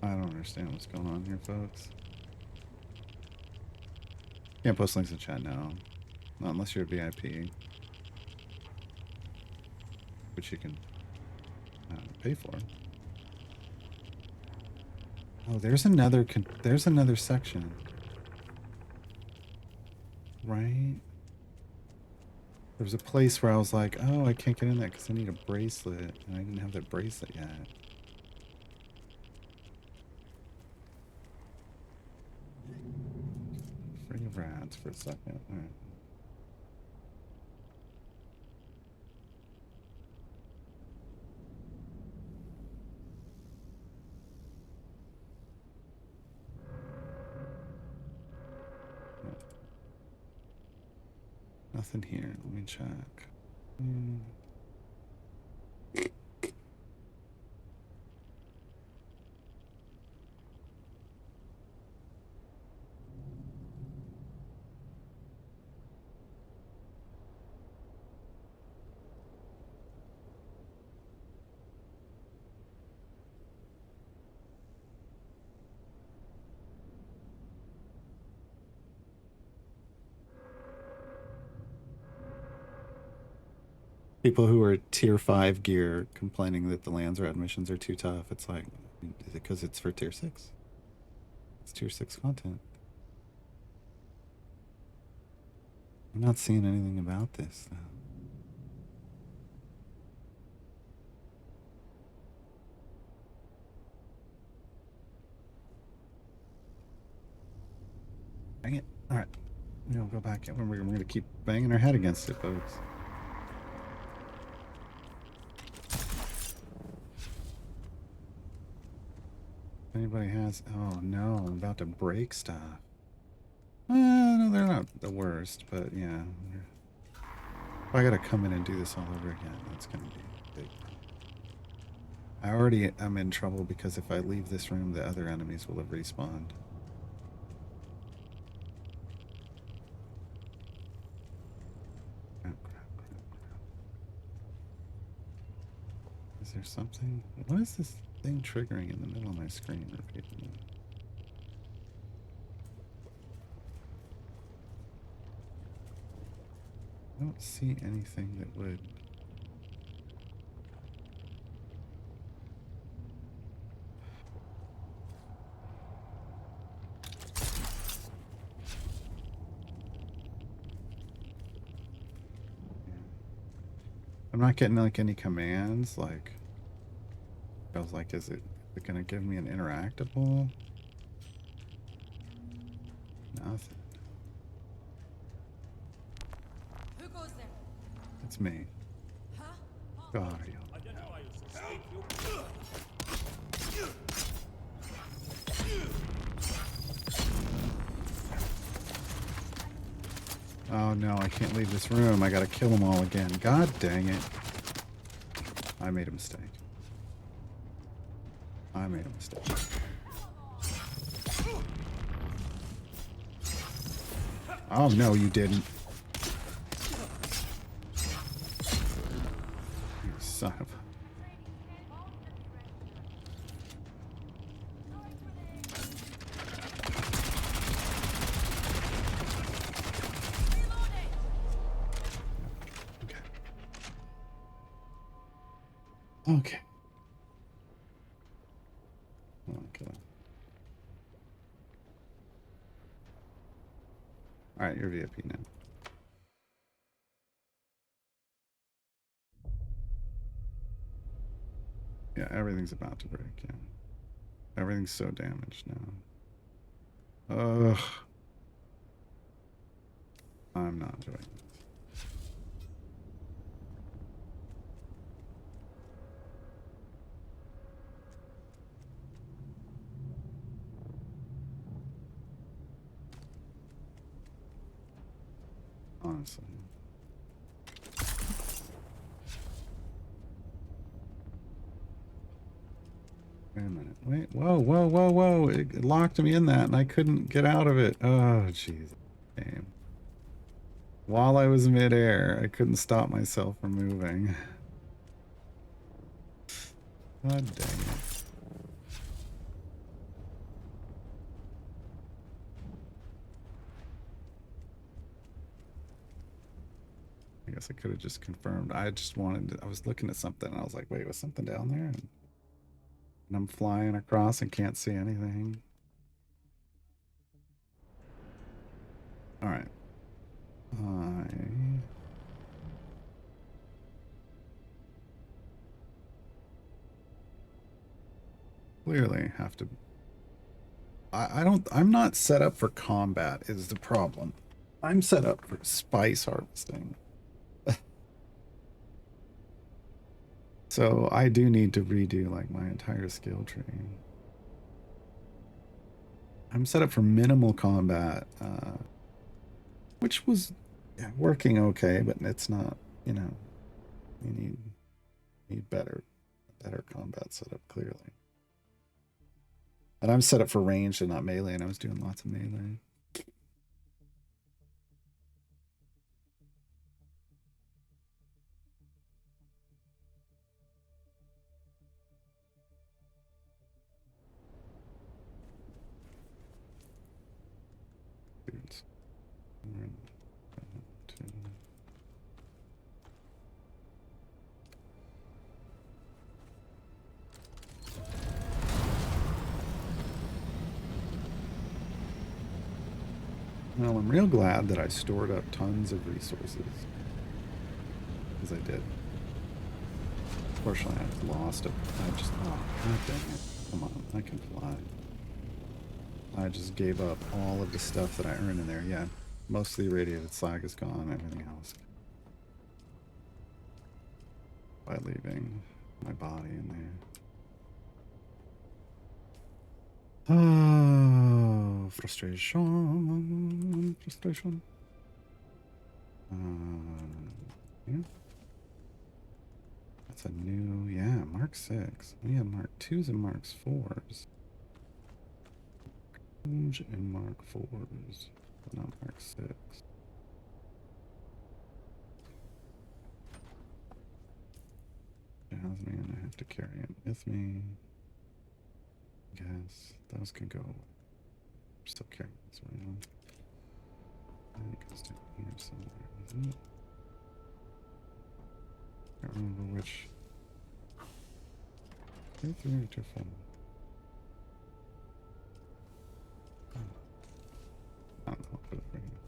I don't understand what's going on here, folks. Can't post links in chat now. Not unless you're a VIP. Which you can pay for. Oh, there's another section. Right? There was a place where I was like, oh, I can't get in there because I need a bracelet. And I didn't have that bracelet yet. Free rats for a second. All right. Nothing here. Let me check. People who are tier 5 gear complaining that the lands red missions are too tough. It's like, is it because it's for tier 6? It's tier 6 content. I'm not seeing anything about this, though. Dang it. Alright. We'll go back in. We're going to keep banging our head against it, folks. Anybody has... Oh, no. I'm about to break stuff. No, they're not the worst, but yeah. If I gotta come in and do this all over again, that's gonna be a big problem. I already am in trouble because if I leave this room, the other enemies will have respawned. Is there something? What is this thing triggering in the middle of my screen repeatedly? I don't see anything that would. I'm not getting like any commands. Like, I was like, is it gonna give me an interactable? Nothing. Who goes there? It's me. Huh? Gario. I don't know how you'll escape your... Oh no, I can't leave this room. I gotta kill them all again. God dang it. I made a mistake. I made a mistake. Oh no, you didn't. You son of a... Okay. Okay. Alright, you're VIP now. Yeah, everything's about to break, yeah. Everything's so damaged now. Ugh. I'm not doing it. Honestly. Wait a minute. Wait. Whoa, whoa, whoa, whoa. It locked me in that and I couldn't get out of it. Oh, jeez. Damn. While I was midair, I couldn't stop myself from moving. God dang it. I guess I could have just confirmed. I just wanted to, I was looking at something and I was like, wait, was something down there? And I'm flying across and can't see anything. All right. I clearly have to. I'm not set up for combat is the problem. I'm set up for spice harvesting. So I do need to redo like my entire skill tree. I'm set up for minimal combat, which was working okay, but it's not, you know, you need better combat setup clearly. And I'm set up for ranged and not melee, and I was doing lots of melee. Dudes. Well, I'm real glad that I stored up tons of resources. Because I did. Fortunately, I lost it. I just, oh, god dang it. Come on, I can fly. I just gave up all of the stuff that I earned in there. Yeah, most of the irradiated slag is gone, everything else. By leaving my body in there. Oh, frustration. Frustration. Yeah. That's a new, yeah, Mark 6. We have Mark 2s and Mark 4s. And Mark 4s, but not Mark 6. Jazz me and I have to carry it with me. Guess those can go. I'm still carrying this around. And it goes down here somewhere, isn't it? I can't remember which. 2, 3, or 2, 4. I don't know. I'll put it right here.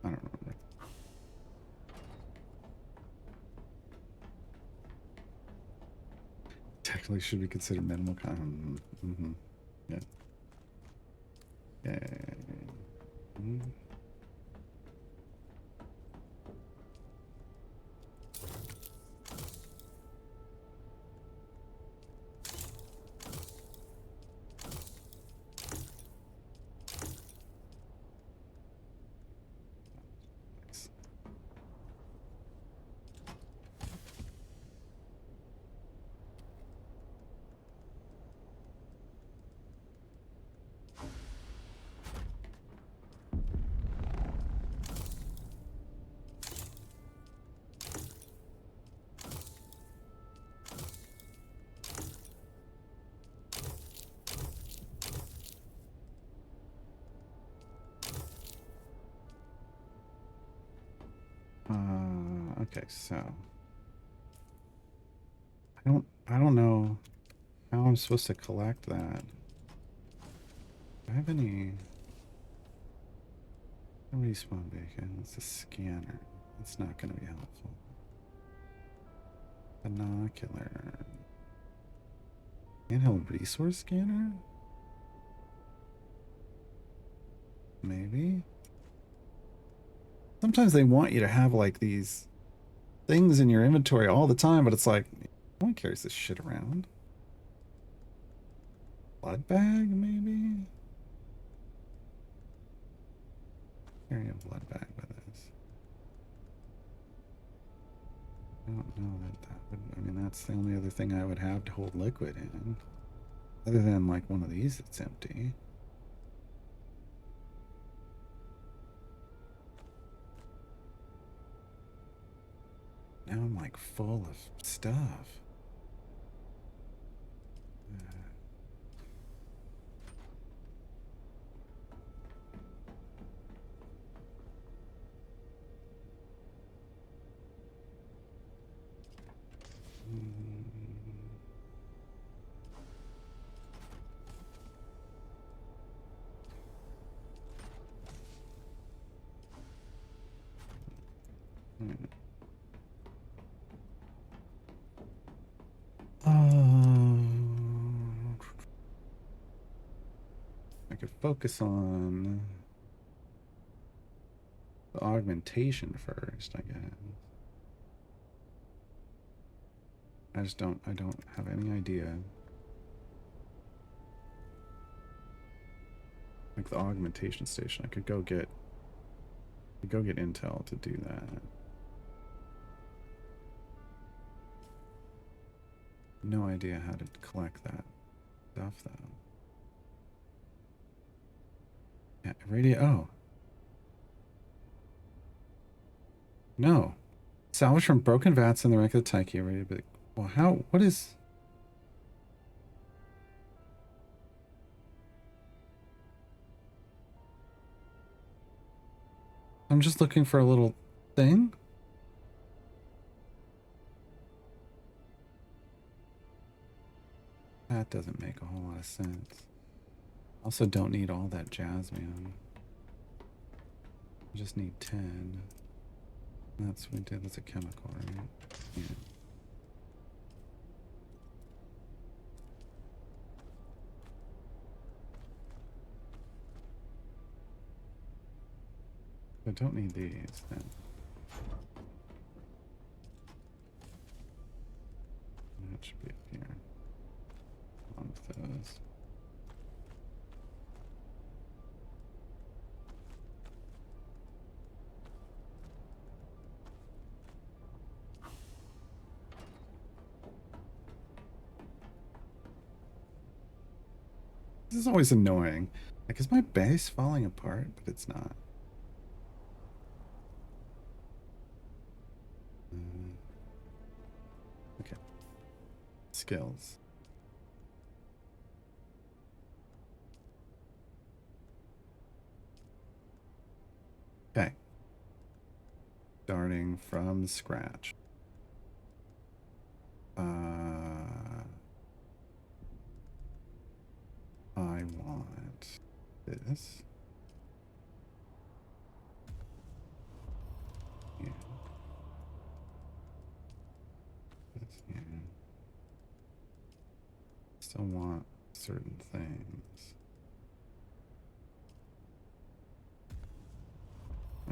I don't remember. Technically should be considered minimal con. Yeah. Yeah. Okay, so I don't know how I'm supposed to collect that. Do I have any? Respawn beacon. It's a scanner. It's not going to be helpful. Binocular. Handheld resource scanner? Maybe? Sometimes they want you to have like these things in your inventory all the time, but it's like, no one carries this shit around. Blood bag, maybe? Carry a blood bag with this. I don't know that would, I mean, that's the only other thing I would have to hold liquid in. Other than like one of these that's empty. Now I'm like full of stuff. I could focus on the augmentation first, I guess. I don't have any idea. Like the augmentation station, I could go get intel to do that. No idea how to collect that stuff though. Yeah, radio. Oh. No. Salvage from broken vats in the wreck of the Taiki. Radio. But, well, how? What is? I'm just looking for a little thing. That doesn't make a whole lot of sense. Also don't need all that jasmine. I just need 10. That's a chemical, right? Yeah. I don't need these then. That should be up here. Along with those. This is always annoying. Like, is my base falling apart? But it's not. Okay. skills. Okay. Starting from scratch. I want this. Yeah. This here. Still want certain things.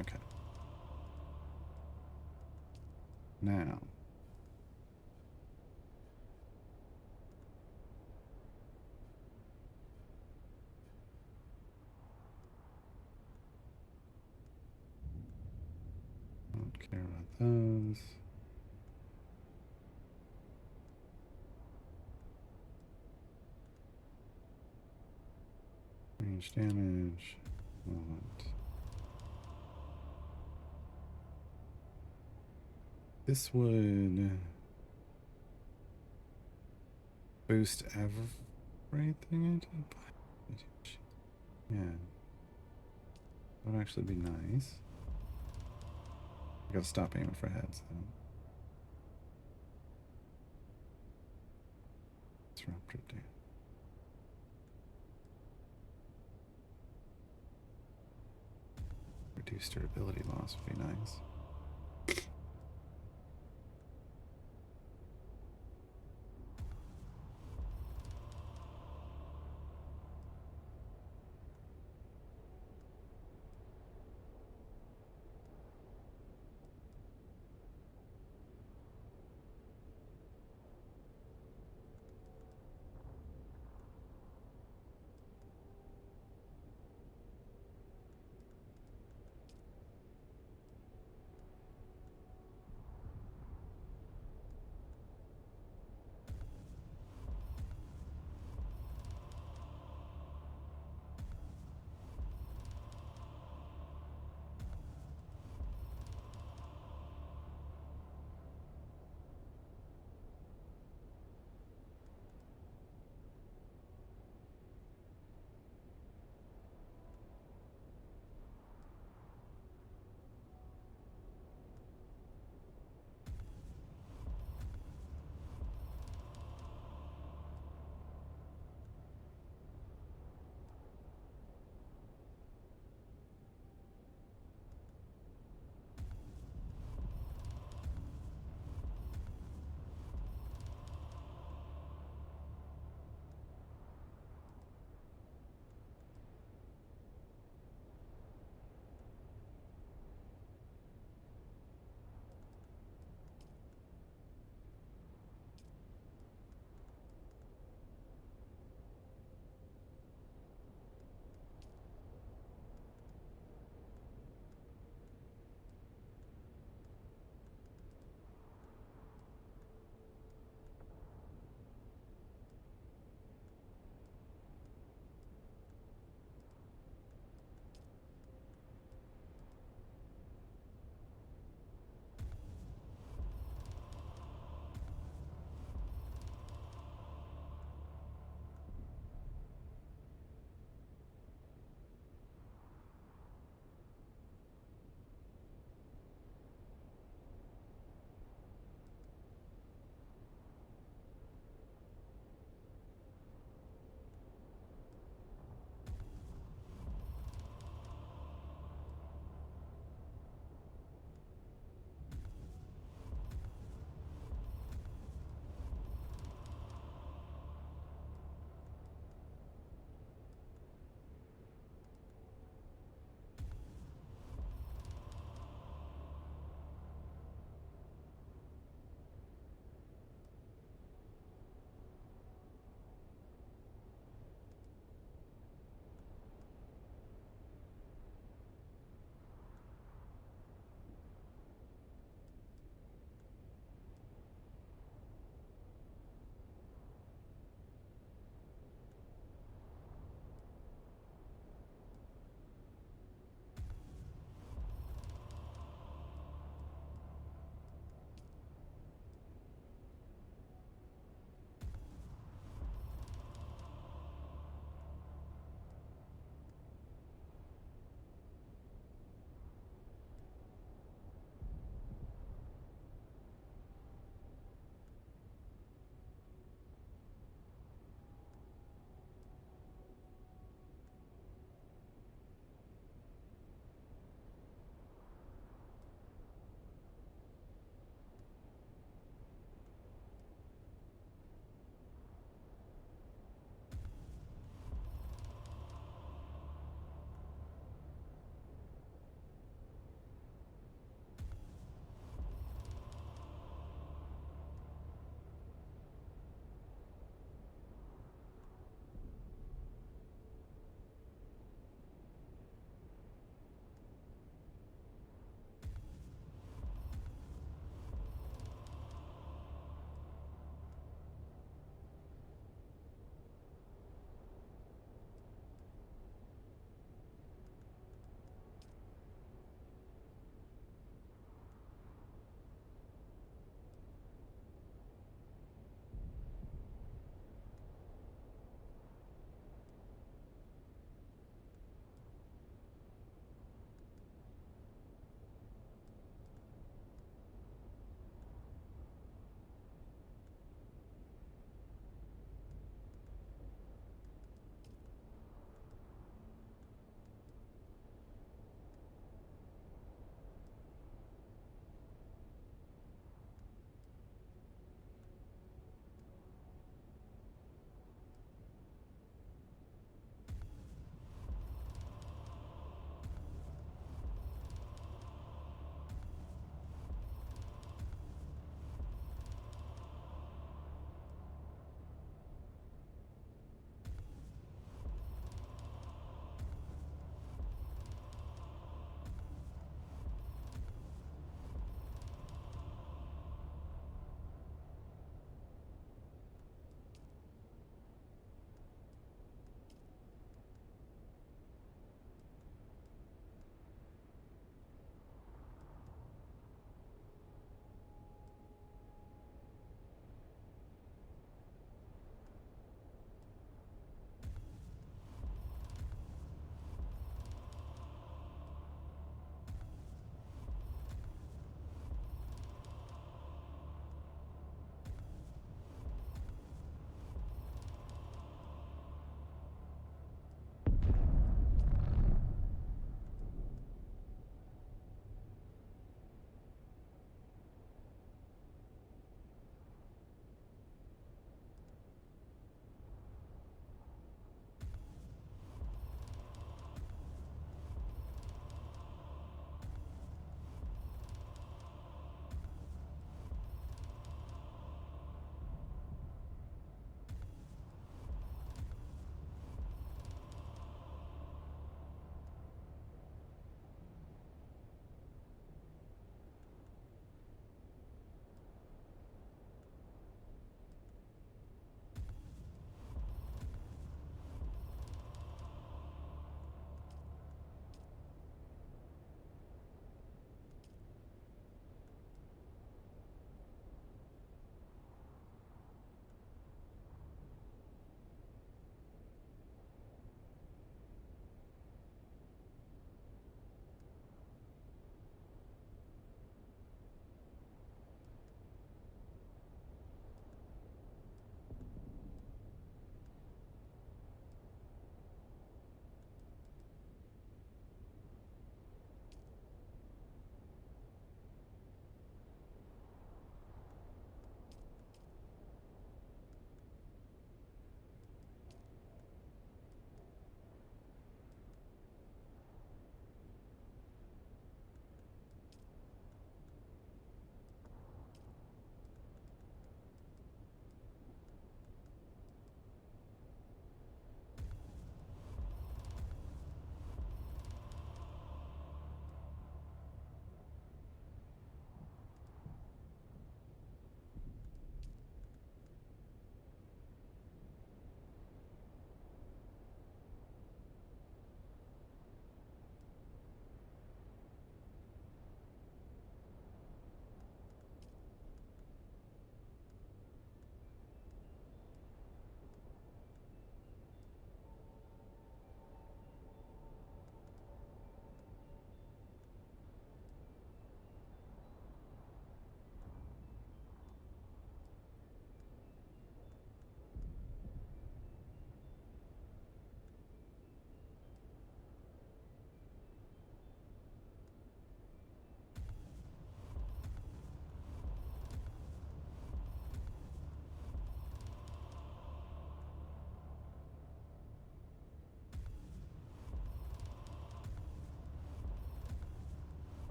Okay. Now. Don't care about those. Range damage. Want. This would boost everything. Yeah. That would actually be nice. I gotta stop aiming for heads though. Disruptor damage. Reduced durability loss would be nice.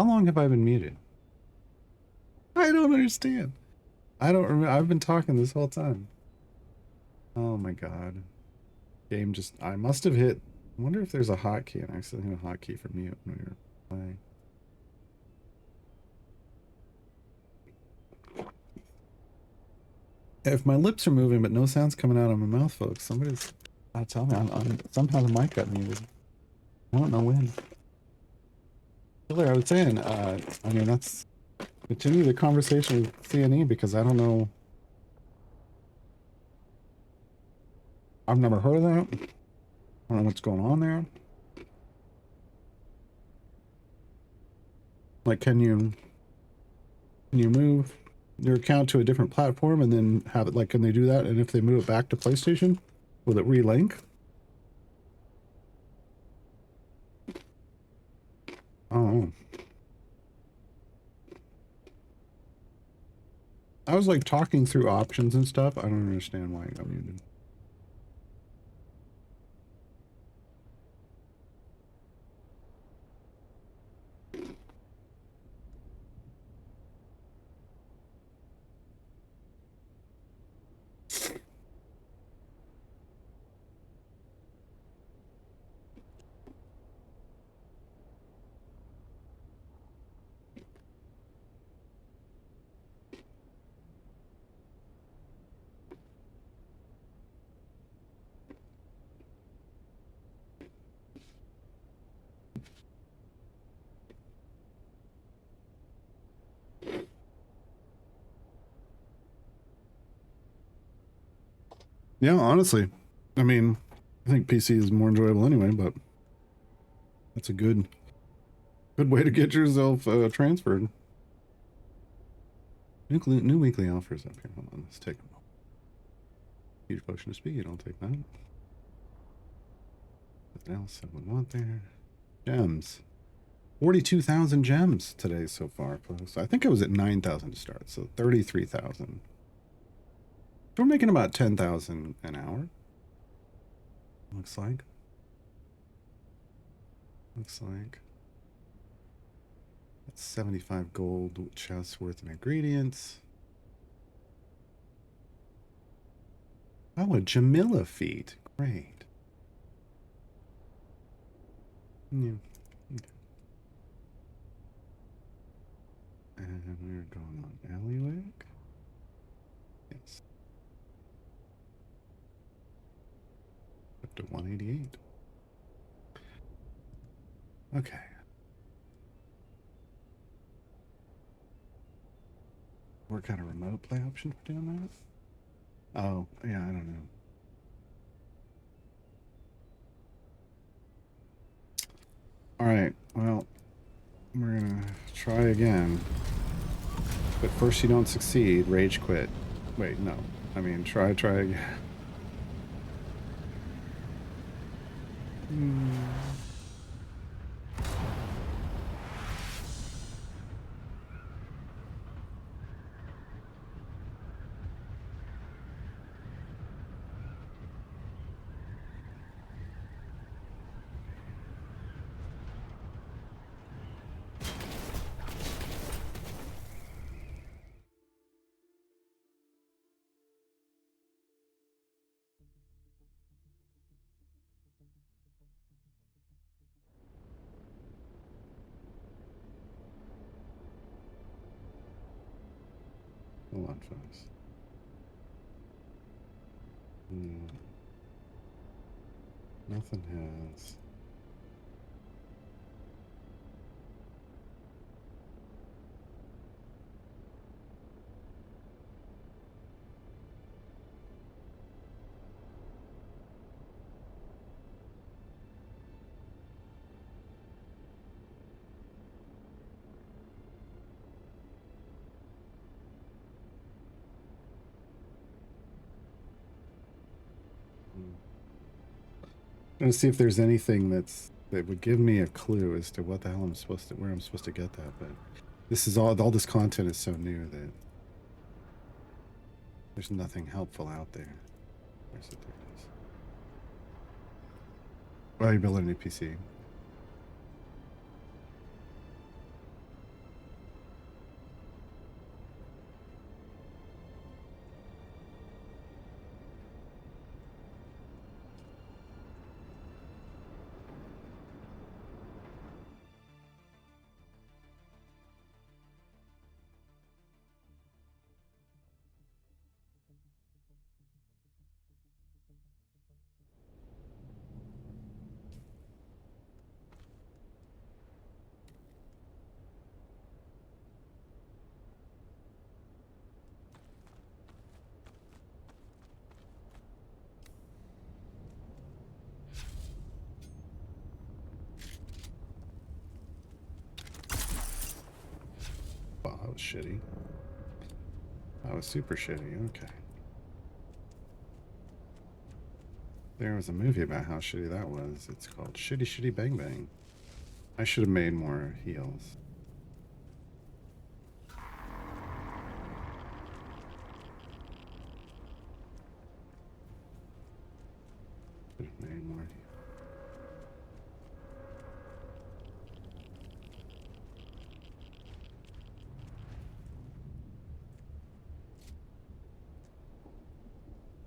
How long have I been muted? I don't understand. I don't remember. I've been talking this whole time. Oh my god. Game just... I must have hit... I wonder if there's a hotkey. And I accidentally hit a hotkey for mute when we were playing. If my lips are moving but no sound's coming out of my mouth, folks, somebody's... tell me. Somehow the mic got muted. I don't know when. Earlier I was saying, I mean, that's... Continue the conversation with CNE because I don't know... I've never heard of that. I don't know what's going on there. Like, can you move your account to a different platform and then have it, like, can they do that? And if they move it back to PlayStation, will it relink? Oh. I was like talking through options and stuff. I don't understand why it got muted. Yeah, honestly. I mean, I think PC is more enjoyable anyway, but that's a good way to get yourself transferred. New weekly offers up here. Hold on, let's take them. Huge potion of speed, I'll take that. What else I would want there? Gems. 42,000 gems today so far, folks. I think I was at 9,000 to start, so 33,000. We're making about 10,000 an hour. Looks like. That's 75 gold chests worth of ingredients. Oh, a Jamila feat. Great. Yeah. Okay. And we're going on Alleyweg. Yes. Up to 188. Okay. What kind of remote play option for doing that? Oh, yeah, I don't know. Alright, well, we're gonna try again. But first you don't succeed, rage quit. Wait, no. I mean, try again. Hold on, folks. Nothing has. I'm gonna see if there's anything that would give me a clue as to what the hell I'm supposed to, where I'm supposed to get that. But this is all this content is so new that there's nothing helpful out there. Where's it? There it is. Well, you build a new PC. Wow, that was shitty. That was super shitty. Okay. There was a movie about how shitty that was. It's called Shitty Shitty Bang Bang. I should have made more heals. Should have made more heals.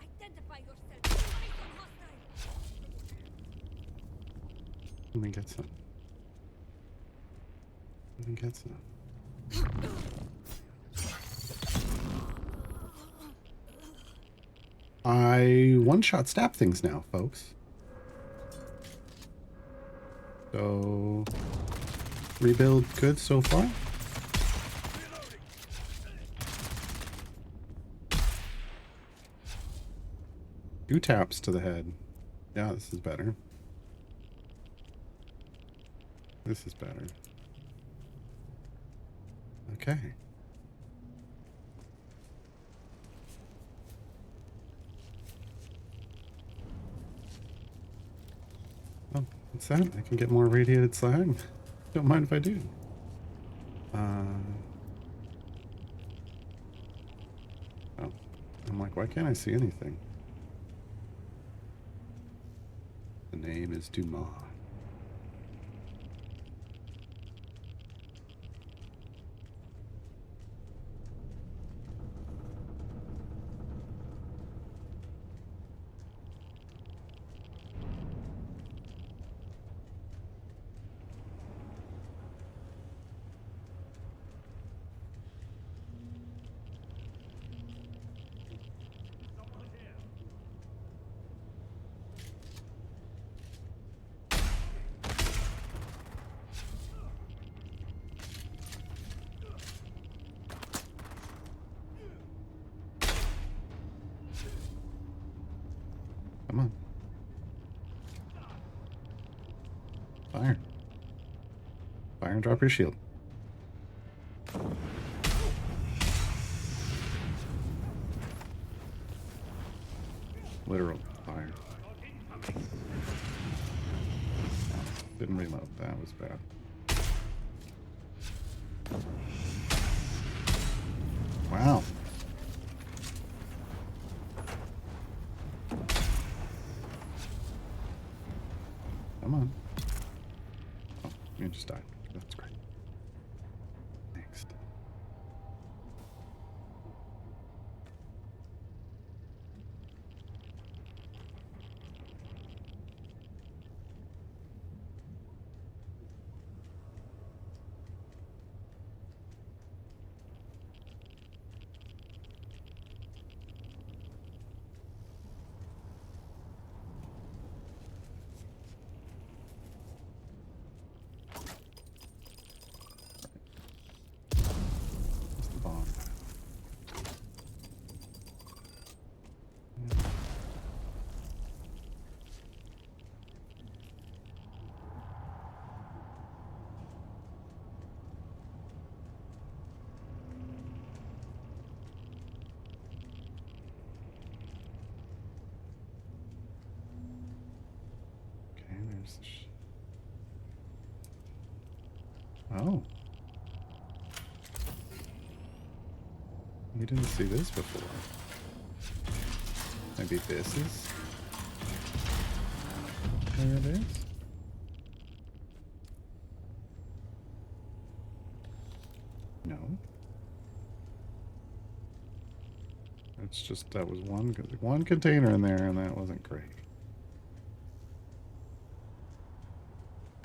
Identify yourself. Fight on hostile. Let me get some. Let me get some. I one-shot stab things now, folks. So, rebuild good so far. Two taps to the head. Yeah, this is better. This is better. Okay. Oh, what's that? I can get more radiated slag. Don't mind if I do. Oh, I'm like, why can't I see anything? The name is Dumas. Come on. Fire. Fire and drop your shield. Literal fire. Didn't reload. That was bad. Wow. Come on. Oh, you just died. That's great. Next. Where's the bomb? Okay, there's the oh. We didn't see this before. Maybe this is where it is? No. It's just that was one container in there and that wasn't great.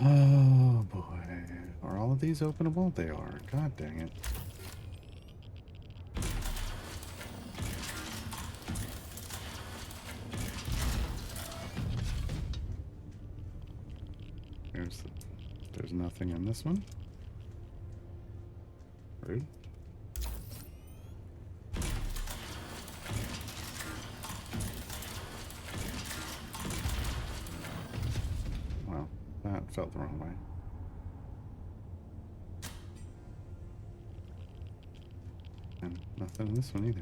Oh boy. Are all of these openable? They are. God dang it. There's nothing in this one. Rude. Well, that felt the wrong way. And nothing in this one either.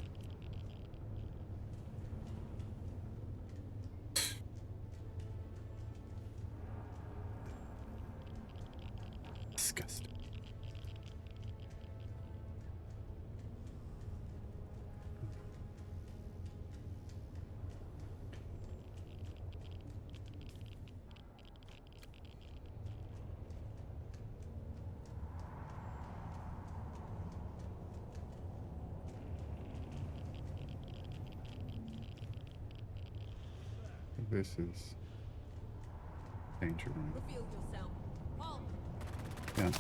Disgusting. This is danger room. Reveal yourself. Halt. Yeah.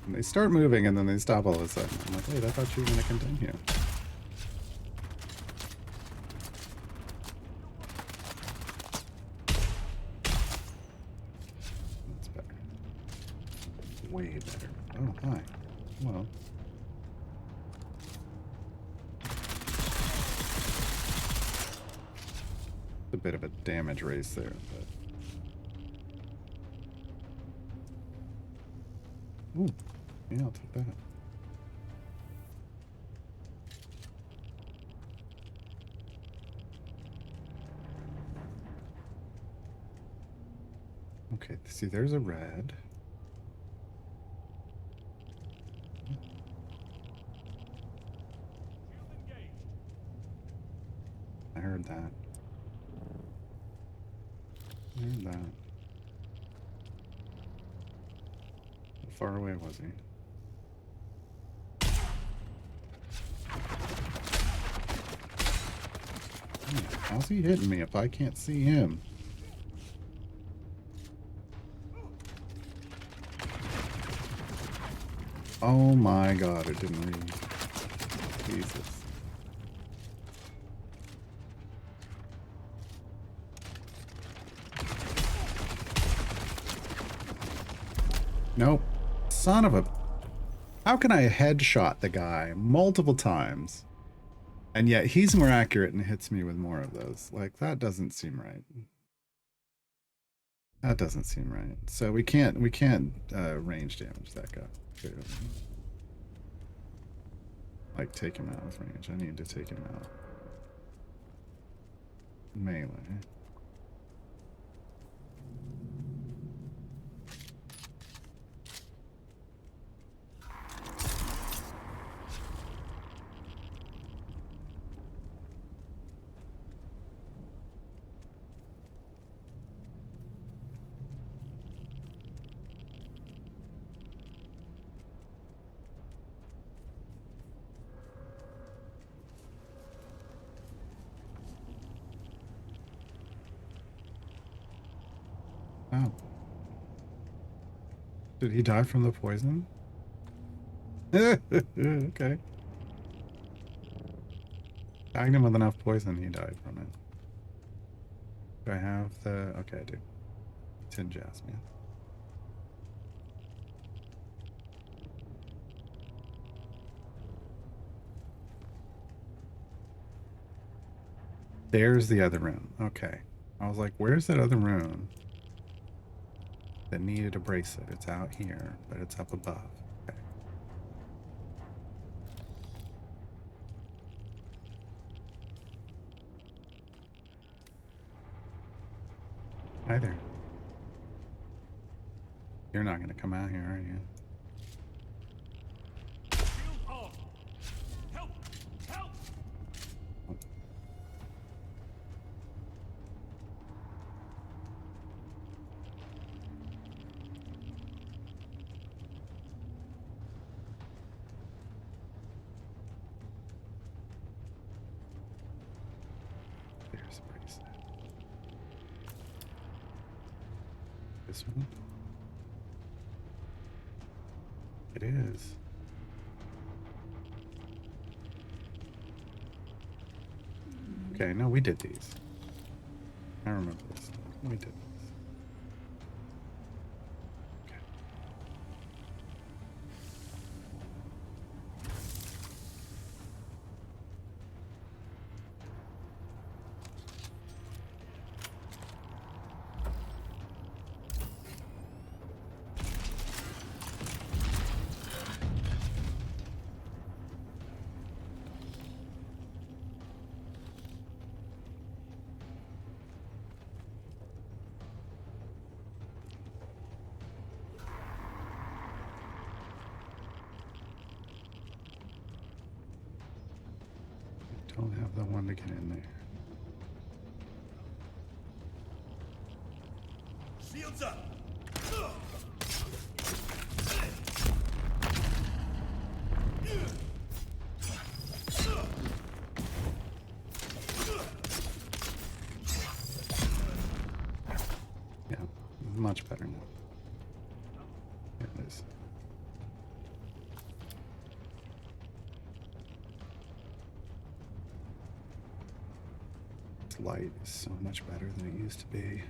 And they start moving and then they stop all of a sudden. I'm like, wait, I thought you were gonna continue. That's better. Way better. Oh, hi. Well. A bit of a damage race there, but. Ooh, yeah, I'll take that. Okay, see, there's a red. I heard that. I heard that. How far away was he? How's he hitting me if I can't see him? Oh my god, it didn't read. Jesus. Nope. Son of a... How can I headshot the guy multiple times? And yet he's more accurate and hits me with more of those. Like, that doesn't seem right. That doesn't seem right. So we can't range damage that guy. Like, take him out with range. I need to take him out. Melee. Oh. Did he die from the poison? Okay. Tagged him with enough poison, he died from it. Do I have the... Okay, I do. Tin Jasmine. There's the other rune. Okay. I was like, where's that other rune that needed a bracelet? It's out here, but it's up above. Okay. Hi there. You're not going to come out here, are you? Shield on. Help! Help! There's a bracelet. This one? It is. Okay, no, we did these. I remember this. We did this. Okay. don't have the one to get in there. Shields up! Yeah, much better now. There it is. This light is so much better than it used to be.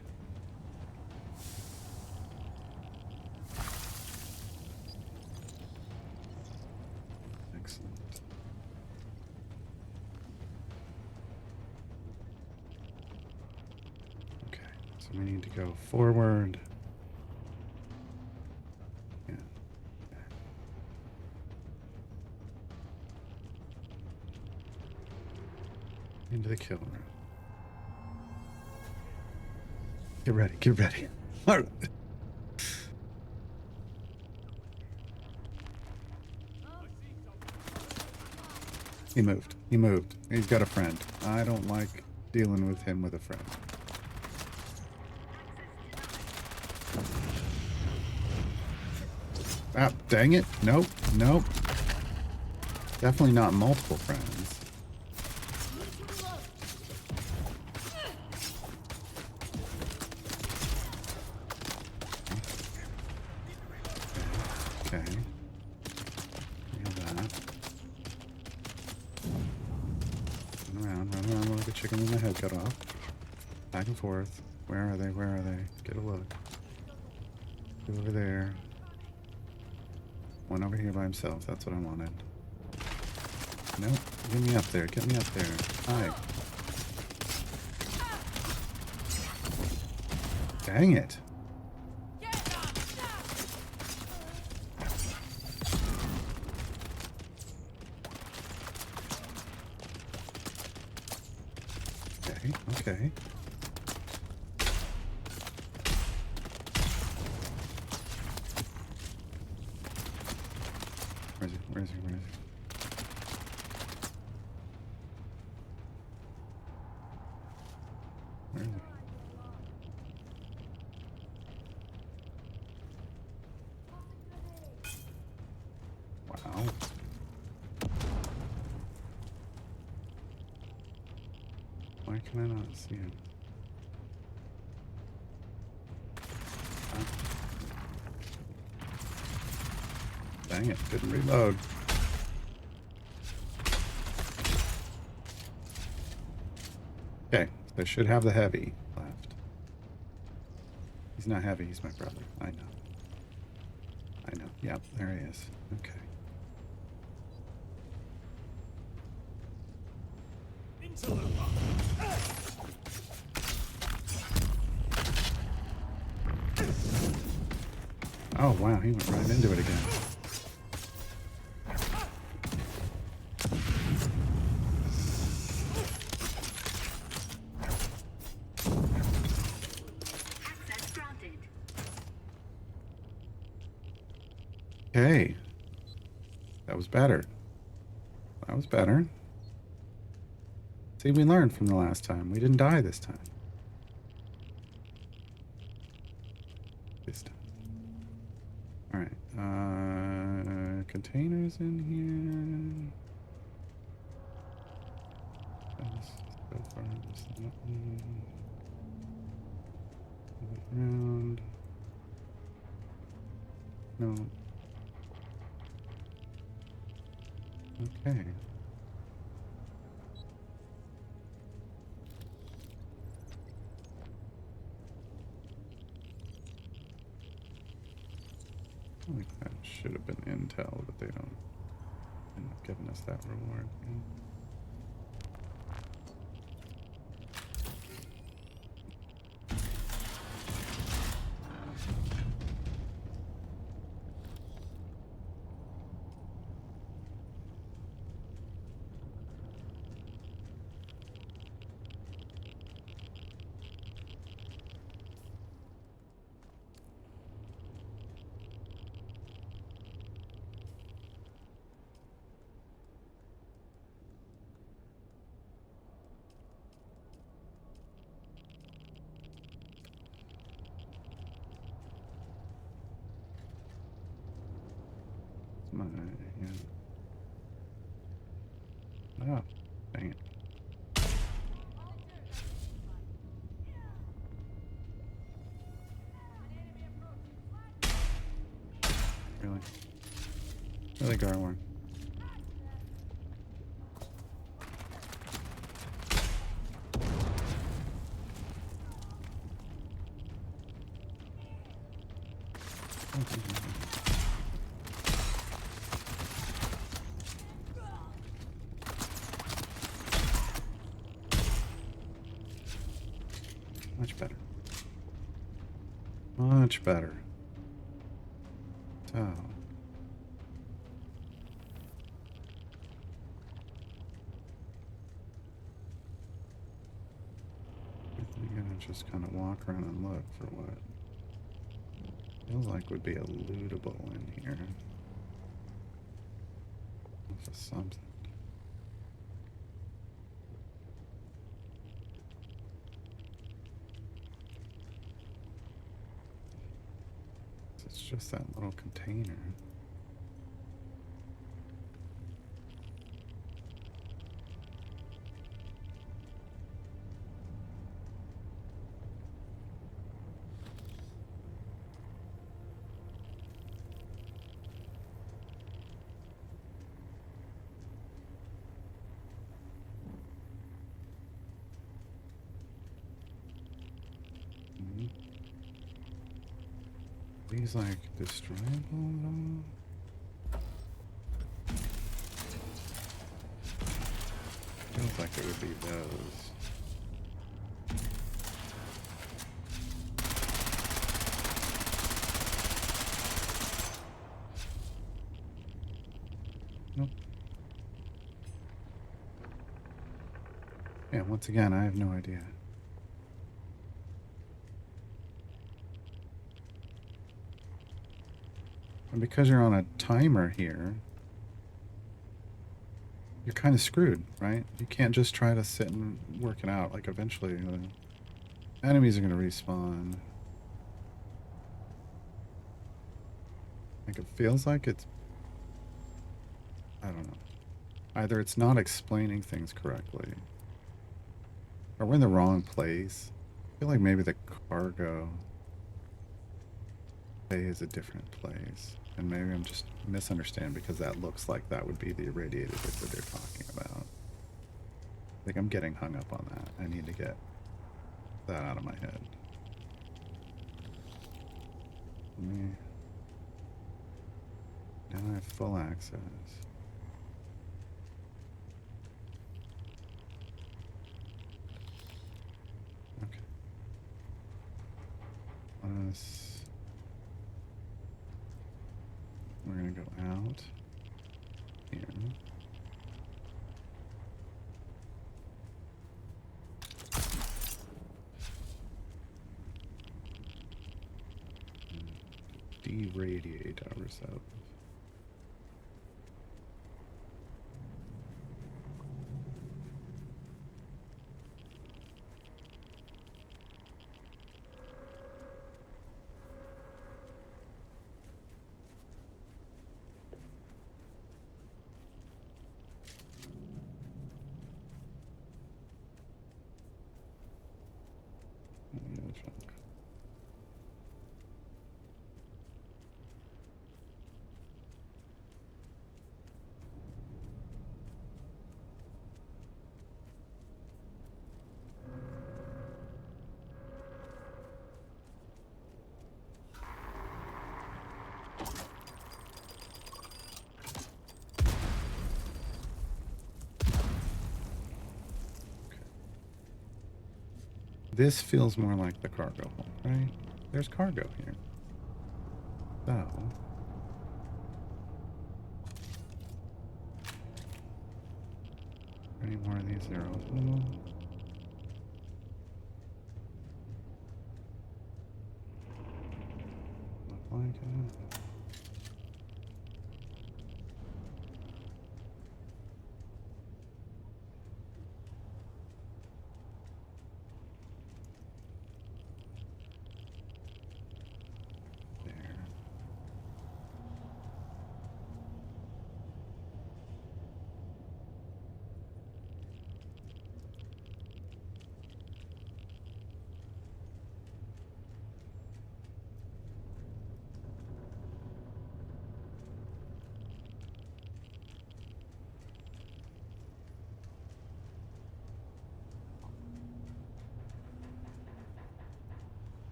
Excellent. Okay, so we need to go forward. Yeah. Into the kill room. Get ready, get ready. All right. He moved. He moved. He's got a friend. I don't like dealing with him with a friend. Ah, dang it. Nope. Nope. Definitely not multiple friends. Okay. Feel that. Run around like a chicken with my head cut off. Back and forth. Where are they? Where are they? Get a look. Go over there. One over here by himself. That's what I wanted. Nope. Get me up there. Get me up there. Hi. Dang it. Okay, okay. Where is he? Where is he? Where is he? Where is he? Wow. Why can I not see him? Huh? Dang it, didn't reload. Okay, so I should have the heavy left. He's not heavy, he's my brother. I know. I know. Yep, there he is. Okay. Into the box! Oh wow, he went right into it again. Okay. That was better. That was better. See, we learned from the last time. We didn't die this time. This time. Alright. Containers in here. So far, there's nothing. Move it around. No. Okay. I think that should have been intel, but they don't end up giving us that reward. Yeah. Oh, dang it. Really? Really, Garwin? Much better. Much better. So. We're gonna just kind of walk around and look for what feels like would be a lootable in here. For something. It's just that little container. These like destroyable at all? Feels like it would be those. Nope. Yeah, once again, I have no idea. And because you're on a timer here, you're kind of screwed, right? You can't just try to sit and work it out. Like, eventually, the enemies are going to respawn. Like, it feels like it's... I don't know. Either it's not explaining things correctly, or we're in the wrong place. I feel like maybe the cargo bay is a different place. And maybe I'm just misunderstanding because that looks like that would be the irradiated liquid they're talking about. I think I'm getting hung up on that. I need to get that out of my head. Now I have full access. Okay. We're gonna go out here. De-radiate ourselves. This feels more like the cargo hold, right? There's cargo here. So... any more of these are openable? Look like it.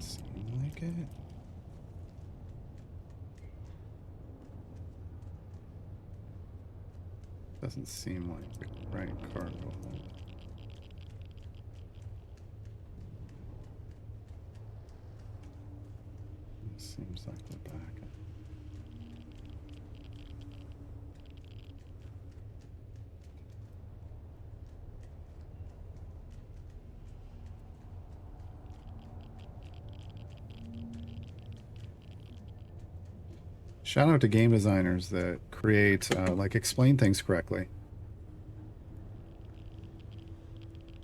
Doesn't seem like it. Doesn't seem like the right cargo hold. Seems like the back. Shout out to game designers that create, like, explain things correctly.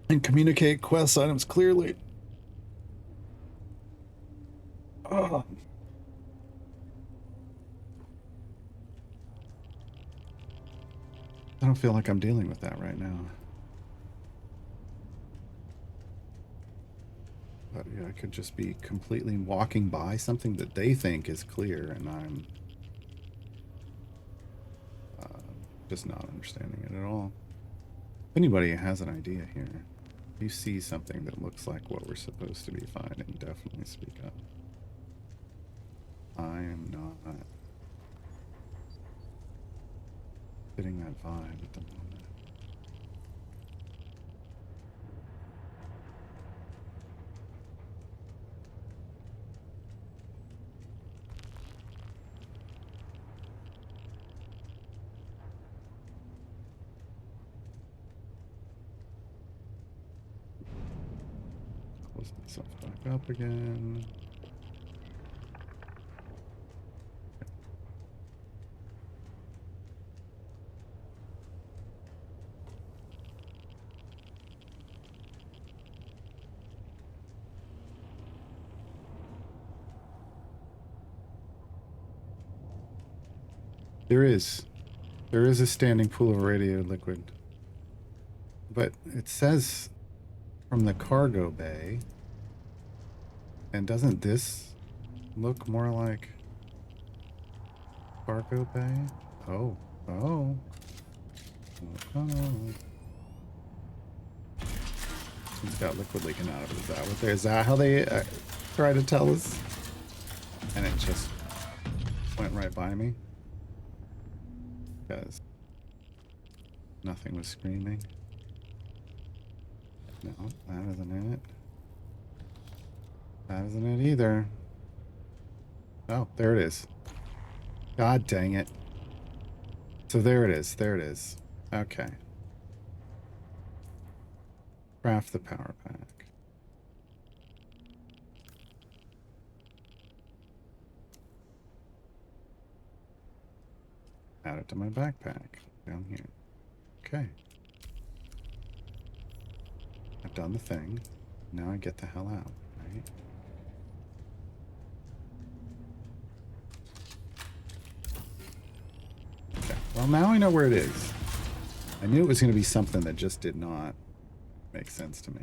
And communicate quest items clearly. Oh. I don't feel like I'm dealing with that right now. But yeah, I could just be completely walking by something that they think is clear, and I'm just not understanding it at all. If anybody has an idea here, if you see something that looks like what we're supposed to be finding, definitely speak up. I am not getting that vibe at the moment. Close myself back up again. There is a standing pool of irradiated liquid. But it says from the cargo bay. And doesn't this look more like cargo bay? Oh. It's got liquid leaking out of it. Is that how they try to tell us? And it just went right by me. Because nothing was screaming. No, that isn't it. That isn't it either. Oh, there it is. God dang it. So there it is. There it is. Okay. Craft the power pack. Add it to my backpack down here. Okay. I've done the thing. Now I get the hell out, right? Okay. Well, now I know where it is. I knew it was going to be something that just did not make sense to me.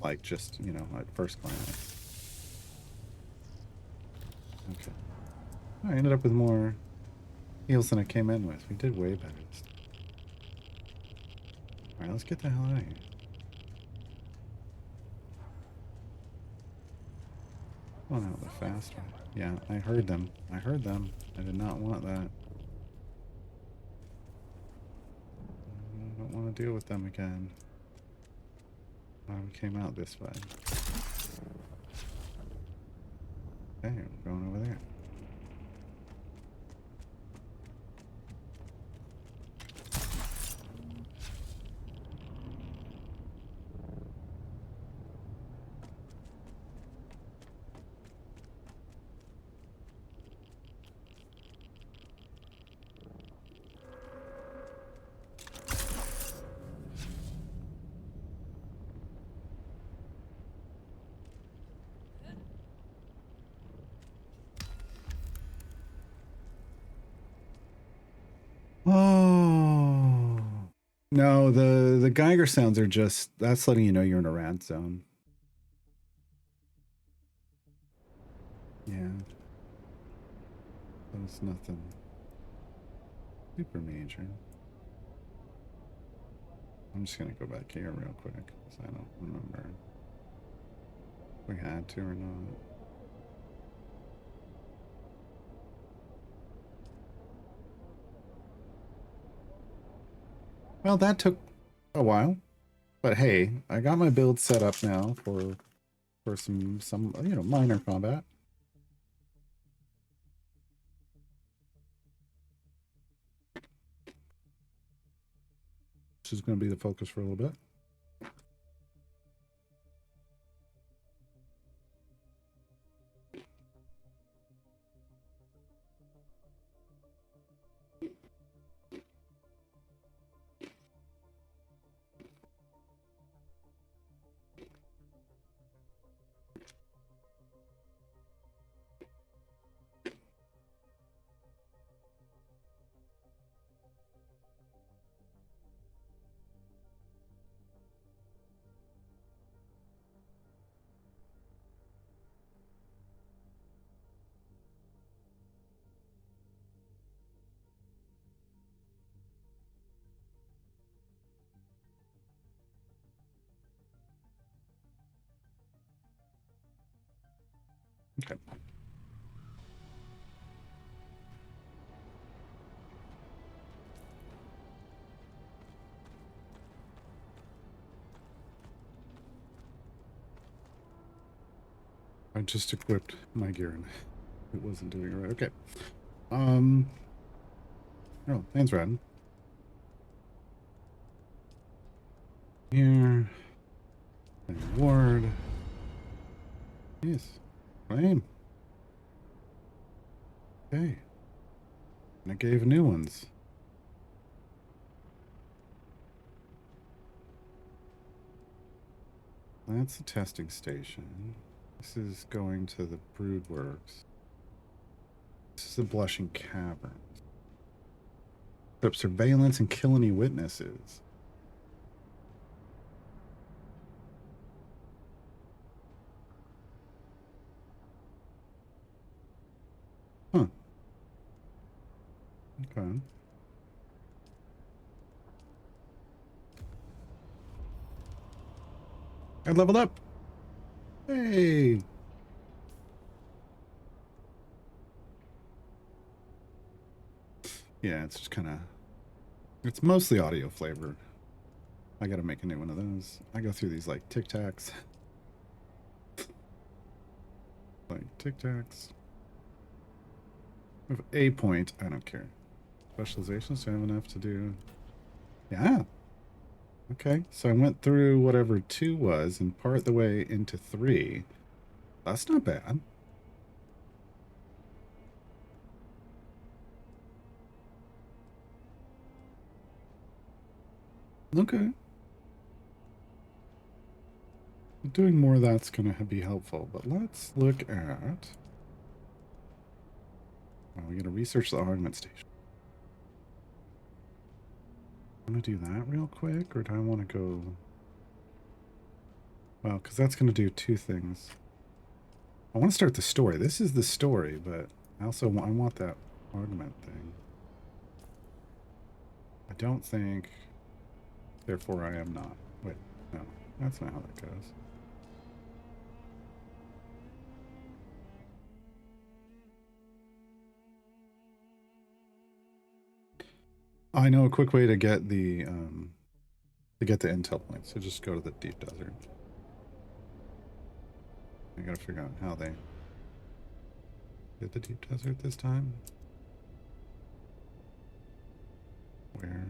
Like just, you know, at first glance. Okay. I ended up with more heals than I came in with. We did way better this time. Alright, let's get the hell out of here. Oh no, the fast one. Yeah, I heard them. I heard them. I did not want that. I don't want to deal with them again. We came out this way. Okay, we're going over there. Oh no, the Geiger sounds are just, that's letting you know you're in a rad zone. Yeah. That's nothing super major. I'm just gonna go back here real quick because I don't remember if we had to or not. Well, that took a while, but hey, I got my build set up now for some you know, minor combat. This is going to be the focus for a little bit. Okay. I just equipped my gear and it wasn't doing it right. Okay. Oh, thanks, Rad. Here. And ward. Yes. Flame. Okay. And I gave new ones. That's the testing station. This is going to the Broodworks. This is the Blushing Caverns. Set up surveillance and kill any witnesses. Huh. Okay. I leveled up. Hey. Yeah, it's just kind of... It's mostly audio flavored. I gotta make a new one of those. I go through these like Tic Tacs. Like Tic Tacs. With a point, I don't care. Specializations, do I have enough to do? Yeah. Okay, so I went through whatever 2 was and part the way into 3. That's not bad. Okay. Doing more of that's going to be helpful, but let's look at... Well, we got to research the augment station. I want to do that real quick, or do I want to go... Well, because that's going to do 2 things. I want to start the story. This is the story, but I also I want that augment thing. I don't think... Therefore, I am not. Wait, no. That's not how that goes. I know a quick way to get the intel points. So just go to the deep desert. I gotta figure out how they get the deep desert this time. Where?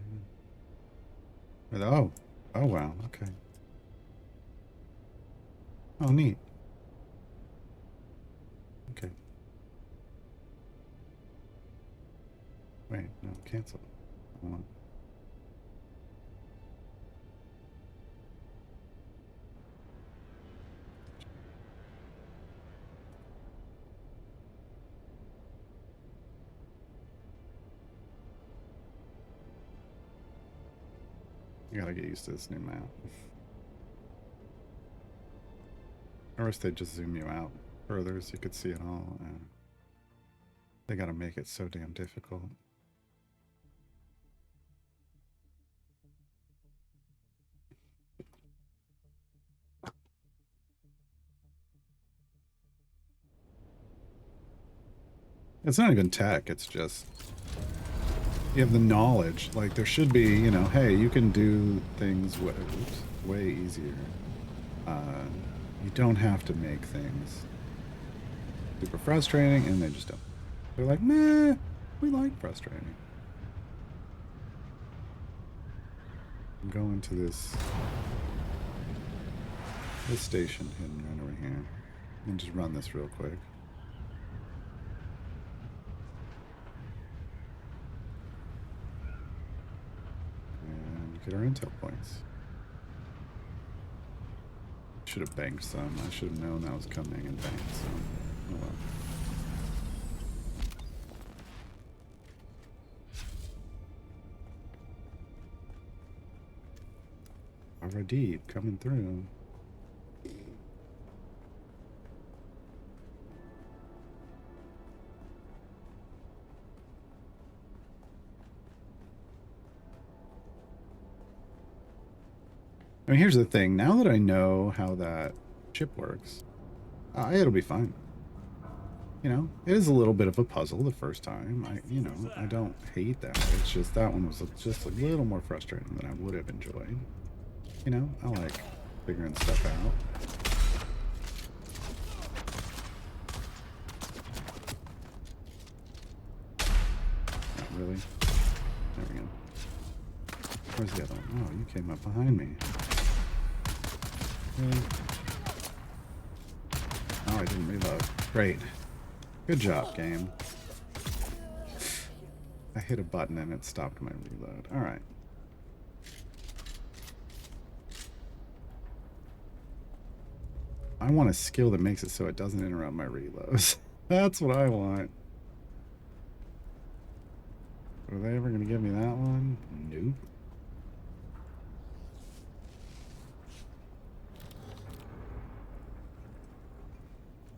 Oh, oh wow. Okay. Oh, neat. Okay. Wait, no, cancel. I want... I gotta get used to this new map. Or else they just zoom you out further so you could see it all. They gotta make it so damn difficult. It's not even tech, it's just you have the knowledge. Like there should be, you know, hey, you can do things way easier. You don't have to make things super frustrating, and they just don't. They're like, meh, we like frustrating. I'm going to this station hidden right over here. And just run this real quick. And get our intel points. Should have banked some. I should have known that was coming and banked some. Oh well. Already coming through. I mean, here's the thing. Now that I know how that chip works, it'll be fine. You know, it is a little bit of a puzzle the first time. I don't hate that. It's just that one was just a little more frustrating than I would have enjoyed. You know, I like figuring stuff out. Not really. There we go. Where's the other one? Oh, you came up behind me. Really? Oh, I didn't reload. Great. Good job, game. I hit a button and it stopped my reload. Alright. I want a skill that makes it so it doesn't interrupt my reloads. That's what I want. Are they ever going to give me that one? Nope.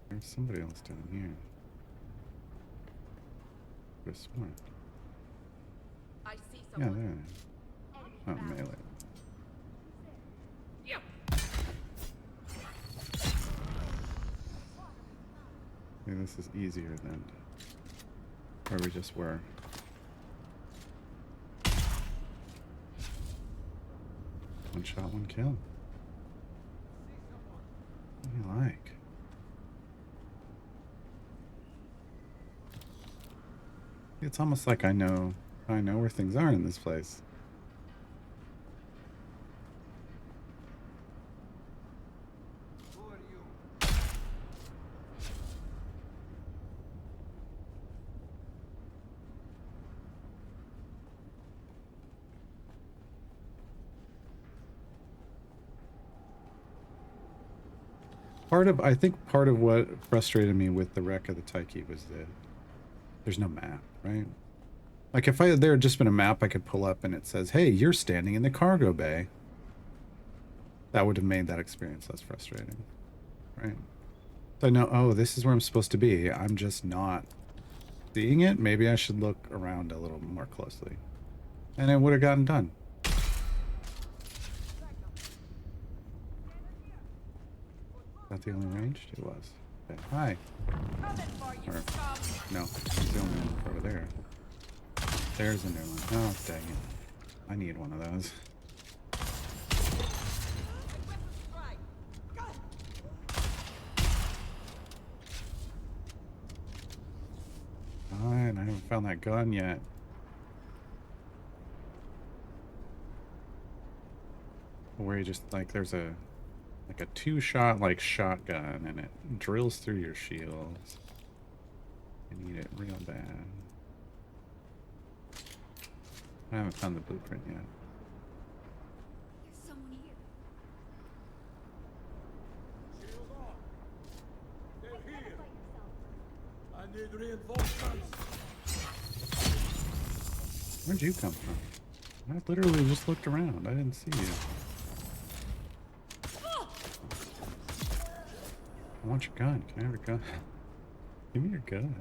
There's somebody else down here. This one. I see Yeah, someone. there it is. Oh, melee. Yep. Maybe this is easier than where we just were. One shot, one kill. What do you like? It's almost like I know where things are in this place. I think part of what frustrated me with the wreck of the Tyche was that there's no map, right? Like if there had just been a map I could pull up and it says, hey, you're standing in the cargo bay. That would have made that experience less frustrating, right? So I know, oh, this is where I'm supposed to be. I'm just not seeing it. Maybe I should look around a little more closely. And it would have gotten done. Is that the only ranged? It was. Okay. Hi. Or, no, it's the only one over there. There's a new one. Oh, dang it. I need one of those. Alright, I haven't found that gun yet. Where you just, like, there's a like a two-shot, like, shotgun, and it drills through your shields. I need it real bad. I haven't found the blueprint yet. There's someone here. Shield on. They're here. I need reinforcements. Where'd you come from? I literally just looked around. I didn't see you. I want your gun. Can I have your gun? Give me your gun.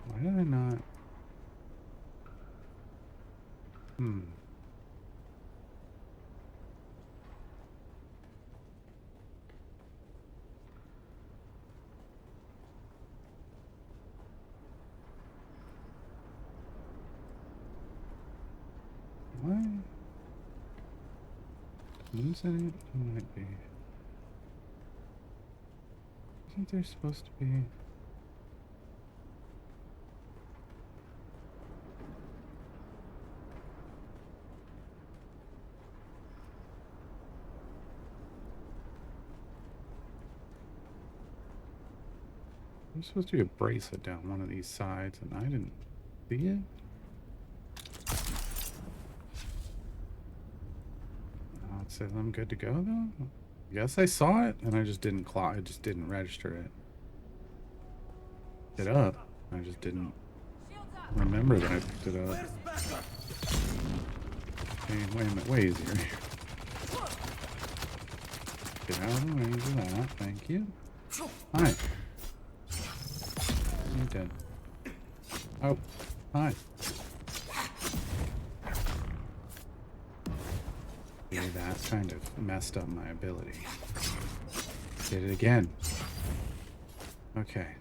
Why did I not? Hmm. What? Losing it might be. Isn't there supposed to be? There's supposed to be a bracelet down one of these sides, and I didn't see it. Oh, it says I'm good to go though. Yes, I saw it, and I just didn't clock. I just didn't register it. It up. I just didn't remember that I picked it up. Okay, wait a minute. Way easier. Get out of the way of that. Thank you. Hi. You dead. Oh, hi. Yeah, that kind of messed up my ability. Did it again. Okay.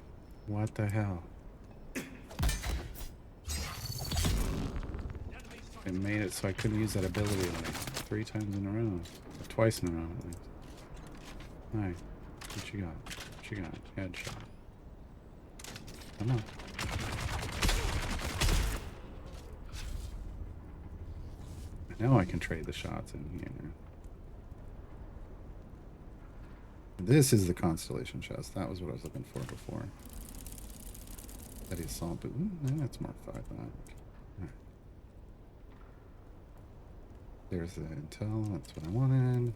What the hell? It made it so I couldn't use that ability like 3 times in a row. Or twice in a row at least. Hi. What you got? What you got? Headshot. Come on. I know I can trade the shots in here. This is the Constellation chest. That was what I was looking for before. That is assault, but that's more 5 than that. Right. There's the intel. That's what I wanted.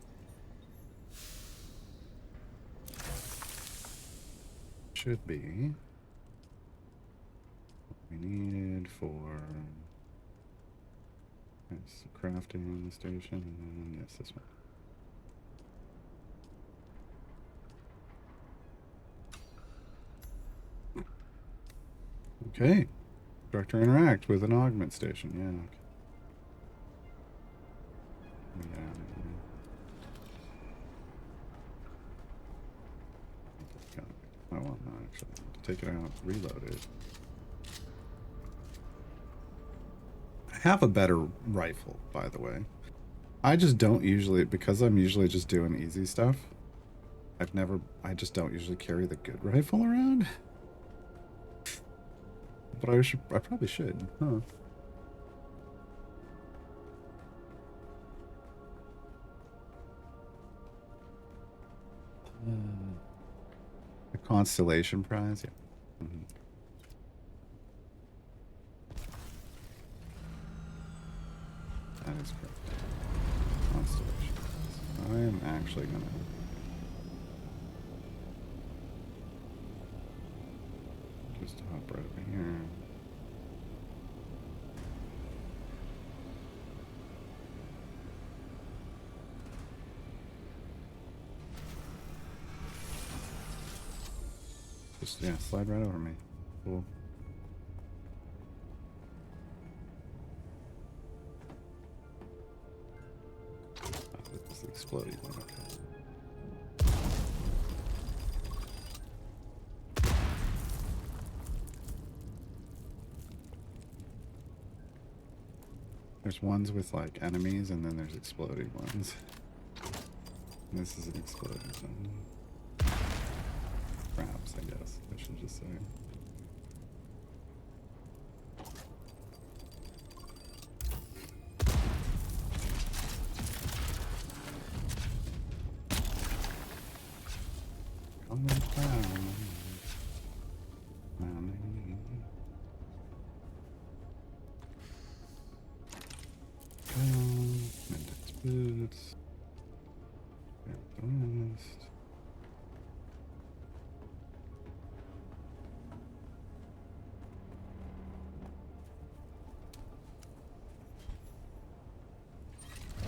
Should be what we needed for yes, crafting station. And yes, this one. Okay. Director interact with an augment station. Yeah. Okay. Yeah. I want that actually. Take it out, reload it. I have a better rifle, by the way. I just don't usually, because I'm usually just doing easy stuff. I just don't usually carry the good rifle around. But I probably should, huh? The Constellation Prize, yeah. Mm-hmm. That is correct. Constellation Prize. I am actually gonna just hop right over here. Just, yeah, slide right over me. Cool. Oh, this is the exploding one, okay. There's ones with like enemies, and then there's exploding ones. And this is an exploding one. Perhaps, I guess I should just say. Come down. Mendex boots. Bonus.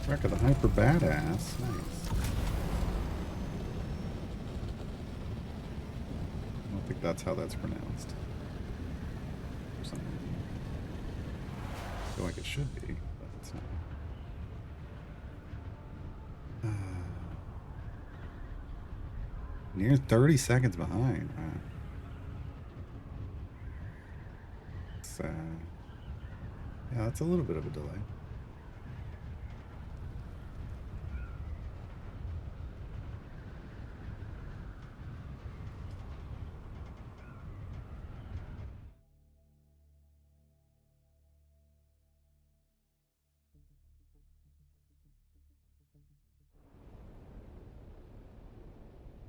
Wreck of the Hyper Badass. Nice. I don't think that's how that's pronounced. For some reason. I feel like it should be. But That's not. Near 30 seconds behind. Wow. It's, yeah, that's a little bit of a delay.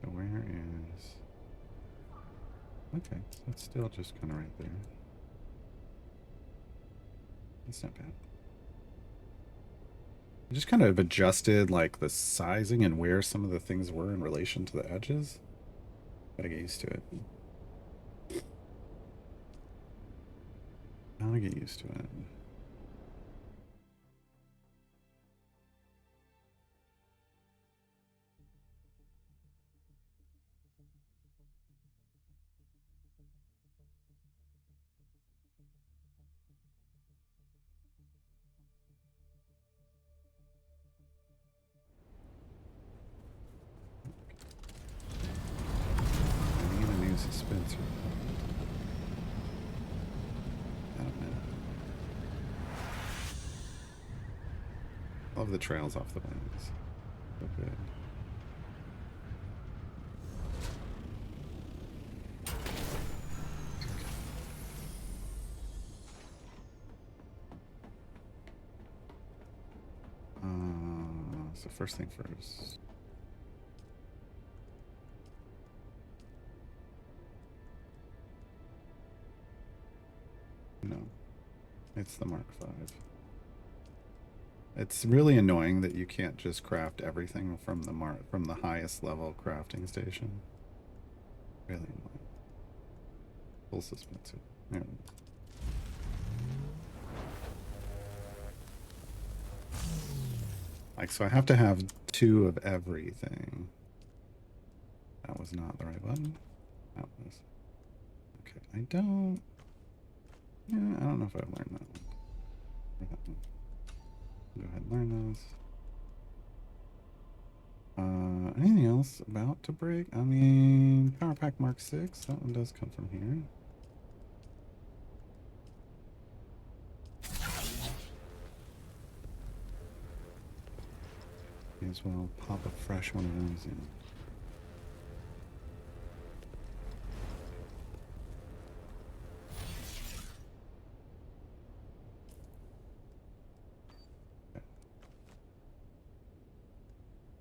So where is... Okay, so it's still just kind of right there. That's not bad. I just kind of adjusted like the sizing and where some of the things were in relation to the edges. Gotta get used to it. Gotta get used to it. I need a new dispenser. I don't know. Love the trails off the wings. So good. So first thing first. No, it's the Mark V. It's really annoying that you can't just craft everything from the highest level crafting station. Really annoying. Full suspension. There we go. Like, so I have to have 2 of everything. That was not the right button. That was. Okay, I don't. Yeah, I don't know if I've learned that one. Or that one. Go ahead and learn those. Anything else about to break? I mean, Power Pack Mark 6. That one does come from here. May as well pop a fresh one of those in.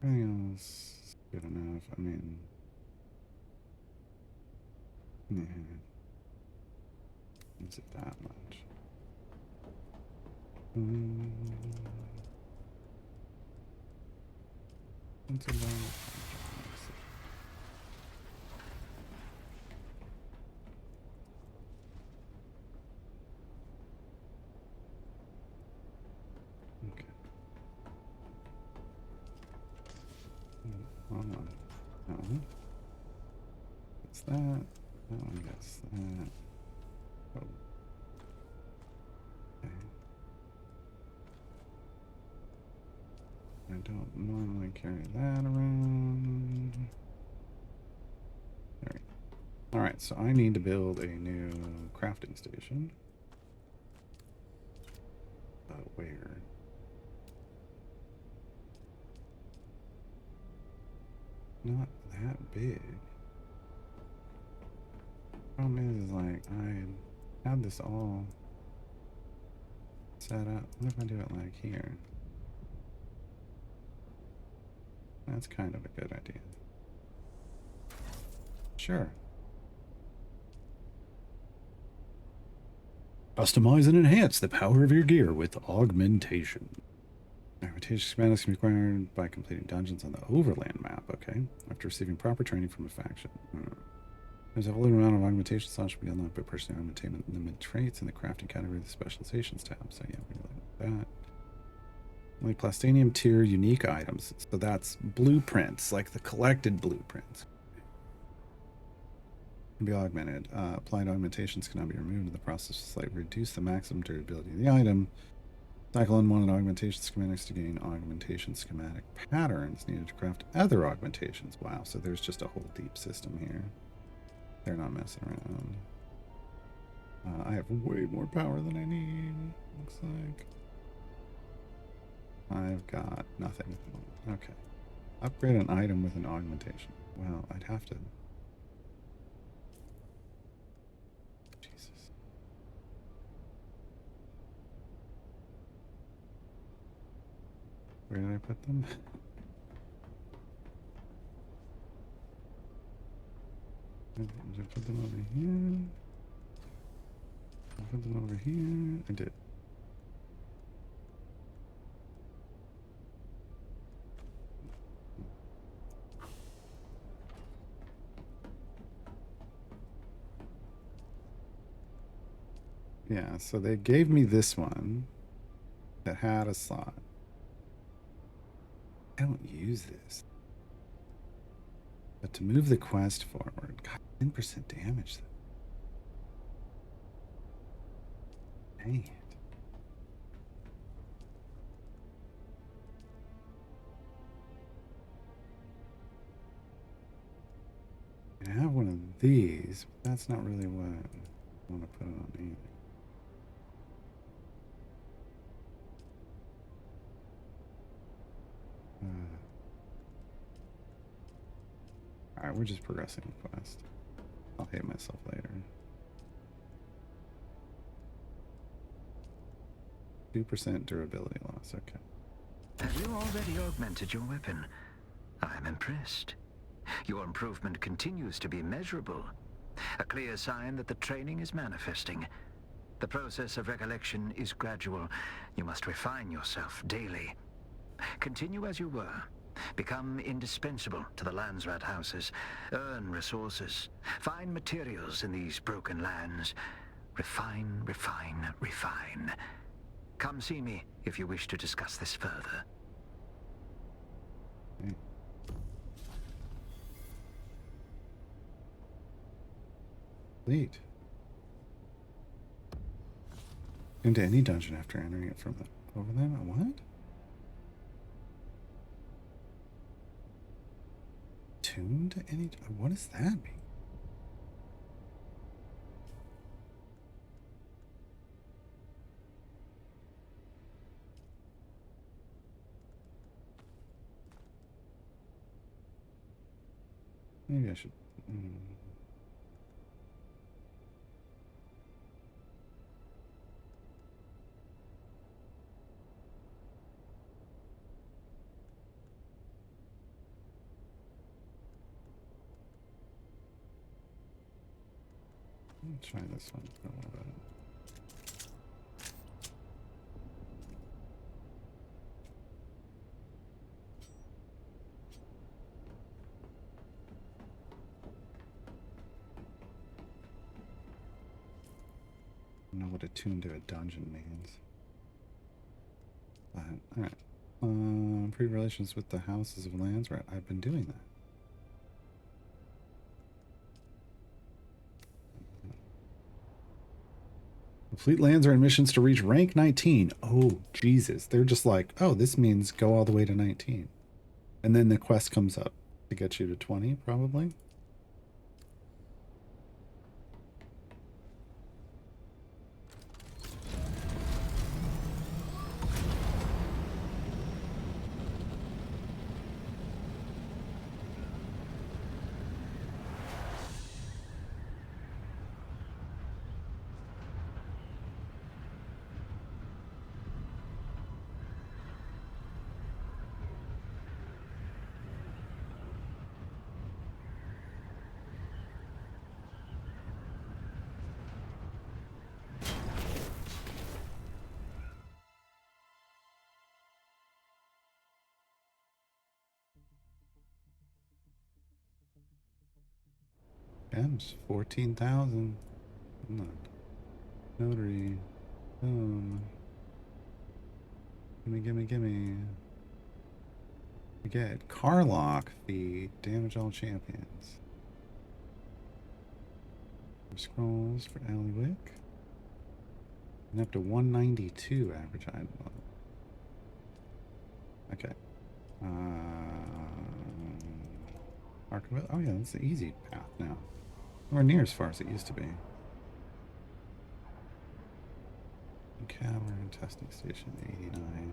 Everything else is good enough. I mean, yeah. Is it that much? It's about. Okay. Hold on. That one. That's that. That one gets that. Oh. Okay. I don't normally carry that around. There we go. Alright, so I need to build a new crafting station. Where? Not that big. Problem is like, I had this all set up. What if I do it like here? That's kind of a good idea. Sure. Customize and enhance the power of your gear with augmentation. Augmentation schematics can be acquired by completing dungeons on the overland map, okay? After receiving proper training from a faction. There's a limited amount of augmentation slots should be unlocked by purchasing augmentation limited traits in the crafting category of the specializations tab. So yeah, we're going to look at that. Only Plastanium tier unique items. So that's blueprints, like the collected blueprints. Can be augmented. Applied augmentations cannot be removed in the process to slightly reduce the maximum durability of the item. Cycle unwanted augmentation schematics to gain augmentation schematic patterns needed to craft other augmentations. Wow, so there's just a whole deep system here. They're not messing around. I have way more power than I need, looks like. I've got nothing at the moment. Okay. Upgrade an item with an augmentation. Well, I'd have to... Jesus. Where did I put them? Did I put them over here? I put them over here. I did. Yeah, so they gave me this one that had a slot. I don't use this. But to move the quest forward, God, 10% damage. Dang it. I have one of these, but that's not really what I want to put it on either. Alright, we're just progressing the quest. I'll hate myself later. 2% durability loss, okay. Have you already augmented your weapon? I'm impressed. Your improvement continues to be measurable. A clear sign that the training is manifesting. The process of recollection is gradual. You must refine yourself daily. Continue as you were. Become indispensable to the Landsrat houses. Earn resources. Find materials in these broken lands. Refine, refine, refine. Come see me if you wish to discuss this further. Complete. Into any dungeon after entering it from the over there. What? Tuned to any? What does that mean? Maybe I should. Let's try this one for a little bit. I don't know what attuned to a dungeon means. But, alright. Pre-relations with the houses of Landsrat. I've been doing that. Complete Landsrat missions to reach rank 19. Oh, Jesus. They're just like, oh, this means go all the way to 19. And then the quest comes up to get you to 20, probably. Gems, 14,000. Notary. Boom. Gimme, gimme, gimme. We get Carlock feat. Damage all champions. Scrolls for Allywick. And up to 192 average item level. Okay. Archiville? Oh yeah, that's the easy path now. Nowhere near as far as it used to be. Cavern, testing station 89.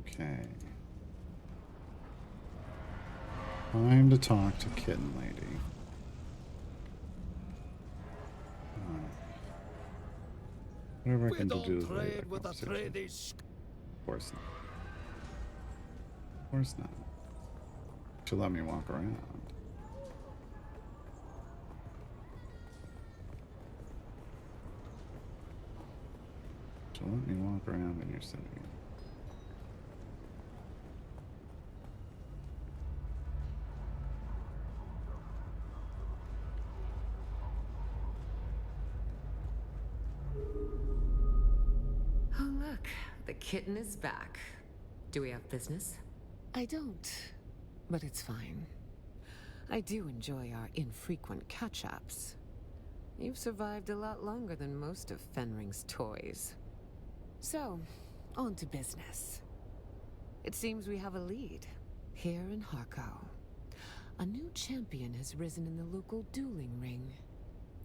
Okay. Time to talk to Kitten Lady. Whatever I can do is trade with the tradies. Of course not. Of course not. She'll let me walk around. She'll let me walk around in your city. Oh, look. The kitten is back. Do we have business? I don't. But it's fine. I do enjoy our infrequent catch-ups. You've survived a lot longer than most of Fenring's toys. So, on to business. It seems we have a lead here in Harko. A new champion has risen in the local dueling ring.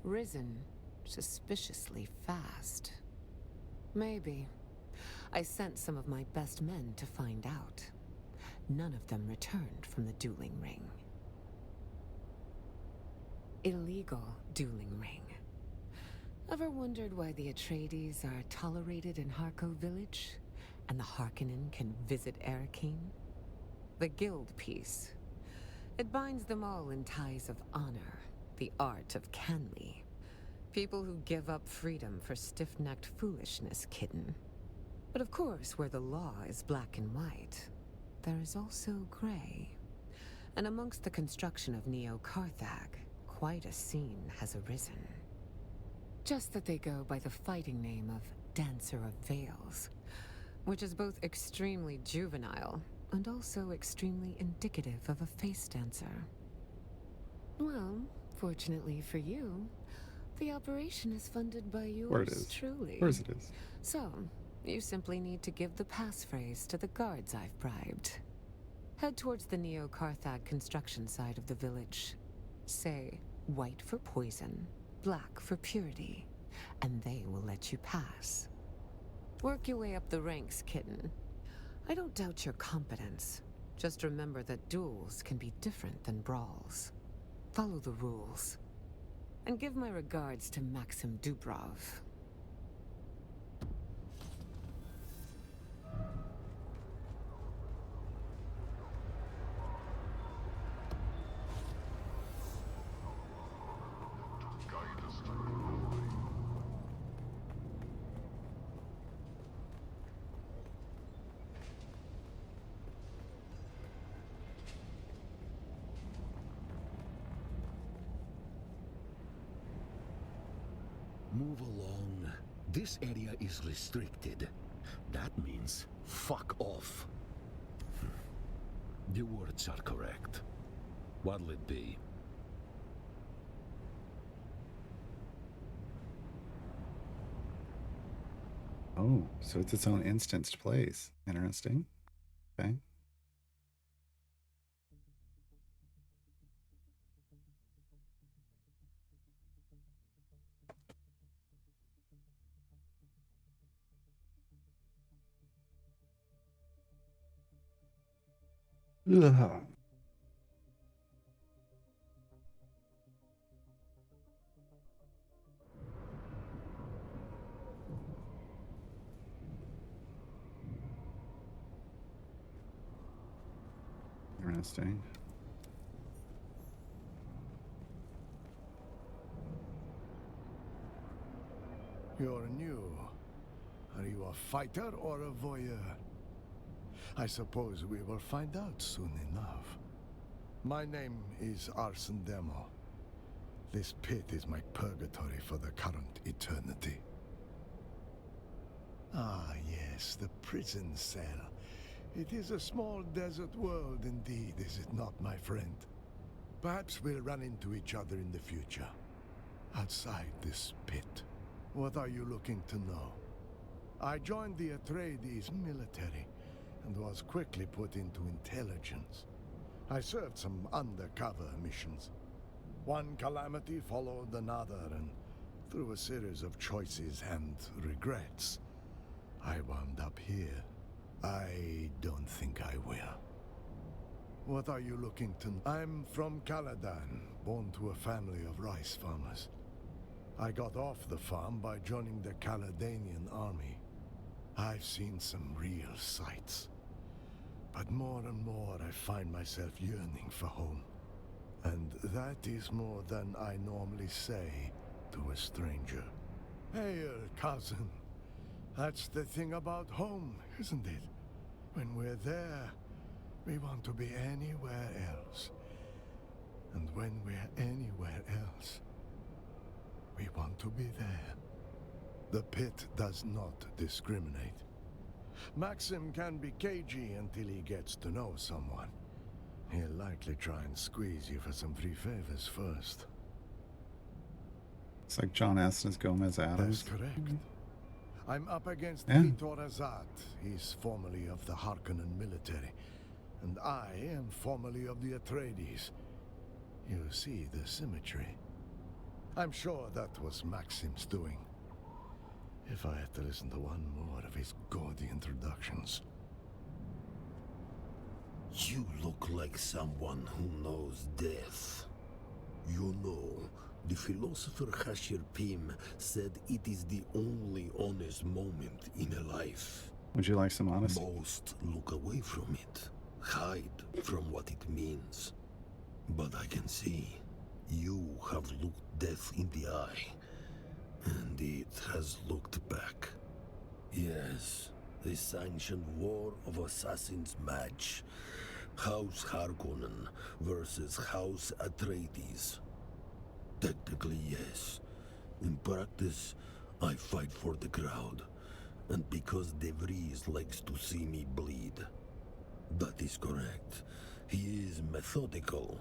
Risen suspiciously fast. Maybe. I sent some of my best men to find out. None of them returned from the dueling ring. Illegal dueling ring. Ever wondered why the Atreides are tolerated in Harko village, and the Harkonnen can visit Arakeen? The guild piece. It binds them all in ties of honor, the art of Canly. People who give up freedom for stiff-necked foolishness, kitten. But of course, where the law is black and white, there is also gray. And amongst the construction of Neo-Karthag, quite a scene has arisen. Just that they go by the fighting name of Dancer of Veils, which is both extremely juvenile and also extremely indicative of a face dancer. Well, fortunately for you, the operation is funded by yours truly. Of course it is. So, you simply need to give the passphrase to the guards I've bribed. Head towards the Neo-Karthag construction side of the village. Say, white for poison, black for purity, and they will let you pass. Work your way up the ranks, kitten. I don't doubt your competence. Just remember that duels can be different than brawls. Follow the rules. And give my regards to Maxim Dubrov. Move along. This area is restricted. That means fuck off. The words are correct. What'll it be? Oh, so it's its own instanced place. Interesting. Okay. Ugh. Interesting. You're new. Are you a fighter or a voyeur? I suppose we will find out soon enough. My name is Arsen Demo. This pit is my purgatory for the current eternity. Ah, yes, the prison cell. It is a small desert world indeed, is it not, my friend? Perhaps we'll run into each other in the future. Outside this pit. What are you looking to know? I joined the Atreides military and was quickly put into intelligence. I served some undercover missions. One calamity followed another, and through a series of choices and regrets, I wound up here. I don't think I will. What are you looking to know? I'm from Caladan, born to a family of rice farmers. I got off the farm by joining the Caledanian army. I've seen some real sights. But more and more I find myself yearning for home. And that is more than I normally say to a stranger. Hail, cousin. That's the thing about home, isn't it? When we're there, we want to be anywhere else. And when we're anywhere else, we want to be there. The pit does not discriminate. Maxim can be cagey until he gets to know someone. He'll likely try and squeeze you for some free favors first. It's like John Aston as Gomez Adams. That's correct. I'm up against Yeah. Vitor Azat. He's formerly of the Harkonnen military. And I am formerly of the Atreides. You see the symmetry. I'm sure that was Maxim's doing. If I had to listen to one more of his gaudy introductions. You look like someone who knows death. You know, the philosopher Hashir Pym said it is the only honest moment in a life. Would you like some honesty? Most look away from it, hide from what it means. But I can see you have looked death in the eye, and it has looked back. Yes, the sanctioned war of assassins match. House Harkonnen versus House Atreides. Technically, yes. In practice, I fight for the crowd. And because De Vries likes to see me bleed. That is correct. He is methodical,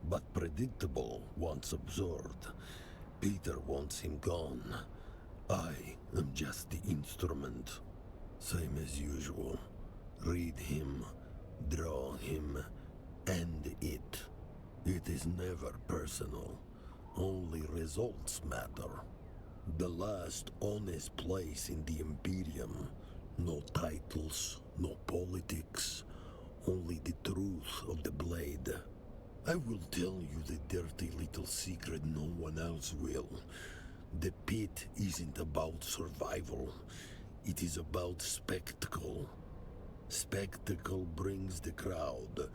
but predictable once absorbed. Peter wants him gone. I am just the instrument. Same as usual. Read him, draw him, end it. It is never personal. Only results matter. The last honest place in the Imperium. No titles, no politics. Only the truth of the blade. I will tell you the dirty little secret no one else will. The pit isn't about survival. It is about spectacle. Spectacle brings the crowd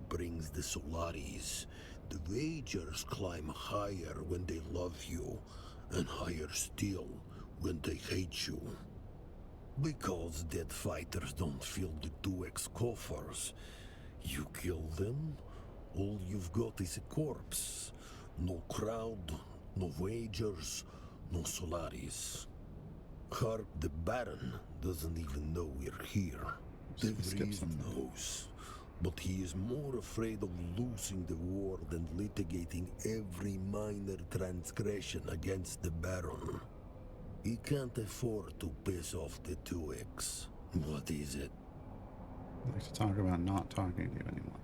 brings the Solaris. The Vagers climb higher when they love you, and higher still when they hate you. Because dead fighters don't fill the 2x coffers. You kill them, all you've got is a corpse. No crowd, no Vagers, no Solaris. Hark, the Baron doesn't even know we're here. De Vries knows, but he is more afraid of losing the war than litigating every minor transgression against the Baron. He can't afford to piss off the 2x. What is it? I'd like to talk about not talking to you anymore.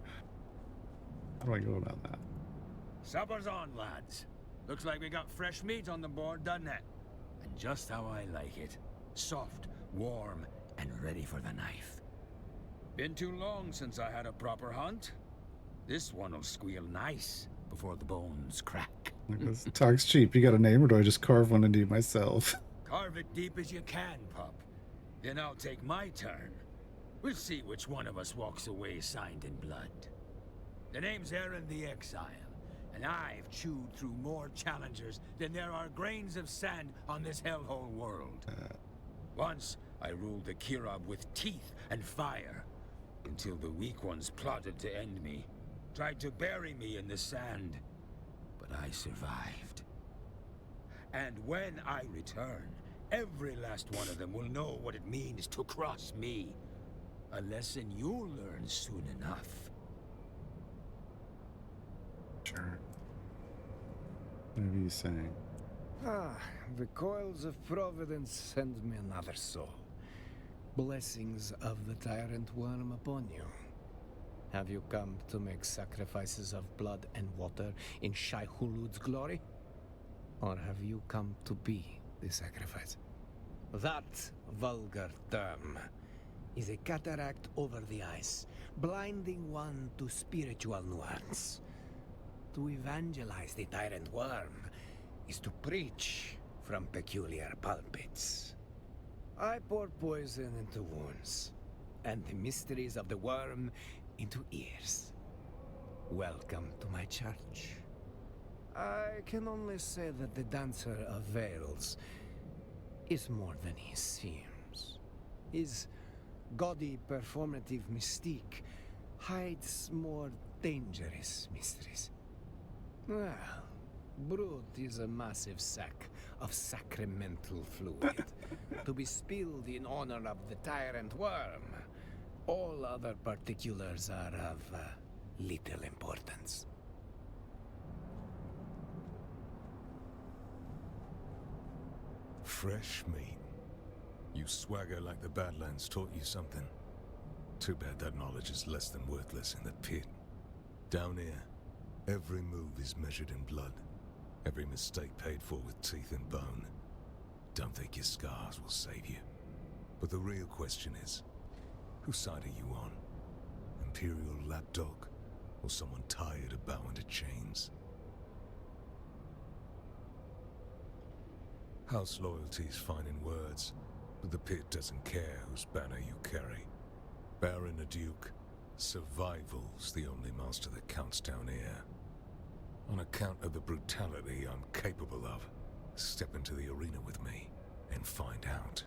How do I go about that? Supper's on, lads. Looks like we got fresh meat on the board, doesn't it? And just how I like it. Soft, warm, and ready for the knife. Been too long since I had a proper hunt. This one'll squeal nice before the bones crack. This talk's cheap. You got a name, or do I just carve one into you myself? Carve it deep as you can, pup. Then I'll take my turn. We'll see which one of us walks away signed in blood. The name's Aaron the Exile, and I've chewed through more challengers than there are grains of sand on this hellhole world. Once, I ruled the Kirab with teeth and fire, until the weak ones plotted to end me, tried to bury me in the sand, but I survived. And when I return, every last one of them will know what it means to cross me. A lesson you'll learn soon enough. Sure. Whatever you say. The coils of Providence send me another soul. Blessings of the Tyrant Worm upon you. Have you come to make sacrifices of blood and water in Shai Hulud's glory? Or have you come to be the sacrifice? That vulgar term is a cataract over the eyes, blinding one to spiritual nuance. To evangelize the Tyrant Worm is to preach from peculiar pulpits. I pour poison into wounds, and the mysteries of the worm into ears. Welcome to my church. I can only say that the Dancer of Veils is more than he seems. His gaudy performative mystique hides more dangerous mysteries. Well, Brut is a massive sack of sacramental fluid to be spilled in honor of the Tyrant Worm. All other particulars are of little importance. Fresh meat. You swagger like the Badlands taught you something. Too bad that knowledge is less than worthless in the pit. Down here, every move is measured in blood. Every mistake paid for with teeth and bone. Don't think your scars will save you. But the real question is, whose side are you on? Imperial lapdog, or someone tired of bowing to chains? House loyalty's fine in words, but the pit doesn't care whose banner you carry. Baron or Duke, survival's the only master that counts down here. On account of the brutality I'm capable of, step into the arena with me and find out.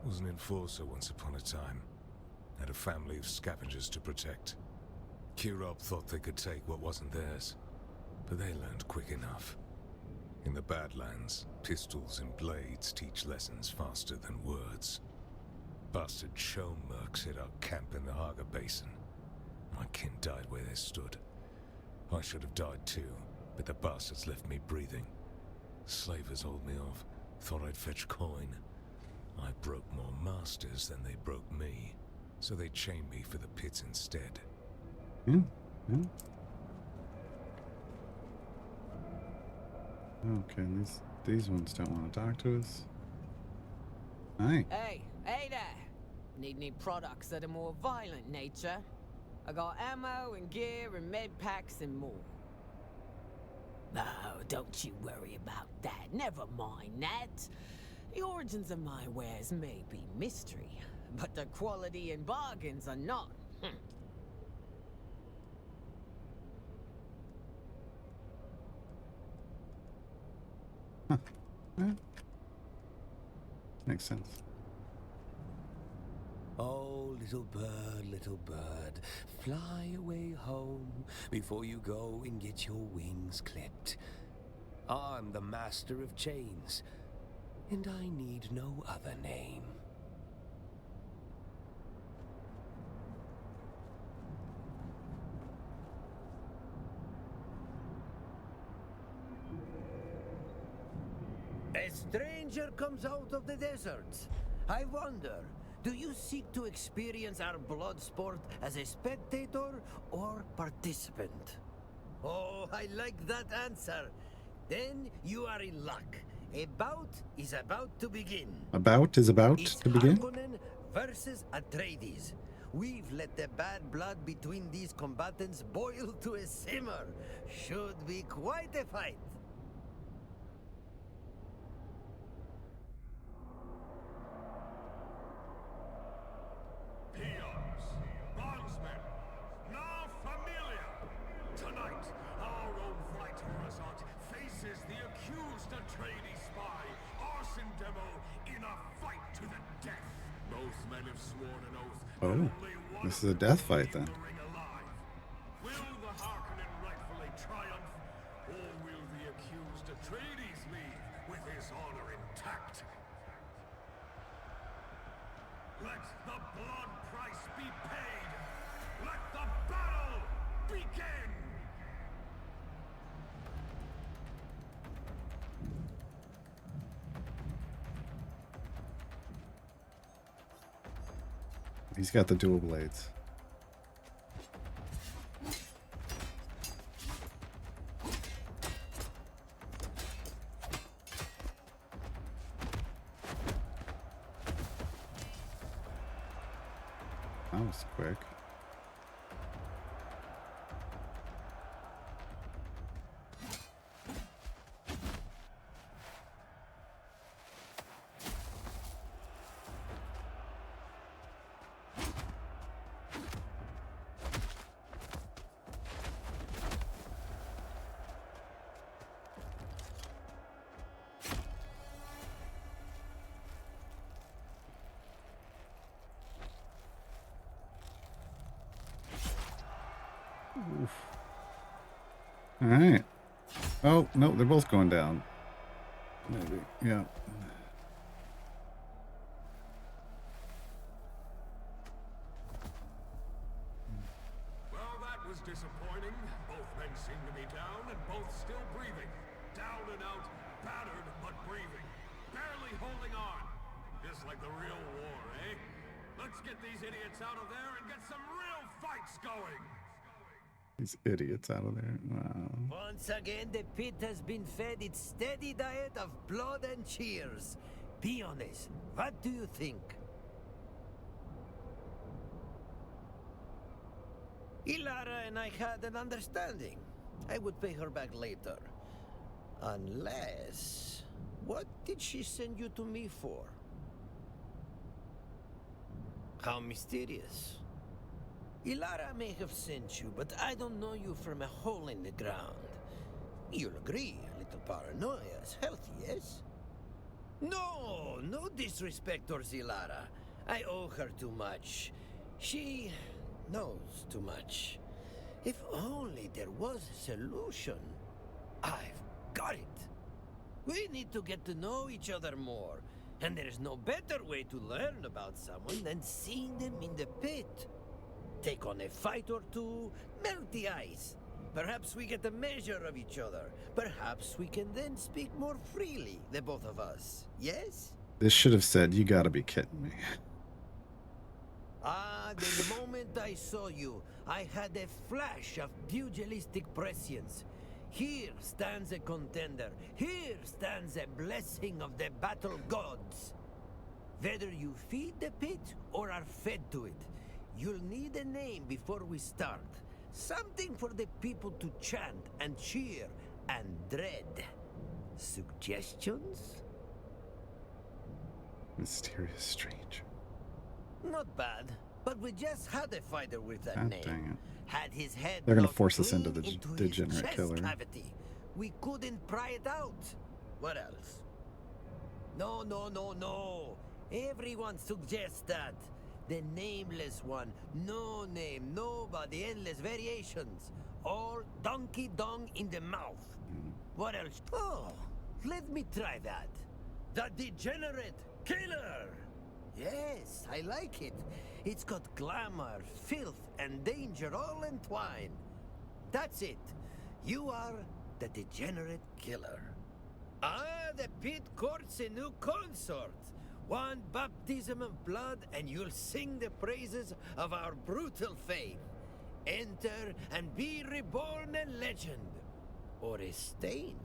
Was an enforcer once upon a time. Had a family of scavengers to protect. Kirab thought they could take what wasn't theirs, but they learned quick enough. In the Badlands, pistols and blades teach lessons faster than words. Bastard show mercs hit our camp in the Haga Basin. My kin died where they stood. I should have died too, but the bastards left me breathing. Slavers hauled me off, thought I'd fetch coin. I broke more masters than they broke me, so they chained me for the pits instead. Okay, these ones don't want to talk to us. Hi. Hey there! Need any products of a more violent nature? I got ammo and gear and med packs and more. No, don't you worry about that. Never mind that. The origins of my wares may be mystery, but the quality and bargains are not. Makes sense. Oh, little bird, fly away home before you go and get your wings clipped. I'm the master of chains, and I need no other name. A stranger comes out of the desert. I wonder, do you seek to experience our blood sport as a spectator or participant? Oh, I like that answer. Then you are in luck. A bout is about to begin. A bout is about It's to begin? Harkonnen versus Atreides. We've let the bad blood between these combatants boil to a simmer. Should be quite a fight. Atreides spy, arson demo, in a fight to the death. Both men have sworn an oath. Oh, this is a death fight then. Will the Harkonnen rightfully triumph, or will the accused Atreides leave with his honor intact? Let the blood price be paid! Let the battle begin! He's got the dual blades. That was quick. All right. Oh, no, they're both going down. Maybe, yeah. Well, that was disappointing. Both men seem to be down and both still breathing. Down and out, battered but breathing. Barely holding on. Just like the real war, eh? Let's get these idiots out of there and get some real fights going! These idiots out of there. Wow. Once again, the pit has been fed its steady diet of blood and cheers. Be honest, what do you think? Ilara and I had an understanding. I would pay her back later. Unless... What did she send you to me for? How mysterious. Ilara may have sent you, but I don't know you from a hole in the ground. You'll agree, a little paranoia is healthy, yes? No, no disrespect towards Ilara. I owe her too much. She knows too much. If only there was a solution. I've got it. We need to get to know each other more. And there is no better way to learn about someone than seeing them in the pit. Take on a fight or two, melt the ice. Perhaps we get a measure of each other. Perhaps we can then speak more freely, the both of us. Yes? This should have said, "You gotta be kidding me." Ah, the moment I saw you, I had a flash of pugilistic prescience. Here stands a contender. Here stands a blessing of the battle gods. Whether you feed the pit or are fed to it, you'll need a name before we start. Something for the people to chant and cheer and dread. Suggestions? Mysterious stranger. Not bad, but we just had a fighter with that God name. dang it. Had his head They're gonna knocked force us clean into the his degenerate chest killer. cavity. We couldn't pry it out. What else? No, no, no, no. Everyone suggests that. The nameless one. No name, nobody, endless variations. All donkey dong in the mouth. What else? Oh, let me try that. The Degenerate Killer! Yes, I like it. It's got glamour, filth, and danger all entwined. That's it. You are the Degenerate Killer. Ah, the pit courts a new consort. One baptism of blood and you'll sing the praises of our brutal faith. Enter and be reborn a legend. Or a stain.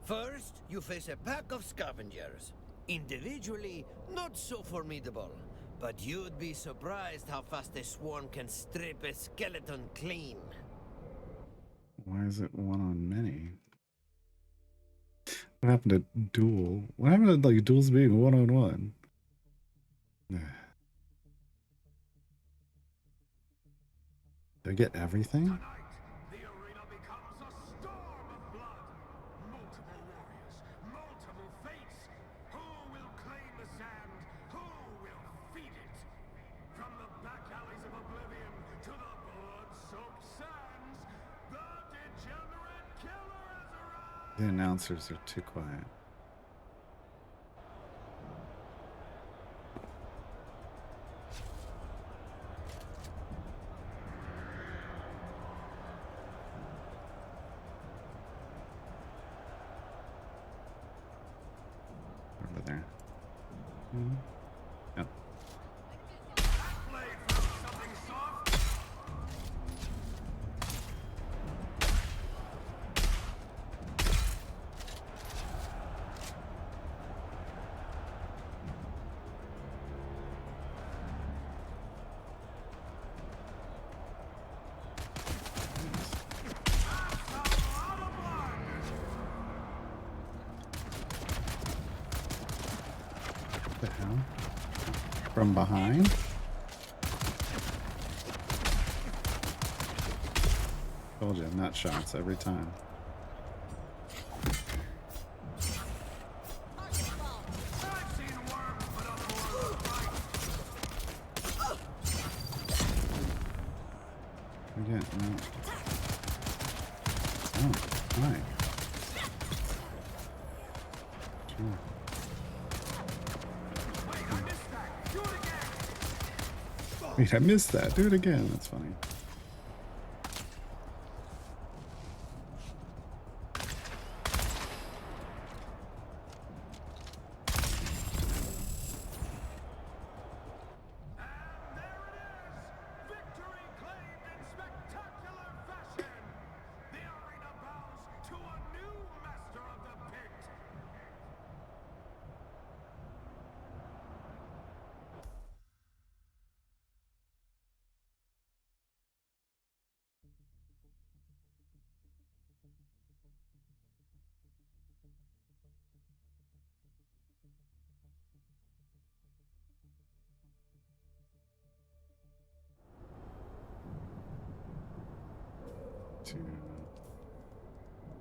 First, you face a pack of scavengers. Individually, not so formidable. But you'd be surprised how fast a swarm can strip a skeleton clean. Why is it one on many? What happened to duel? What happened to like duels being one on one? Did I get everything? The arena becomes a storm of blood. Multiple warriors, The announcers are too quiet. Over there. Yep. The hell? From behind? Told you, nut shots every time. Again, no. Oh, hi. Sure. Wait, I missed that. Do it again. That's funny.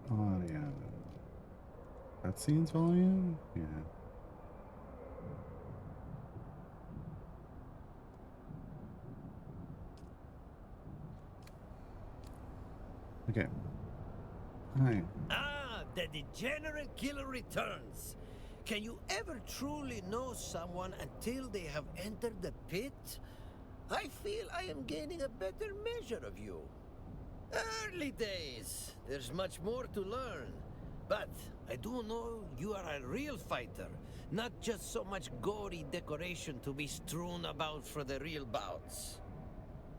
Audio. Cutscenes volume? Yeah. Okay. Hi. Ah, the degenerate killer returns. Can you ever truly know someone until they have entered the pit? I feel I am gaining a better measure of you. Early days. There's much more to learn. But I do know you are a real fighter, not just so much gory decoration to be strewn about for the real bouts.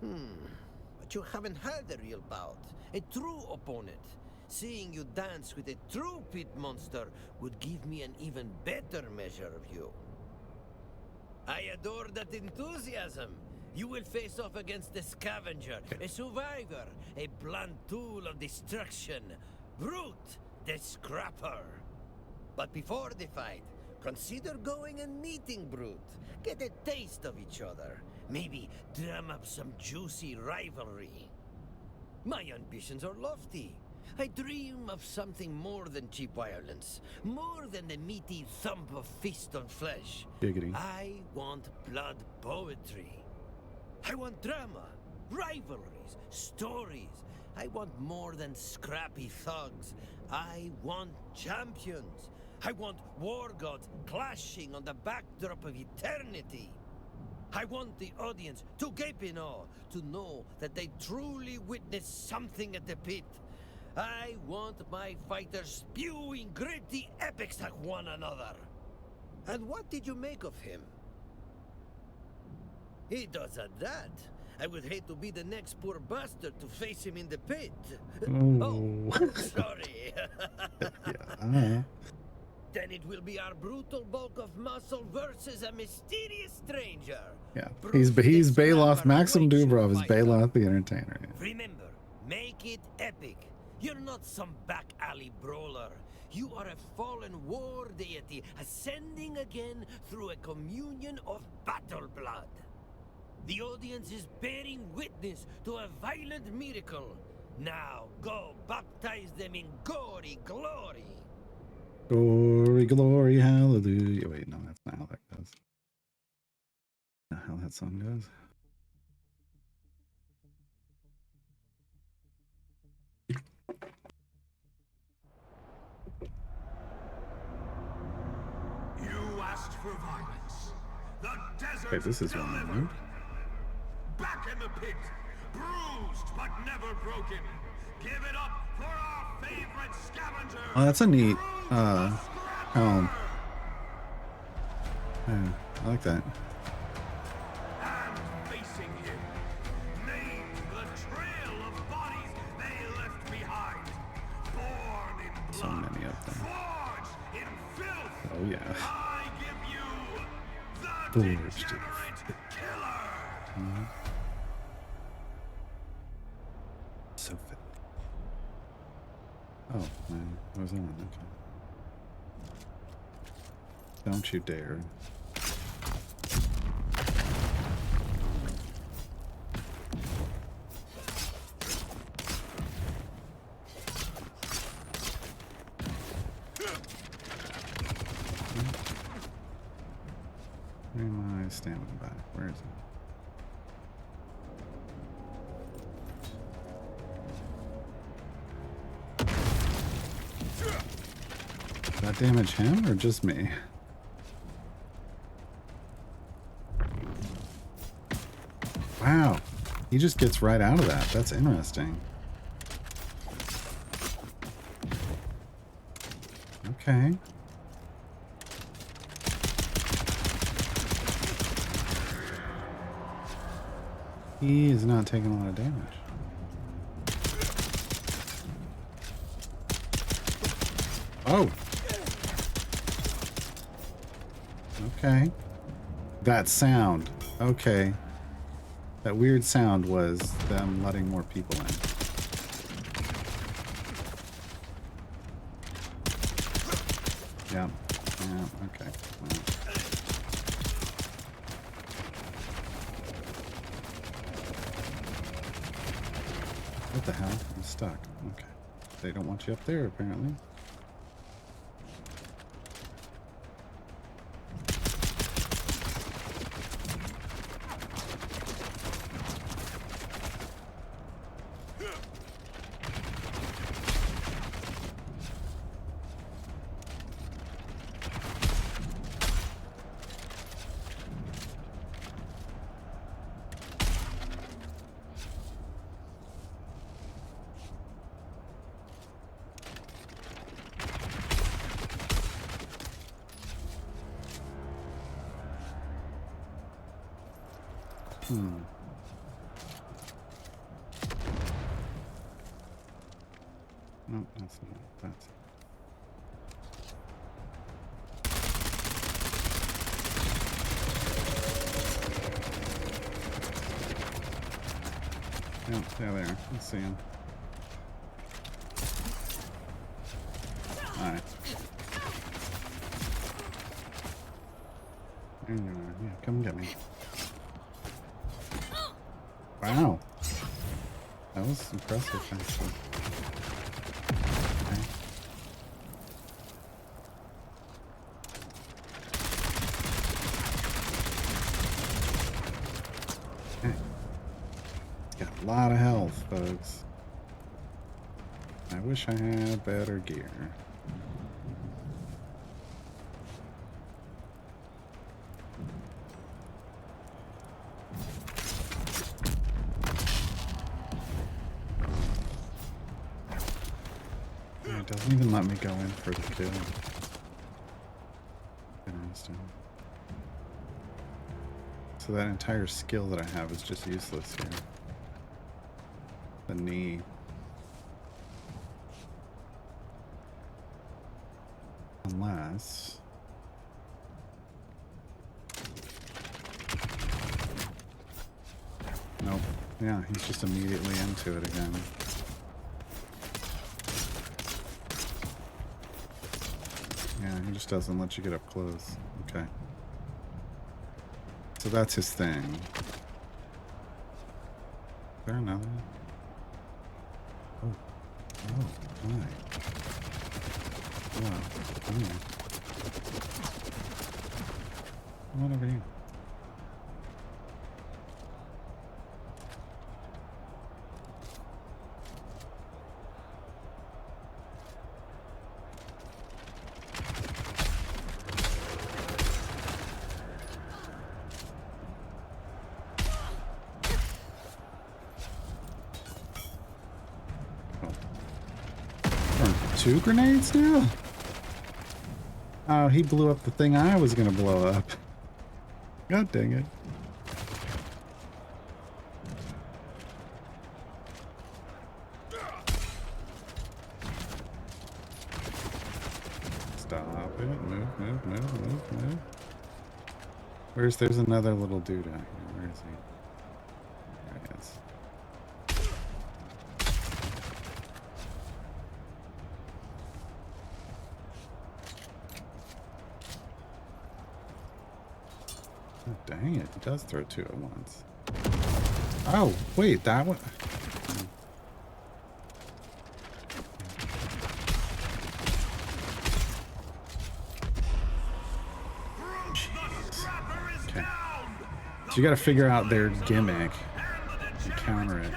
But you haven't had a real bout, a true opponent. Seeing you dance with a true pit monster would give me an even better measure of you. I adore that enthusiasm. You will face off against the Scavenger, a survivor, a blunt tool of destruction, Brute, the Scrapper. But before the fight, consider going and meeting Brute. Get a taste of each other. Maybe drum up some juicy rivalry. My ambitions are lofty. I dream of something more than cheap violence, more than the meaty thump of fist on flesh. Giggity. I want blood poetry. I want drama, rivalries, stories. I want more than scrappy thugs. I want champions. I want war gods clashing on the backdrop of eternity. I want the audience to gape in awe, to know that they truly witnessed something at the pit. I want my fighters spewing gritty epics at one another. And what did you make of him? He does at that. I would hate to be the next poor bastard to face him in the pit. Oh, sorry. Yeah. Then it will be our brutal bulk of muscle versus a mysterious stranger. Yeah. He's Bailoff. Maxim Dubrov is Bailoff the Entertainer. Yeah. Remember, make it epic. You're not some back alley brawler. You are a fallen war deity ascending again through a communion of battle blood. The audience is bearing witness to a violent miracle. Now go baptize them in gory glory. Glory, glory, hallelujah. Wait, no, that's not how that goes. Not how that song goes. asked for violence. The desert Okay, this is one delivered. mode. Back in the pit, bruised but never broken. Give it up for our favorite scavenger. Oh, that's a neat helm. Yeah, I like that. And facing him, named the trail of bodies they left behind. Born in blood, So many of them. forged in filth. Oh yeah. I give you the Forged. degenerate killer. Mhm. So fit. Oh man, I was on. Okay. Don't you dare. Where am I standing by? Where is it? Did that damage him or just me? Wow. He just gets right out of that. That's interesting. Okay. He is not taking a lot of damage. Oh. Okay. That sound. Okay. That weird sound was them letting more people in. Yeah. Yeah, okay. Well. What the hell? I'm stuck. Okay. They don't want you up there, apparently. No, that's not. That's. Yep, they're there. Let's see him. Alright. There you are. Yeah, come get me. Wow. That was impressive, actually. Okay. Okay. It's got a lot of health, folks. I wish I had better gear. It doesn't even let me go in for the kill. Interesting. So that entire skill that I have is just useless here. The knee. Unless... Nope. Yeah, he's just immediately into it again. Yeah, he just doesn't let you get up close. Okay. So that's his thing. Is there another? Oh. Oh, hi. Hello. Come here. Come on over here. 2 grenades now? Oh, he blew up the thing I was gonna blow up. God dang it. Stop it. Move. There's another little dude out here. Where is he? There he is. Oh, dang it. He does throw 2 at once. Oh, wait, that one. Okay. So you gotta figure out their gimmick and counter it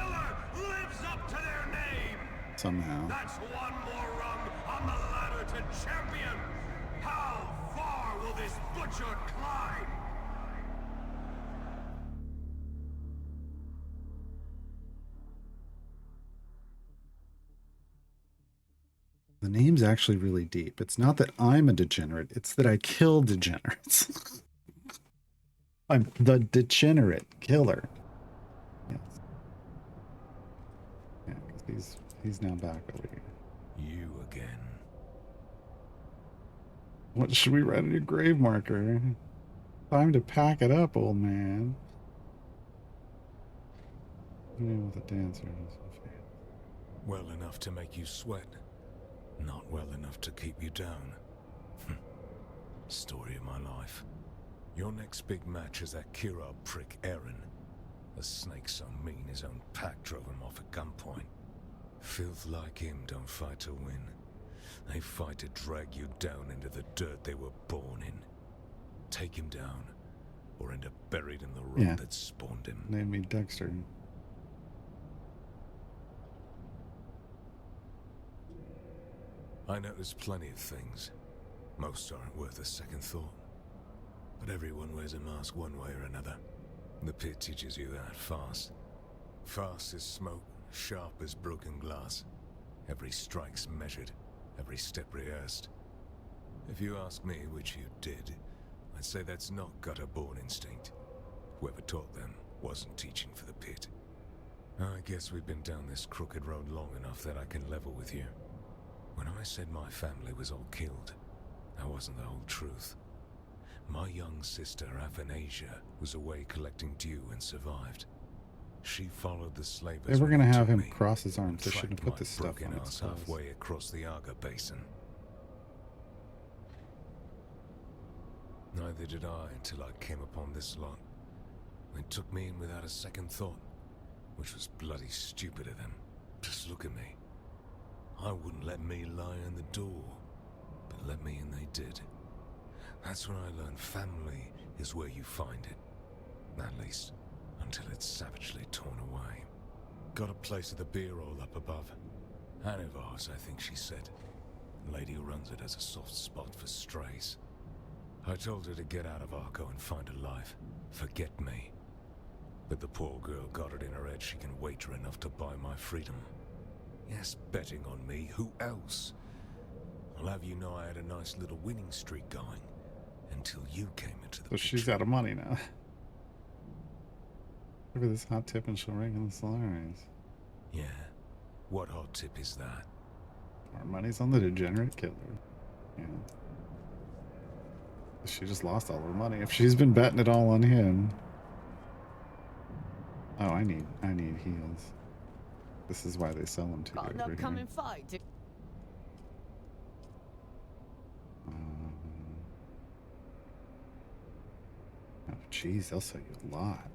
somehow. That's one more rung on the ladder to champion. How far will this butcher climb? The name's actually really deep. It's not that I'm a degenerate, it's that I kill degenerates. I'm the degenerate killer. Yes. Yeah, 'cause he's now back over here. You again. What should we write on your grave marker? Time to pack it up, old man. With a dancer. Well enough to make you sweat. Not well enough to keep you down. Story of my life. Your next big match is that Kirab prick Eren. A snake so mean his own pack drove him off at gunpoint. Filth like him don't fight to win. They fight to drag you down into the dirt they were born in. Take him down, or end up buried in the road that spawned him. Name me Dexter. I noticed plenty of things. Most aren't worth a second thought. But everyone wears a mask one way or another. The pit teaches you that fast. Fast as smoke, sharp as broken glass. Every strike's measured, every step rehearsed. If you ask me, which you did, I'd say that's not gutter-born instinct. Whoever taught them wasn't teaching for the pit. I guess we've been down this crooked road long enough that I can level with you. When I said my family was all killed, that wasn't the whole truth. My young sister, Athanasia, was away collecting dew and survived. She followed the slavers. They were going to have him cross his arms. They shouldn't put this stuff on its halfway across the Aga Basin. Neither did I until I came upon this lot. They took me in without a second thought, which was bloody stupid of them. Just look at me. I wouldn't let me lie in the door, but let me in they did. That's when I learned family is where you find it. At least, until it's savagely torn away. Got a place at the beer hall up above. Anne of ours, I think she said. The lady who runs it has a soft spot for strays. I told her to get out of Arco and find a life. Forget me. But the poor girl got it in her head she can wager enough to buy my freedom. Yes, betting on me. Who else? I'll have you know I had a nice little winning streak going. Until you came into the picture. She's out of money now. Look at this hot tip and she'll ring in the salaries. Yeah. What hot tip is that? Our money's on the degenerate killer. Yeah. She just lost all her money if she's been betting it all on him. Oh, I need heals. This is why they sell them to you over here. Come and fight. Oh, jeez, they'll sell you a lot.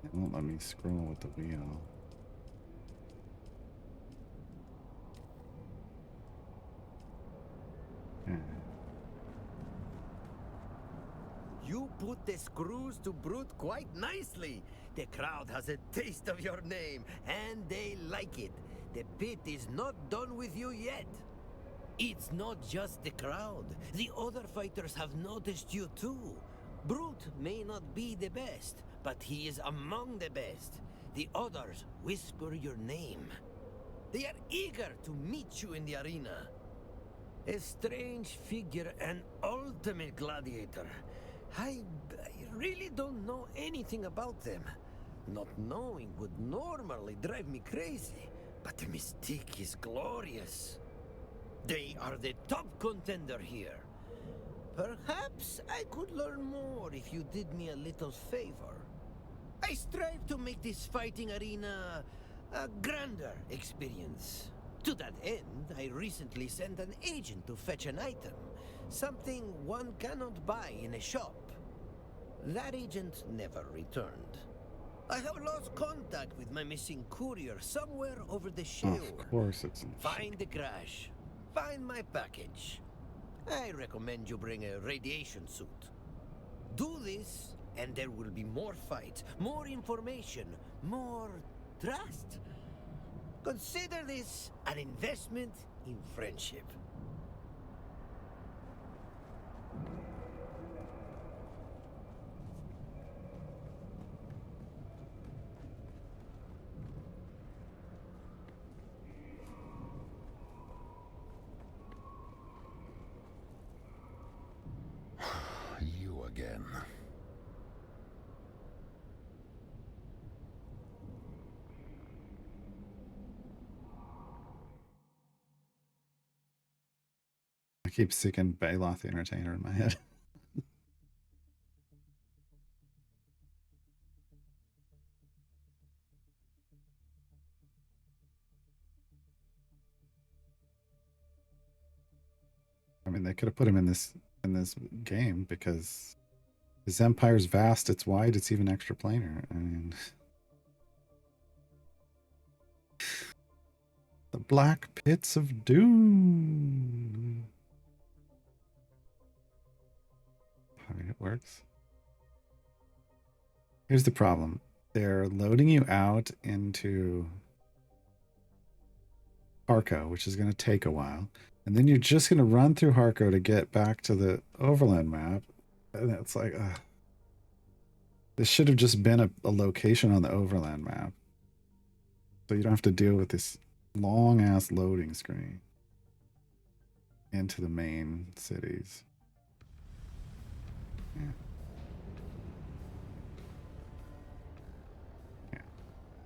They won't let me scroll with the wheel. Yeah. You put the screws to Brute quite nicely. The crowd has a taste of your name, and they like it. The pit is not done with you yet. It's not just the crowd. The other fighters have noticed you too. Brute may not be the best, but he is among the best. The others whisper your name. They are eager to meet you in the arena. A strange figure, an ultimate gladiator. I really don't know anything about them. Not knowing would normally drive me crazy, but the mystique is glorious. They are the top contender here. Perhaps I could learn more if you did me a little favor. I strive to make this fighting arena a grander experience. To that end, I recently sent an agent to fetch an item, something one cannot buy in a shop. That agent never returned. I have lost contact with my missing courier somewhere over the shore. Of course it's in Find the crash. Find my package. I recommend you bring a radiation suit. Do this, and there will be more fights, more information, more trust. Consider this an investment in friendship. You again. I keep seeing Baloth the Entertainer in my head. I mean, they could have put him in this game because his empire's vast, it's wide, it's even extra planar. I mean, the Black Pits of Doom. I mean, it works. Here's the problem. They're loading you out into Harco, which is going to take a while. And then you're just going to run through Harco to get back to the overland map. And it's like, this should have just been a location on the overland map. So you don't have to deal with this long-ass loading screen into the main cities. Yeah. Yeah.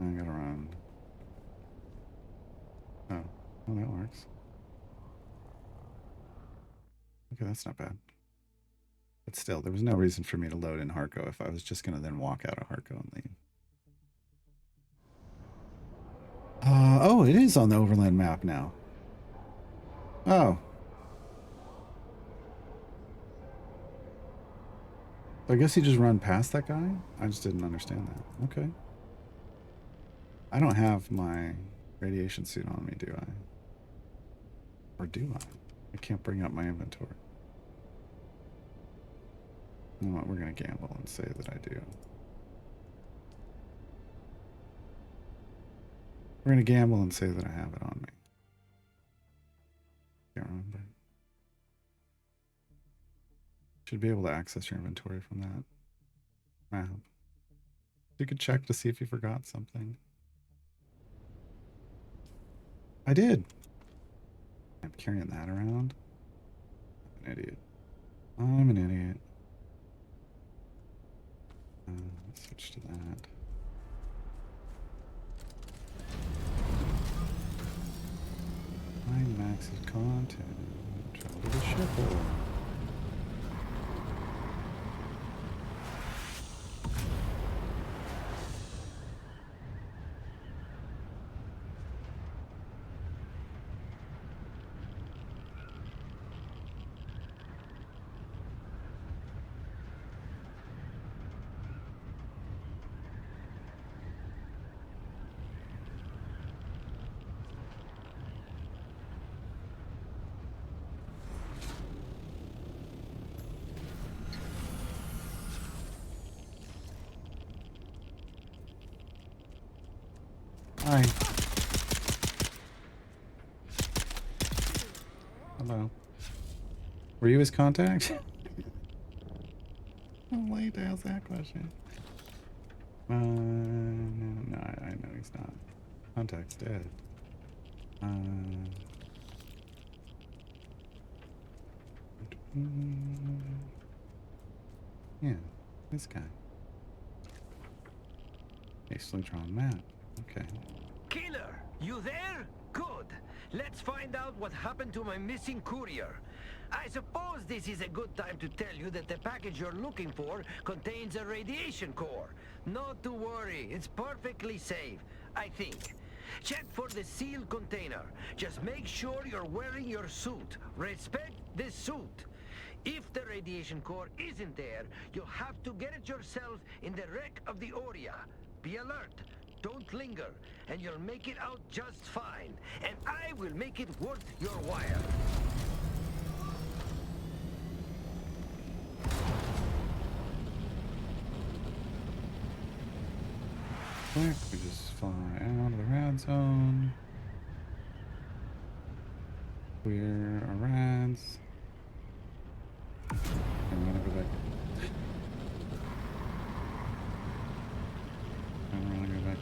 I gotta run. Oh, that works. Okay, that's not bad. But still, there was no reason for me to load in Harco if I was just going to then walk out of Harco and leave. Oh, it is on the overland map now. Oh. I guess you just run past that guy? I just didn't understand that. Okay. I don't have my radiation suit on me, do I? Or do I? I can't bring up my inventory. You know what? We're going to gamble and say that I do. We're going to gamble and say that I have it on me. Can't remember. Should be able to access your inventory from that map. You could check to see if you forgot something. I did. I'm carrying that around. I'm an idiot. I'm an idiot. Let's switch to that. Find Max's content. Travel to the ship. Hi. Hello. Were you his contact? I'm late to ask that question. No, I know he's not. Contact's dead. Yeah, this guy. Hastily drawn map. Okay. Killer, you there? Good. Let's find out what happened to my missing courier. I suppose this is a good time to tell you that the package you're looking for contains a radiation core. Not to worry, it's perfectly safe, I think. Check for the sealed container. Just make sure you're wearing your suit. Respect the suit. If the radiation core isn't there, you'll have to get it yourself in the wreck of the Aurea. Be alert. Don't linger, and you'll make it out just fine. And I will make it worth your while. Quick, we just fly out of the rad zone. We're a rads. I'm gonna go back. I'm gonna go back.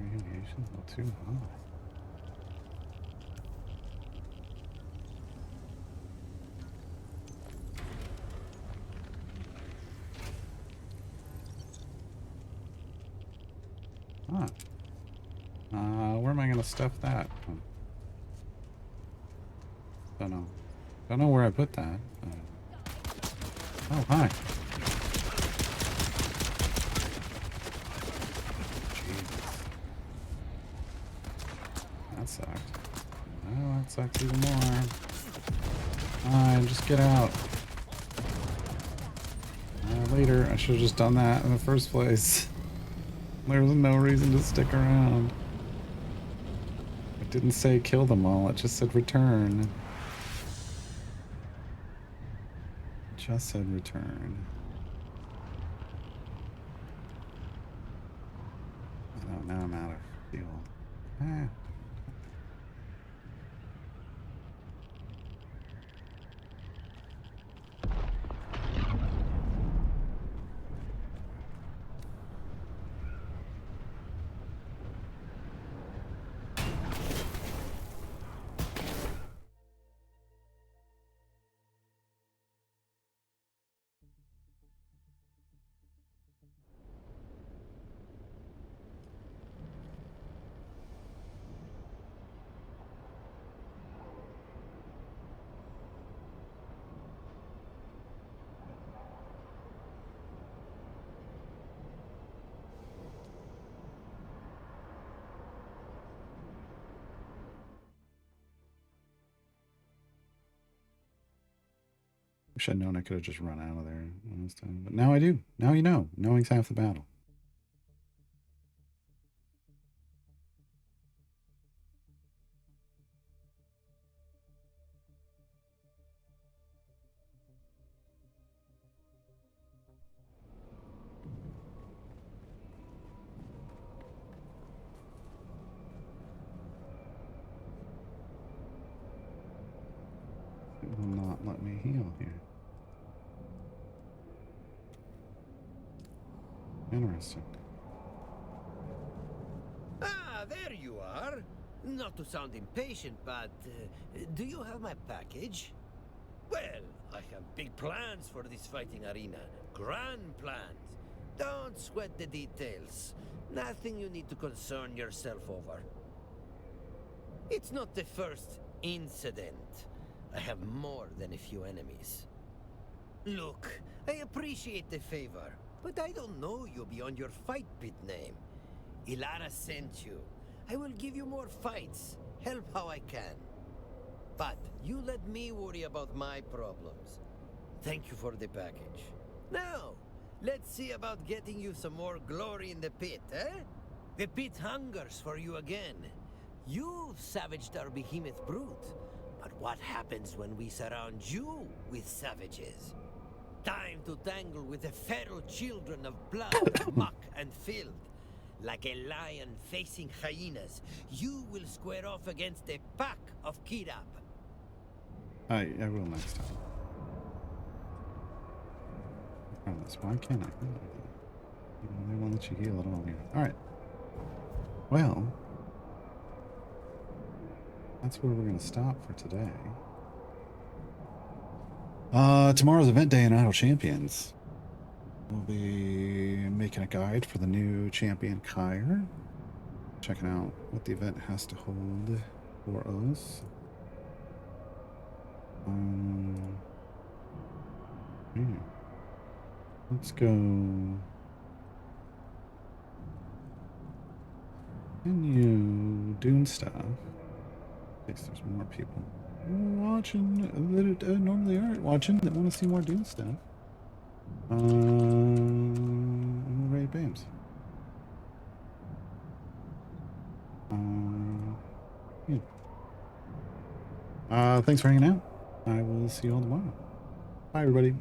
Radiation's not too high. Where am I gonna stuff that? Don't know. Don't know where I put that. Oh, hi. That sucked. Oh, that sucks even more. Fine, just get out. Later, I should have just done that in the first place. There was no reason to stick around. It didn't say kill them all, it just said return. It just said return. Oh, now I'm out of fuel. Ah. Wish I'd known I could have just run out of there last time. But now I do. Now you know. Knowing's half the battle. It will not let me heal here. Interesting. Ah, there you are. Not to sound impatient, but do you have my package? Well, I have big plans for this fighting arena. Grand plans. Don't sweat the details. Nothing you need to concern yourself over. It's not the first incident. I have more than a few enemies. Look, I appreciate the favor, but I don't know you beyond your fight pit name. Ilara sent you. I will give you more fights. Help how I can. But you let me worry about my problems. Thank you for the package. Now, let's see about getting you some more glory in the pit, eh? The pit hungers for you again. You've savaged our behemoth brute. But what happens when we surround you with savages? Time to tangle with the feral children of blood, muck, and filth. Like a lion facing hyenas, you will square off against a pack of Kirab. I will next time. I promise. Why can't I? They won't let you heal at all here. Alright. Well, that's where we're going to stop for today. Tomorrow's event day in Idle Champions. We'll be making a guide for the new champion Kyre. Checking out what the event has to hold for us. Let's go. Menu Dune stuff. In case there's more people watching that normally aren't watching that want to see more Dune stuff. Ray Bames. Thanks for hanging out. I will see you all tomorrow. Bye, everybody.